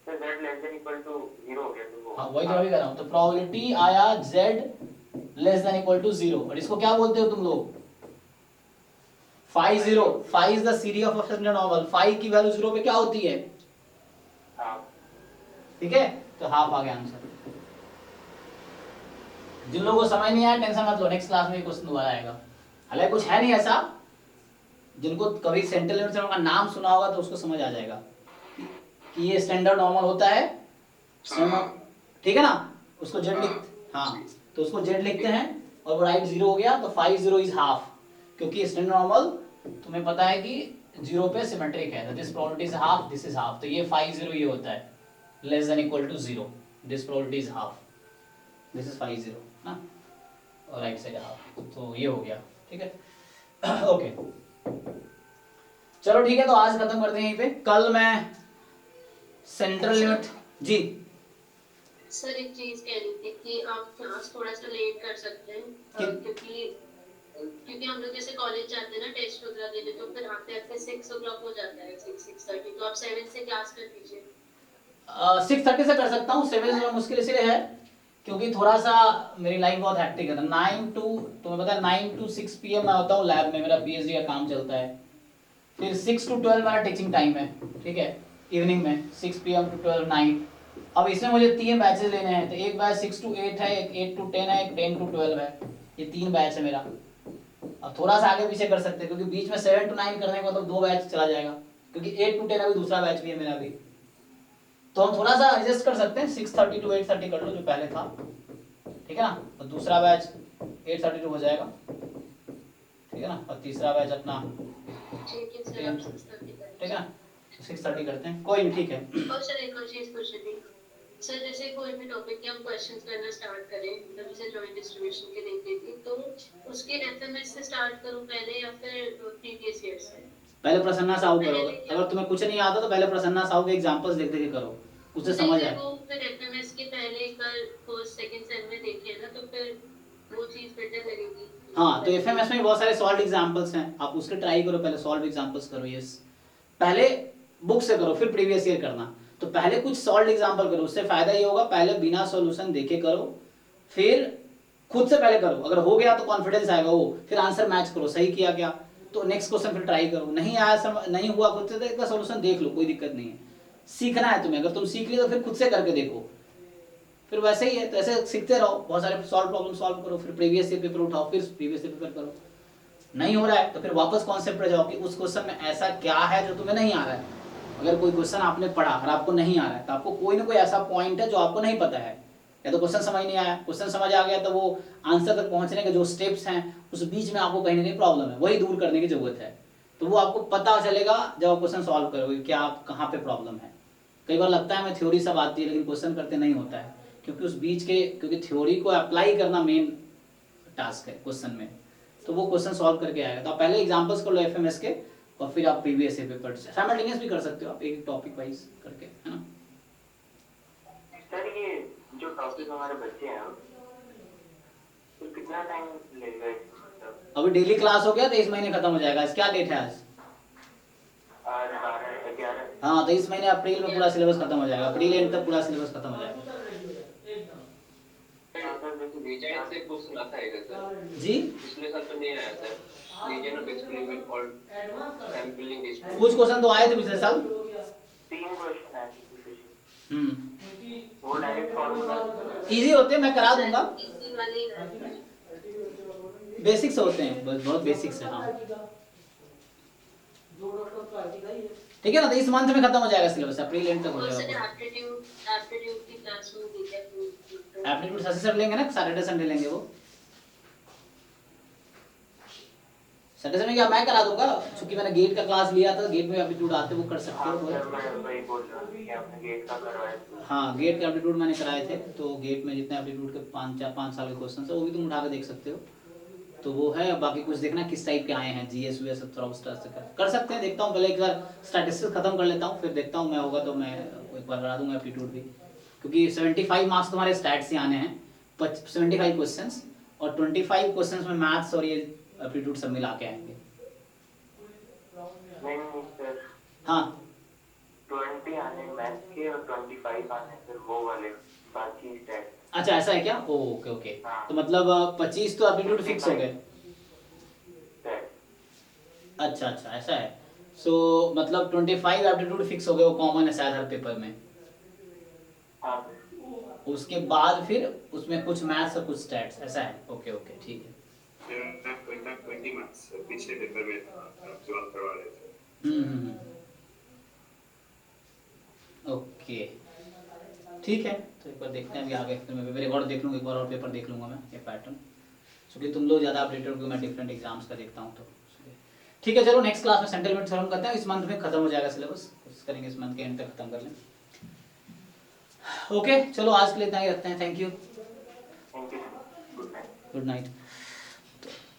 तो z less than equal to 0 हो गया तो हाँ वही तो मैं भी कर रहा हूँ। तो प्रोबेबिलिटी आया z less than equal to 0, और इसको क्या बोलते हो तुम लोग? Phi 0। Phi is the series of standard normal. Phi की वैल्यू 0 पे क्या होती है? हाफ। ठीक है, तो हाफ आ गया आंसर। जिन लोगों को समझ नहीं आया टेंशन मत लो, नेक्स्ट क्लास में क्वेश्चन दोबारा आएगा। हालांकि कुछ है नहीं ऐसा, जिनको कभी सेंट्रल लिमिट थ्योरम का नाम सुना होगा तो उसको समझ आ जाएगा कि ये स्टैंडर्ड नॉर्मल होता है। ठीक है ना, उसको जेड लिख, हाँ तो उसको जेड लिखते हैं और वो राइट 0 हो गया, तो 5 0 इज हाफ, क्योंकि स्टैंडर्ड नॉर्मल तुम्हें पता है कि 0 पे सिमेट्रिक है। This probability is half, this is half, तो ये 5 0 ये होता है less than equal to 0, this probability is half, this is 5 0 ना, और राइट साइड हाफ, तो ये हो गया। ठीक है ओके चलो ठीक है, तो आज खत्म करते हैं यहीं पे। कल मैं सेंट्रल लिमिट जी। सर एक चीज कह रही थी कि आप क्लास थोड़ा सा लेट कर सकते हैं, क्योंकि हम लोग जैसे कॉलेज जाते हैं ना टेस्ट वगैरह देने, तो फिर आते आते 6 o'clock हो जाता है, 6-6:30, तो आप 7 से क्लास कर दीजिए। 6:30 से कर सकता हूँ, 7 से मुश्किल इसलिए है क्योंकि थोड़ा सा मेरी लाइफ बहुत हेक्टिक है। 9 to तुम्हें पता है 9 to 6 PM मैं होता हूँ लैब में, मेरा पीएचडी का काम चलता है। फिर 6 to 12 मेरा टीचिंग टाइम है, ठीक है, इवनिंग में 6 PM to 12 नाइट। अब इसमें मुझे 3 बैचेस लेने हैं, तो एक बैच 6 to 8 है, एक 8 to 10 है, एक 10 to 12 है, ये 3 बैच है मेरा। अब थोड़ा सा आगे पीछे कर सकते हैं क्योंकि बीच में 7 to 9 करने का मतलब 2 बैच चला जाएगा, क्योंकि 8 to 10 अभी दूसरा बैच भी है मेरा अभी, तो हम थोड़ा सा एडजस्ट कर सकते हैं। 6:30 to 8:30 कर लो जो पहले था, ठीक है ना, और दूसरा बैच 8:30 हो जाएगा, ठीक है ना, और तीसरा बैच अपना ठीक है सर, आप 6:30 करें। ठीक है ना, 6:30 करते हैं, कोई नहीं, ठीक है। और सर एक और चीज पूछ रही थी, सर जैसे कोई भी टॉपिक के हम क्वेश्चंस करना स्टार्ट करें, मतलब जैसे जॉइंट डिस्ट्रीब्यूशन के देख रही थी, तो उसके एफएमएस से स्टार्ट करूं पहले या फिर प्रीवियस ईयर से? पहले प्रसन्ना साहू करो, अगर तुम्हें कुछ नहीं आता तो पहले प्रसन्ना साहू के एग्जांपल्स देख देख के करो, उससे समझ नहीं, आए। वो फिर एफएमएस के पहले एक बार फर्स्ट सेकंड सेम में देखे ना, तो फिर वो चीज बेटर लगेगी। हाँ, तो एफएमएस में बहुत सारे सॉल्व एग्जांपल्स हैं, आप उसके ट्राई करो, पहले सॉल्व एग्जांपल्स करो। यस, पहले बुक से करो फिर प्रीवियस ईयर करना। तो पहले कुछ सॉल्व एग्जांपल करो, उससे फायदा ये होगा, पहले बिना सॉल्यूशन देखे करो, फिर खुद से पहले करो, अगर हो गया तो कॉन्फिडेंस आएगा, वो फिर आंसर मैच करो, सही किया क्या, तो नेक्स्ट क्वेश्चन फिर ट्राई करो। नहीं आया, नहीं हुआ खुद से, तो एक बार सॉल्यूशन देख लो, कोई दिक्कत नहीं है। सीखना है तुम्हें, अगर तुम सीख लियो तो फिर खुद से करके देखो, फिर वैसे ही है। तो ऐसे सीखते रहो, बहुत सारे सॉल्व प्रॉब्लम सॉल्व करो, फिर प्रीवियस ईयर पेपर उठाओ, फिर प्रीवियस ईयर पेपर करो। नहीं हो रहा है तो फिर वापस कॉन्सेप्ट पे जाओ कि उस क्वेश्चन में ऐसा क्या है जो तुम्हें नहीं आ रहा है। अगर कोई क्वेश्चन आपने पढ़ा और आपको नहीं आ रहा है, तो आपको कोई ना कोई ऐसा पॉइंट है जो आपको नहीं पता है, या तो क्वेश्चन समझ नहीं आया, क्वेश्चन समझ आ गया तो वो आंसर तक पहुंचने के जो स्टेप्स हैं उस बीच में आपको कहीं ना कहीं प्रॉब्लम है, वही दूर करने की जरूरत है। तो वो आपको पता चलेगा जब आप क्वेश्चन सॉल्व करोगे क्या आप कहाँ पे प्रॉब्लम है। कई बार लगता है हमें थ्योरी सब आती है, लेकिन क्वेश्चन करते नहीं होता है, क्योंकि उस बीच के, क्योंकि थ्योरी को अप्लाई करना मेन टास्क है क्वेश्चन में, तो वो क्वेश्चन सॉल्व करके आएगा। तो आप पहले एग्जांपल्स कर लो एफएमएस के, और फिर आप प्रीवियस ईयर पेपर साइमल्टेनियस भी कर सकते हो आप, एक टॉपिक वाइज करके, है ना। सर ये जो टॉपिक हमारे बच्चे हैं तो कितना टाइम लगेगा? अभी डेली क्लास हो गया, 23 महीने खत्म हो जाएगा। आज क्या डेट है आज? आज 12-11। हाँ, 23 महीने अप्रैल में पूरा सिलेबस खत्म हो जाएगा, अप्रैल एंड तक पूरा सिलेबस खत्म हो जाएगा। रीजन से क्वेश्चन आता है क्या सर? जी, पिछले साल तो नहीं आया सर, रीजन ऑफ एक्सपेरिमेंट और सैंपलिंग डिस्टेंस। कुछ क्वेश्चन तो आए थे पिछले साल। 3 क्वेश्चन है। हम्म, वो डायरेक्ट फॉर्मूला इजी होते हैं, मैं करा दूंगा, इसी वाले ही बेसिक्स होते हैं, बस बहुत बेसिक्स है। हाँ ठीक है ना, तो इस मंथ में खत्म हो जाएगा सिलेबस, अप्रैल एंड तक हो और सर जाएगा। एप्टीट्यूड की क्लास में दी है। एप्टीट्यूड सर लेंगे ना, सैटरडे संडे लेंगे वो। सैटरडे में क्या मैं करा दूंगा, क्योंकि मैंने गेट का क्लास लिया था, गेट में एप्टीट्यूड आते वो कर सकते हो। सर मैं वही बोल रहा हूँ कि आपने गेट का करवाया था। हाँ, गेट के एप्टीट्यूड मैंने कराए थे, तो गेट में जितने एप्टीट्यूड के 5 साल के क्वेश्चन है वो भी तुम उठा के देख सकते हो, तो वो है। बाकी कुछ देखना किस टाइप के आए हैं, जीएस वीएस सब थोड़ा उस तरह से कर सकते हैं। देखता हूँ, पहले एक बार स्टैटिस्टिक्स खत्म कर लेता हूँ, फिर देखता हूँ मैं होगा तो मैं एक बार करा दूंगा एप्टीट्यूड भी, क्योंकि 75 मार्क्स तुम्हारे स्टैट से आने हैं, 75 क्वेश्चंस, और 25 क्वेश्चंस में मैथ्स और ये एप्टीट्यूड सब मिला के आएंगे। नहीं सर, हाँ 20 आने मैथ्स के और 25 आने फिर वो वाले बाकी स्टैट। अच्छा, ऐसा है क्या? ओके ओके, हाँ। तो मतलब 25 तो एप्टीट्यूड फिक्स हो गए। अच्छा अच्छा, ऐसा है। सो मतलब 25 एप्टीट्यूड फिक्स हो गए, वो कॉमन है शायद हर पेपर में। हाँ उसके बाद फिर उसमें कुछ मैथ्स और कुछ स्टैट्स, ऐसा है। ओके ओके, ठीक है। 20 मार्क्स पिछले पेपर में जो आप करवा रहे थे। ओके ठीक है, तो एक बार देखते हैं अभी आगे, फिर मैं पेपर एक और देख लूँगा, एक बार और पेपर देख लूँगा मैं, ये पैटर्न, क्योंकि तुम लोग ज़्यादा अपडेटेड हो, मैं डिफरेंट एग्जाम्स का देखता हूँ, तो ठीक है। चलो नेक्स्ट क्लास में सेंट्रल लिमिट थ्योरम करते हैं, इस मंथ में खत्म हो जाएगा सिलेबस, कोशिश करेंगे इस मंथ के एंड तक खत्म कर लें। ओके चलो आज के लिए इतना ही रखते हैं, thank you, thank you, good night. Good night.